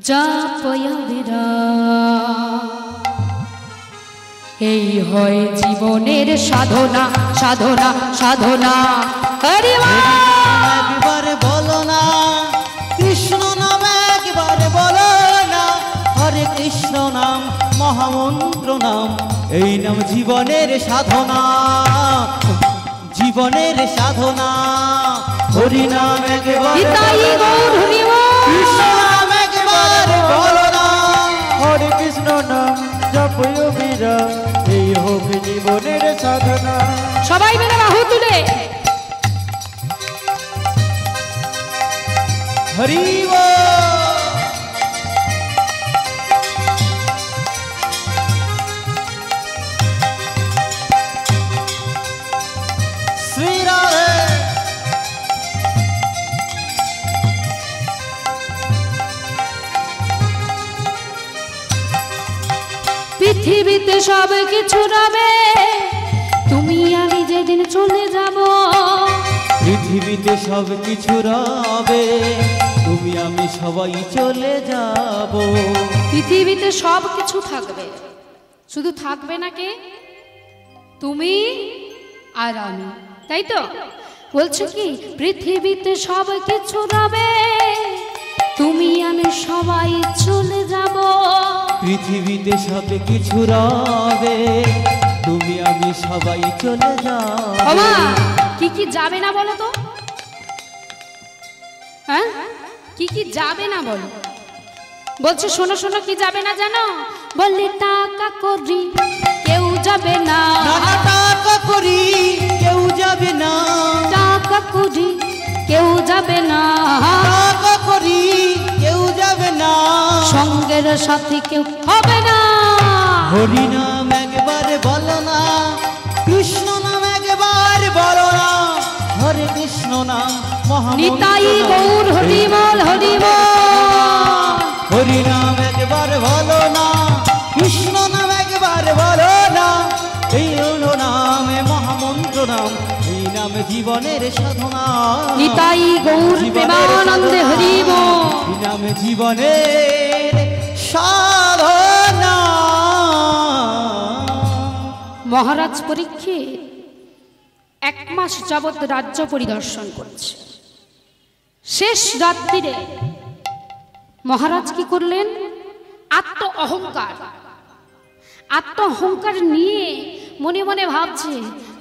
জপয় বিরাম। এই হয় জীবনের সাধনা, সাধনা, সাধনা। হরি একবার বলো না, কৃষ্ণ নাম একবার বলো না, হরে কৃষ্ণ নাম মহামন্ত্র নাম, এই নাম জীবনের সাধনা, জীবনের সাধনা। হরি নাম একবার কৃষ্ণ নাম একবার বলো না, হরে কৃষ্ণ নাম জপয় বিরাম, এই হোক জীবনের সাধনা। সবাই মিলে বাহু তুলে হরি বল। শ্রী রাধে। পৃথিবীতে সব কিছু রবে, তুমি আমি যেদিন চলে যাব। পৃথিবীতে সব কিছু রবে, তুমি আমি সবাই চলে যাব। পৃথিবীতে সব কিছু থাকবে, শুধু থাকবে না কে? তুমি আর আমি, তাই তো? বলছো কি পৃথিবীতে সব কিছু রবে, তুমি আমি সবাই চলে যাব। পৃথিবীতে সব কিছু রবে, তুমি আমি সবাই চলে যাব। ওমা কি কি যাবে না বলো তো? হ্যাঁ কি কি যাবে না বলো? বলছে শোনো শোনো, কি যাবে না জানো? বললে টাকা করি কেউ যাবে না, টাকা করি কেউ যাবে না, টাকা করি কেউ যাবে না, টাকা করি কেউ যাবে না, সঙ্গের সাথী কেউ হবে না। হরি নাম একবার বলো না, কৃষ্ণ নাম একবার বলো না, হরে কৃষ্ণ নাম নিতাই গৌর হরি বল, হরি বল। হরি নাম একবার বলো না, কৃষ্ণ নাম একবার বলো না, এই হলো নামে মহামন্ত্র নাম, এই নাম জীবনের সাধনা। নিতাই গৌর প্রেমানন্দে হরি বল। এই নাম জীবনের সাধনা। মহারাজ পরীক্ষিত 1 মাস যাবৎ রাজ্য পরিদর্শন করছে। শেষ রাত্রিরে মহারাজ কি করলেন? আত্ম অহংকার নিয়ে মনে মনে ভাবছে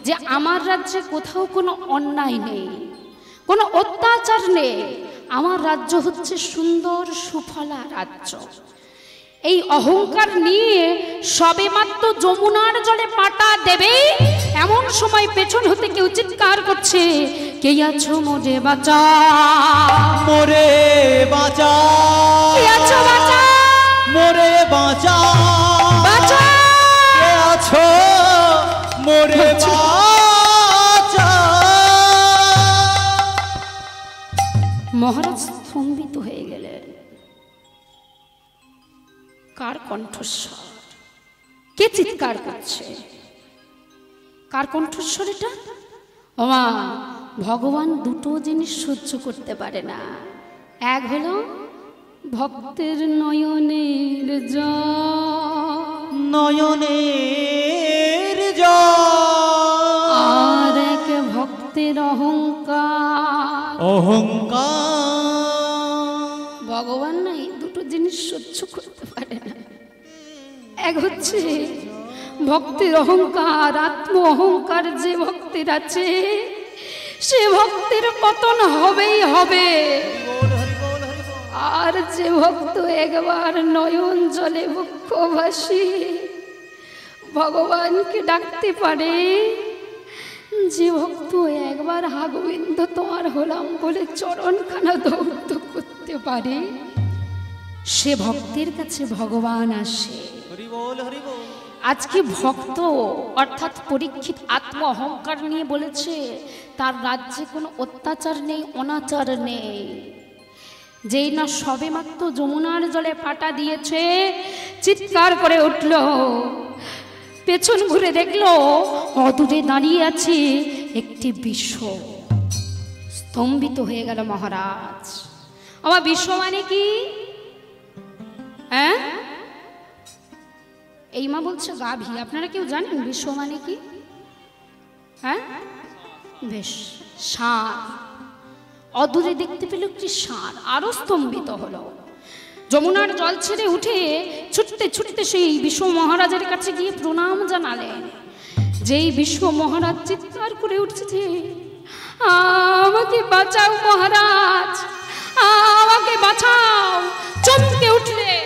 যে আমার রাজ্যে কোথাও কোনো অন্যায় নেই, কোনো অত্যাচার নেই, আমার রাজ্য হচ্ছে সুন্দর সুফলা রাজ্য। এই অহংকার নিয়ে সবেমাত্র যমুনার জলে পাটা দেবে, এমন সময় পেছন হতে কেউ চিৎকার করছে, কে আছো মোরে বাঁচা, মোরে বাঁচা, কে আছো বাঁচা, মোরে বাঁচা, বাঁচা, কে আছো মোরে বাঁচা। মহারাজ স্তম্ভিত হয়ে গেলেন। কার কণ্ঠস্বর? কে চিৎকার করছে? কার কণ্ঠস্বর এটা? ওমা ভগবান দুটো জিনিস সহ্য করতে পারে না। এক হলো ভক্তের নয়নের জল, নয়নের জল, আর এক ভক্তের অহংকার। অহংকার ভগবান না এই দুটো জিনিস সহ্য করতে পারে না। এক হচ্ছে ভক্তের অহংকার, আত্ম অহংকার। যে ভক্তের আছে সে ভক্তের পতন হবেই হবে। আর যে ভক্ত একবার নয়ন জলে বক্ষ ভাসিয়ে ভগবানকে ডাকতে পারে, যে ভক্ত একবার হা গোবিন্দ তোমার হলাম বলে চরণখানা দৌড় করতে পারে, সে ভক্তের কাছে ভগবান আসে। আজকে ভক্ত অর্থাৎ পরীক্ষিত আত্ম অহংকার নিয়ে বলেছে তার রাজ্যে কোনো অত্যাচার নেই, অনাচার নেই। যেই না সবে মাত্র যমুনার জলে পাটা দিয়েছে, চিৎকার করে উঠল, পেছন ঘুরে দেখলো অদূরে দাঁড়িয়ে আছে একটি বিশ্ব। স্তম্ভিত হয়ে গেল মহারাজ। আমার বিশ্ব মানে কি? হ্যাঁ, এই মা বলছে গাভী। আপনারা কেউ জানেন বিশ্ব মানে কি? হ্যাঁ, বেশ, ষাঁড়। অদূরে দেখতে পেল একটি ষাঁড়, আরো স্তম্ভিত হলো। যমুনার জল ছেড়ে উঠে ছুটতে ছুটতে সেই বিশ্ব মহারাজের কাছে গিয়ে প্রণাম জানালেন। যেই বিশ্ব মহারাজ চিৎকার করে উঠছে, আমাকে বাঁচাও মহারাজ, আমাকে বাঁচাও। চমকে উঠলেন।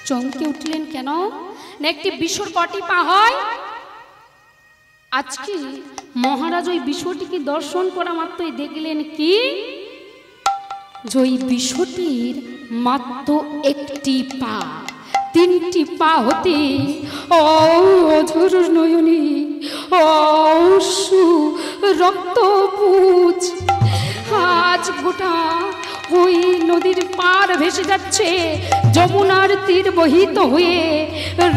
চমকে উঠলেন কেন? না একটি বিশ্বর কটি পা হয়? আজকে মহারাজ ওই বিশ্বটিকে দর্শন করা মাত্রই দেখলেন কি, যে ওই বিশ্বটির মাত্র একটি পা। তিনটি পা হতে অঝোর নয়নী অশ্রু রক্তপুঞ্জ আজ গোটা ওই নদীর পার ভেসে যাচ্ছে, যমুনার তীর বহিত হয়ে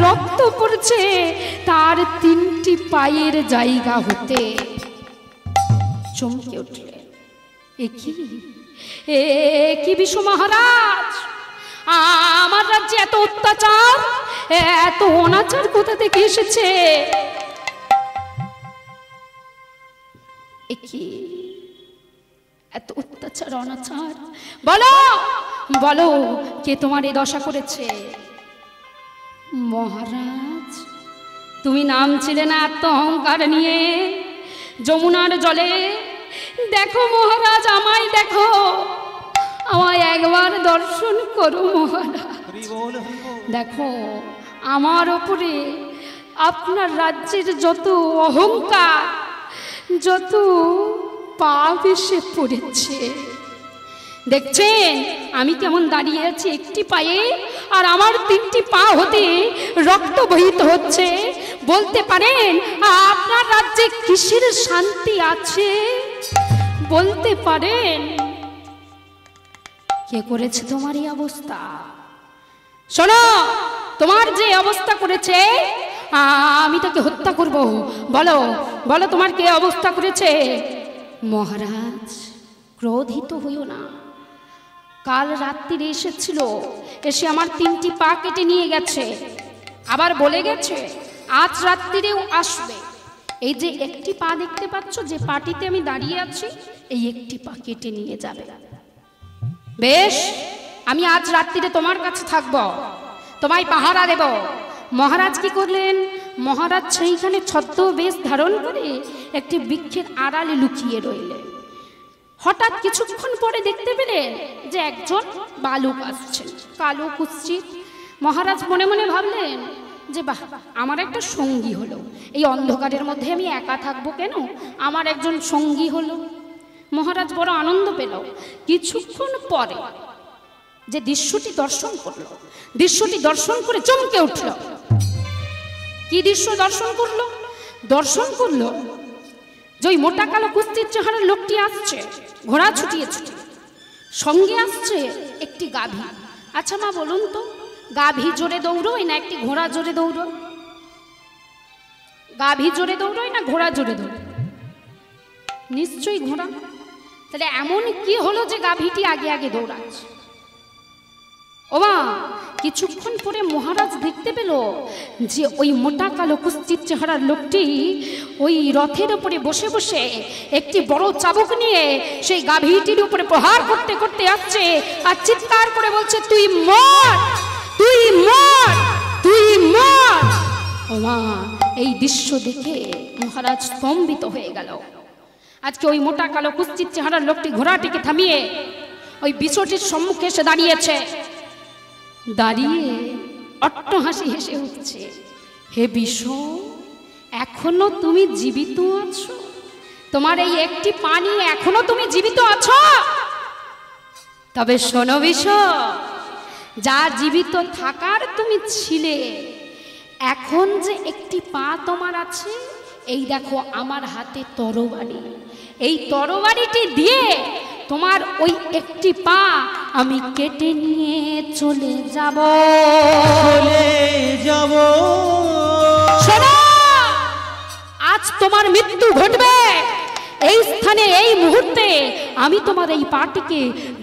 রক্ত পড়ছে তার তিনটি পায়ের জায়গা হতে। চমকে উঠলে, এ কি বিশ্ব মহারাজ, আমার রাজ্যে এত অত্যাচার, এত অনাচার কোথা থেকে এসেছে? কি এত অত্যাচার অনাচার? বলো বলো, কে তোমার এই দশা করেছে? মহারাজ, তুমি নামছিলে না এত অহংকার নিয়ে যমুনার জলে? দেখো মহারাজ, আমায় দেখো, আমায় একবার দর্শন করো মহারাজ। দেখো আমার ওপরে আপনার রাজ্যের যত অহংকার, যত পাপ এসে পড়েছে। দেখছেন আমি কেমন দাঁড়িয়ে আছি একটি পায়ে, আর আমার তিনটি পা হতে রক্ত বহিত হচ্ছে। বলতে পারেন আপনার রাজ্যে কিসের শান্তি আছে? বলতে পারেন কে করেছে তোমার এই অবস্থা? শোনো, তোমার যে অবস্থা করেছে আমি তাকে হত্যা করব। বলো বলো, তোমার কে অবস্থা করেছে? মহারাজ, ক্রোধিত হইও না। কাল রাত্রিরে এসেছিল, এসে আমার তিনটি পা কেটে নিয়ে গেছে, আবার বলে গেছে আজ রাত্রিরেও আসবে। এই যে একটি পা দেখতে পাচ্ছ, যে পাটিতে আমি দাঁড়িয়ে আছি, এই একটি পা কেটে নিয়ে যাবে। বেশ, আমি আজ রাত্রিরে তোমার কাছে থাকব, তোমায় পাহারা দেব। মহারাজ কি করলেন? মহারাজ সেইখানে ছদ্মবেশ ধারণ করে একটি বৃক্ষের আড়ালে লুকিয়ে রইলেন। হঠাৎ কিছুক্ষণ পরে দেখতে পেলেন যে একজন বালক আসছেন, কালো কুৎসিত। মহারাজ মনে মনে ভাবলেন যে বাহ, আমার একটা সঙ্গী হলো। এই অন্ধকারের মধ্যে আমি একা থাকবো কেন, আমার একজন সঙ্গী হলো। মহারাজ বড় আনন্দ পেল। কিছুক্ষণ পরে যে দৃশ্যটি দর্শন করলো, দৃশ্যটি দর্শন করে চমকে উঠল। কি দৃশ্য দর্শন করলো? দর্শন করলো যে ওই মোটা কালো কুস্তির চেহারার লোকটি আসছে ঘোড়া ছুটিয়ে ছুটিয়ে, সঙ্গে আসছে একটি গাভী। আচ্ছা মা বলুন তো, গাভী জোরে দৌড়োয় না একটি ঘোড়া জোরে দৌড়োয়? গাভী জোরে দৌড়োয় না ঘোড়া জোরে দৌড়োয়? নিশ্চয়ই ঘোড়া। তাহলে এমন কি হলো যে গাভীটি আগে আগে দৌড়াচ্ছে? ওমা কিছুক্ষণ পরে মহারাজ দেখতে পেল যে ওই মোটা কালো কুস্তির চেহারার লোকটি ওই রথের উপরে বসে বসে একটি বড় চাবুক নিয়ে সেই গাভীটির উপরে প্রহার করতে করতে আসছে আর চিৎকার করে বলছে, তুই মর, তুই মর, তুই মর। ওমা এই দৃশ্য দেখে মহারাজ স্তম্ভিত হয়ে গেল। আজকে ওই মোটা কালো কুস্তির চেহারার লোকটি ঘোড়াটিকে থামিয়ে ওই বিশ্বটির সম্মুখে এসে দাঁড়িয়েছে। দাঁড়িয়ে অট্টহাসি হেসে উঠছে, হে বিষ, এখনো তুমি জীবিত আছো? তোমার এই একটি পানি এখনো তুমি জীবিত আছো? তবে শোনো বিষ, যা জীবিত থাকার তুমি ছিলে, এখন যে একটি পা তোমার আছে, এই দেখো আমার হাতে তরবারি, এই তরবারিটি দিয়ে তোমার ওই একটি পা আমি কেটে নিয়ে চলে যাব। শোনো, আজ তোমার মৃত্যু ঘটবে এই স্থানে, এই মুহূর্তে আমি তোমার এই পাটিকে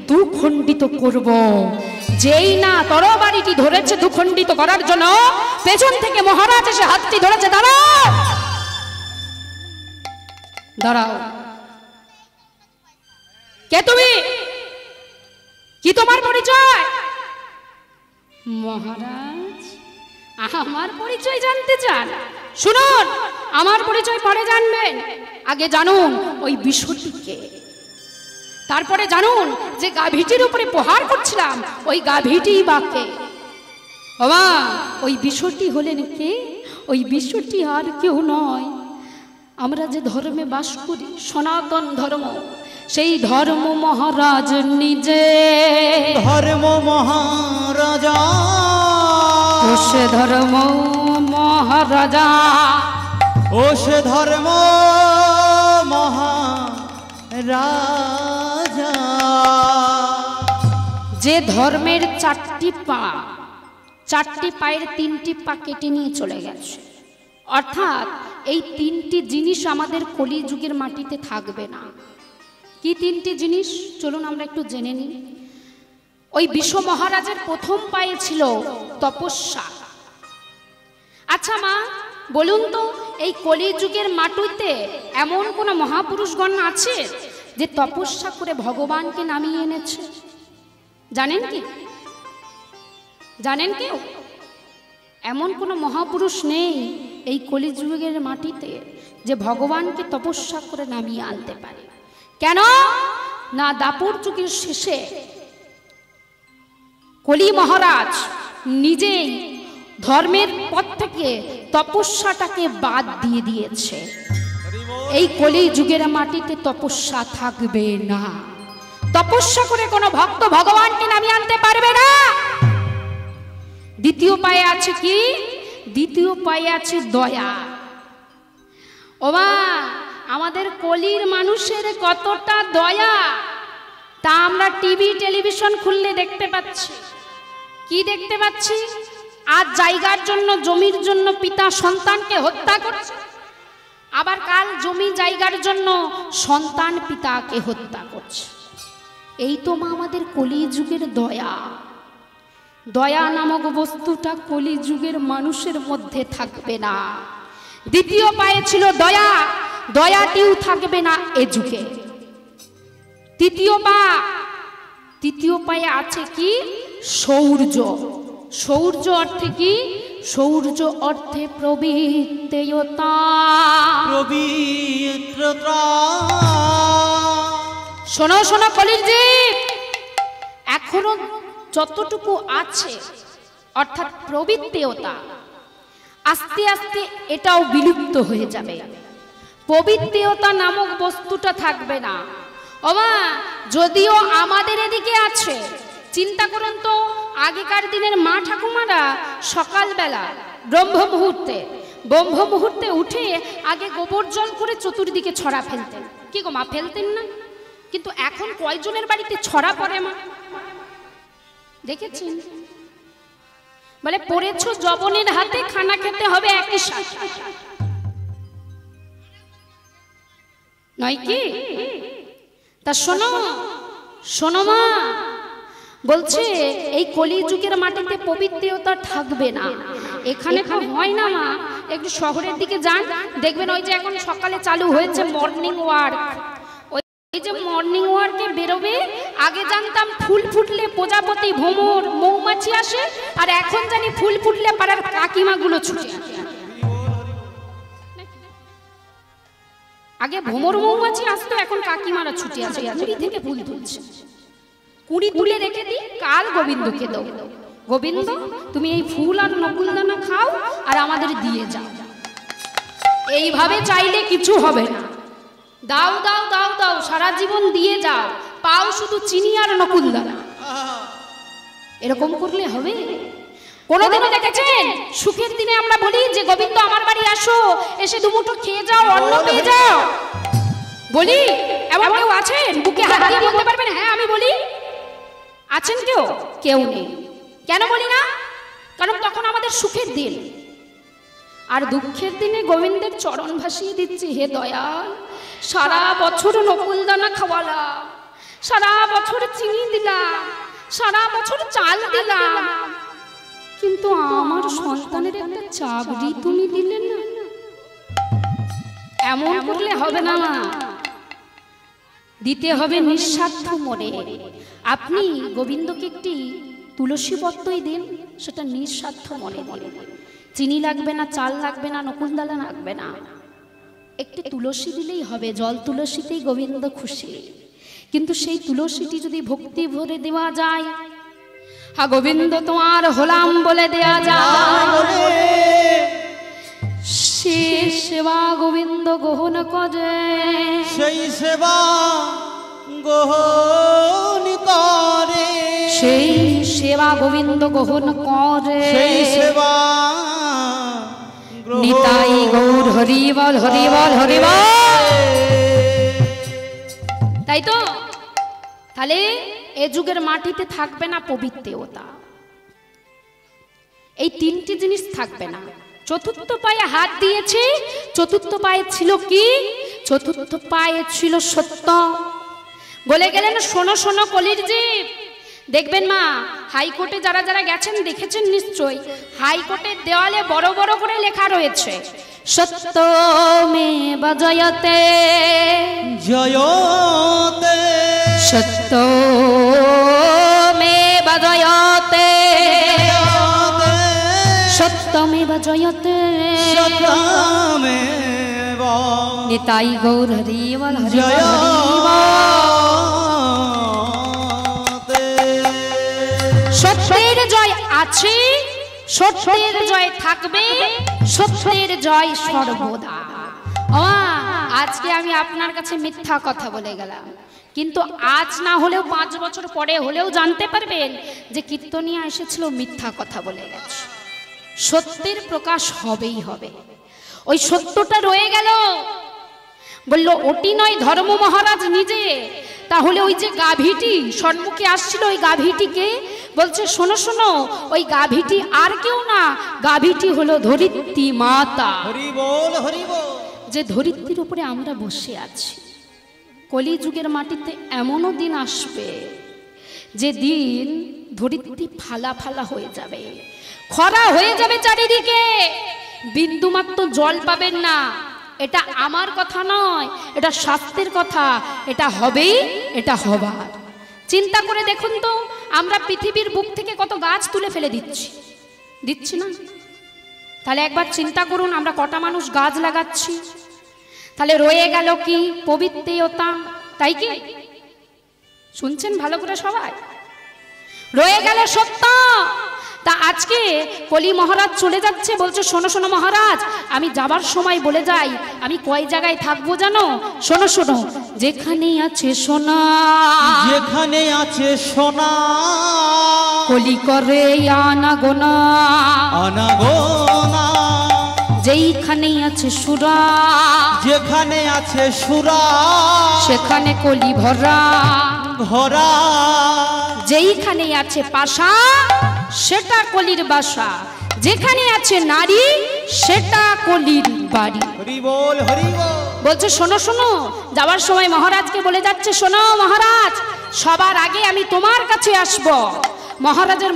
দুখণ্ডিত করব। যেই না তরবারিটি ধরেছে দুখণ্ডিত করার জন্য, পেছন থেকে মহারাজ এসে হাতটি ধরেছে, দাঁড়াও, দাঁড়াও। কে তুমি? কি তোমার পরিচয়? মহারাজ, আমার পরিচয় জানতে চান? শুনুন, আমার পরিচয় পরে জানবেন, আগে জানুন ওই বিষটিকে, তারপরে জানুন যে গাভীটির উপরে প্রহার করছিলাম ওই গাভীটি বাকে। বাবা, ওই বিষটি হলেন কে? ওই বিষটি আর কেউ নয়, আমরা যে ধর্মে বাস করি, সনাতন ধর্ম, সেই ধর্ম মহারাজ নিজে। ধর্ম মহারাজা, ও সে ধর্ম মহারাজা, ও সে ধর্ম মহারাজা, যে ধর্মের চারটি পা, চারটি পায়ের তিনটি পা কেটে নিয়ে চলে গেছে। অর্থাৎ এই তিনটি জিনিস আমাদের কলিযুগের মাটিতে থাকবে না। কি তিনটি জিনিস? চলুন আমরা একটু জেনে নিই। ওই বিশ্ব মহারাজের প্রথম পায়ে ছিল তপস্যা। আচ্ছা মা, বলুন তো, এই কলিযুগের মাটিতে এমন কোন মহাপুরুষগণ আছে যে তপস্যা করে ভগবানকে নামিয়ে এনেছে? জানেন কি? জানেন কেউ? এমন কোনো মহাপুরুষ নেই এই কলিযুগের মাটিতে যে ভগবানকে তপস্যা করে নামিয়ে আনতে পারে। কেন না, দাপর যুগের শেষে কলি মহারাজ নিজেই ধর্মের পথ থেকে তপস্যাটাকে বাদ দিয়ে দিয়েছে। এই কলি যুগের মাটিতে তপস্যা থাকবে না। তপস্যা করে কোনো ভক্ত ভগবানকে নামিয়ে আনতে পারবে না। দ্বিতীয় পায়ে আছে কি? দ্বিতীয় পায়ে আছে দয়া। ওমা, আমাদের কলির মানুষের কতটা দয়া তা আমরা টিভি টেলিভিশন খুললে দেখতে পাচ্ছি। কি দেখতে পাচ্ছি? আজ জায়গার জন্য, জমির জন্য পিতা সন্তানকে হত্যা করছে, আবার কাল জমি জায়গার জন্য সন্তান পিতাকে হত্যা করছে। এই তো মা আমাদের কলিযুগের দয়া। দয়া নামক বস্তুটা কলিযুগের মানুষের মধ্যে থাকবে না। দ্বিতীয় পায়ে ছিল দয়া, দয়াটিও থাকবে না এ যুগে। তৃতীয় পায়ে আছে কি? শৌর্য। শৌর্য অর্থে কি? শৌর্য অর্থে প্রবৃত্ততা। শোনো শোনো কলির জীব, এখনো যতটুকু আছে অর্থাৎ প্রবৃত্ততা, আস্তে আস্তে এটাও বিলুপ্ত হয়ে যাবে। প্রবৃত্ততা নামক বস্তুটা থাকবে না। ওমা, যদিও আমাদের এদিকে আছে, চিন্তা করুন তো, আগেকার দিনের মা ঠাকুমারা সকালবেলা ব্রহ্ম মুহূর্তে উঠে আগে গোবর জল করে চতুর্দিকে ছড়া ফেলতেন। কি গো মা, ফেলতেন না? কিন্তু এখন কয়জনের বাড়িতে ছড়া পড়ে মা? দেখেছেন? বলে পড়েছো জবনের হাতে, খানা খেতে হবে একই সাথে, নয় কি? তা শোনো শোনো মা, বলছে এই কলিযুগের মাটিতে পবিত্রতা থাকবে না। এখানে তো হয় না মা, একটু শহরের দিকে যান, দেখবেন ওই যে এখন সকালে চালু হয়েছে মর্নিং ওয়ার্ক। এই যে মর্নিং ওয়ার্কে বেরোবে, আগে জানতাম ফুল ফুটলে প্রজাপতি, ভ্রমর, মৌমাছি আসে, আর এখন জানি ফুল ফুটলে পাড়ার কাকিমাগুলো ছুটে আসে। আগে ভ্রমর মৌমাছি আসতো, এখন কাকিমারা ছুটে আসে, কুড়ি থেকে ফুল তুলছে। কুড়ি তুলে রেখে দিই, কাল গোবিন্দকে দাও, গোবিন্দ তুমি এই ফুল আর নকুলদানা খাও আর আমাদের দিয়ে যাও। এইভাবে চাইলে কিছু হবে না। দাও দাও দাও দাও, সারা জীবন দিয়ে যাও, পাও শুধু চিনি আর নকুলদানা। এরকম করলে হবে? কোনদিনও দেখেছেন সুখের দিনে আমরা বলি যে গোবিন্দ আমার বাড়ি আসো, এসে দুমুঠো খেয়ে যাও, অন্ন পেয়ে যাও? বলি? এমন কেউ আছেন বুকে হাত দিয়ে বলতে পারবেন হ্যাঁ আমি বলি? আছেন কেউ? কেউ নেই। কেন বলি না? কারণ তখন আমাদের সুখের দিন। আর দুঃখের দিনে গোবিন্দের চরণ ভাসিয়ে দিচ্ছি, হে দয়াল সারা বছর নকুলদানা খাওয়ালাম, সারা বছর চিনি দিলাম, সারা বছর চাল দিলাম, কিন্তু আমার সন্তানের একটা চাকরি তুমি দিলে না। এমন করলে হবে না, দিতে হবে নিঃস্বার্থ মনে। আপনি গোবিন্দকে একটি তুলসী পত্রই দিন, সেটা নিঃস্বার্থ মনে মনে। চিনি লাগবে না, চাল লাগবে না, নকুলদানা লাগবে না, একটি তুলসী দিলেই হবে। জল তুলসীতেই গোবিন্দ খুশি। কিন্তু সেই তুলসীটি যদি ভক্তি ভরে দেওয়া যায়, হ্যাঁ গোবিন্দ তোমার হলাম বলে দেয়া যায়, সে সেবা গোবিন্দ গ্রহণ করে, সেই সেবা গ্রহণ করে, সেই সেবা গোবিন্দ গ্রহণ করে, সেই সেবা নিতাই গৌর হরি বল হরি বল হরি বল। তাই তো? তাহলে এ যুগের মাটিতে থাকবে না পবিত্রতা, এই তিনটি জিনিস থাকবে না। চতুর্থ পায়ে হাত দিয়েছে, চতুর্থ পায়ে ছিল কি? চতুর্থ পায়ে ছিল সত্য। বলে গেলেন শোনো শোনো কলির জীব। দেখবেন মা, হাইকোর্টে যারা যারা গেছেন দেখেছেন নিশ্চয়ই, হাইকোর্টের দেওয়ালে বড় বড় করে লেখা রয়েছে সত্যমেব জয়তে, জয়তে, সত্যমেব জয়তে, সত্যমেব জয়তে, সত্যমেব নিতাই গৌর হরি বল হরি বল হরি বল। সত্যের জয় আছে, সত্যের জয় থাকবে, সত্যের জয় সর্বদা। আজকে আমি আপনার কাছে মিথ্যা কথা বলে গেলাম, কিন্তু আজ না হলেও 5 বছর পরে হলেও জানতে পারবেন যে কীর্তনিয়া এসেছিল মিথ্যা কথা বলে গেছে। সত্যের প্রকাশ হবেই হবে। ওই সত্যটা রয়ে গেল, বলল ওটি নয় ধর্ম মহারাজ নিজে, তাহলে ওই যে গাভীটি সম্মুখে আসছিল, ওই গাভীটিকে বলছে শোনো শোনো, ওই গাভীটি আর কেউ না, গাভীটি হলো ধরিত্রী মাতা। হরি বল হরি বল। যে ধরিত্রীর উপরে আমরা বসে আছি। কলিযুগের মাটিতে এমনও দিন আসবে যে দিন ধরিত্রী ফালা ফালা হয়ে যাবে, খরা হয়ে যাবে চারিদিকে, বিন্দুমাত্র জল পাবেন না। এটা আমার কথা নয়, এটা শাস্ত্রের কথা, এটা হবেই, এটা হবার। চিন্তা করে দেখুন তো, আমরা পৃথিবীর বুক থেকে কত গাছ তুলে ফেলে দিচ্ছি না? তাহলে একবার চিন্তা করুন, আমরা কটা মানুষ গাছ লাগাচ্ছি, তাহলে রয়ে গেল কি? পবিত্রতা। তাই কি? শুনছেন ভালো করে সবাই? রয়ে গেল সত্য। তা আজকে কলি মহারাজ চলে যাচ্ছে, বলছে শোনো শোনো মহারাজ, আমি যাবার সময় বলে যাই আমি কয় জায়গায় থাকবো জানো? শোনো শোনো, যেখানে আছে সোনা, যেখানে আছে সোনা, কলি করে আনাগোনা, আনাগোনা, যেইখানে আছে সুরা, যেখানে আছে সুরা, সেখানে কলি ভরা ভরা, যেইখানে আছে পাশা, সেটা কলির বাসা, যেখানে আছে নারী, সেটা কলির বাড়ি। হরি বল হরি বল। বলছে শোনো শোনো, যাওয়ার সময় মহারাজকে বলে যাচ্ছে শোনো মহারাজ, সবার আগে আমি তোমার কাছে আসব। মহারাজের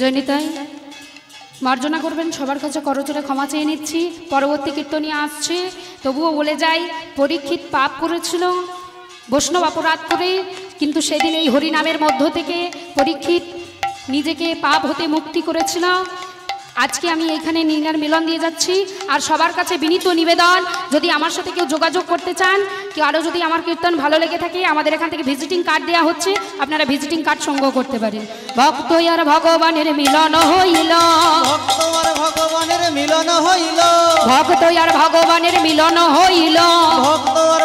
জয়নিতাই মার্জনা করবেন, সবার কাছে করজোড়ে ক্ষমা চেয়ে নিচ্ছি। পরবর্তী কীর্তনী আসছে, তবুও বলে যাই পরীক্ষিত পাপ করেছিল বৈষ্ণব অপরাধ করে, কিন্তু সেদিন এই হরিনামের মধ্য থেকে পরীক্ষিত নিজেকে পাপ হতে মুক্তি করেছিল। আজকে আমি এইখানে নীলার মিলন দিয়ে যাচ্ছি। আর সবার কাছে বিনীত নিবেদন, যদি আমার সাথে কেউ যোগাযোগ করতে চান, কেউ আরও যদি আমার কীর্তন ভালো লেগে থাকে, আমাদের এখান থেকে ভিজিটিং কার্ড দেওয়া হচ্ছে, আপনারা ভিজিটিং কার্ড সংগ্রহ করতে পারেন। ভক্ত আর ভগবানের মিলন হইল, ভক্ত আর ভগবানের মিলন হইল, ভক্ত আর ভগবানের মিলন হইল, ভক্ত আর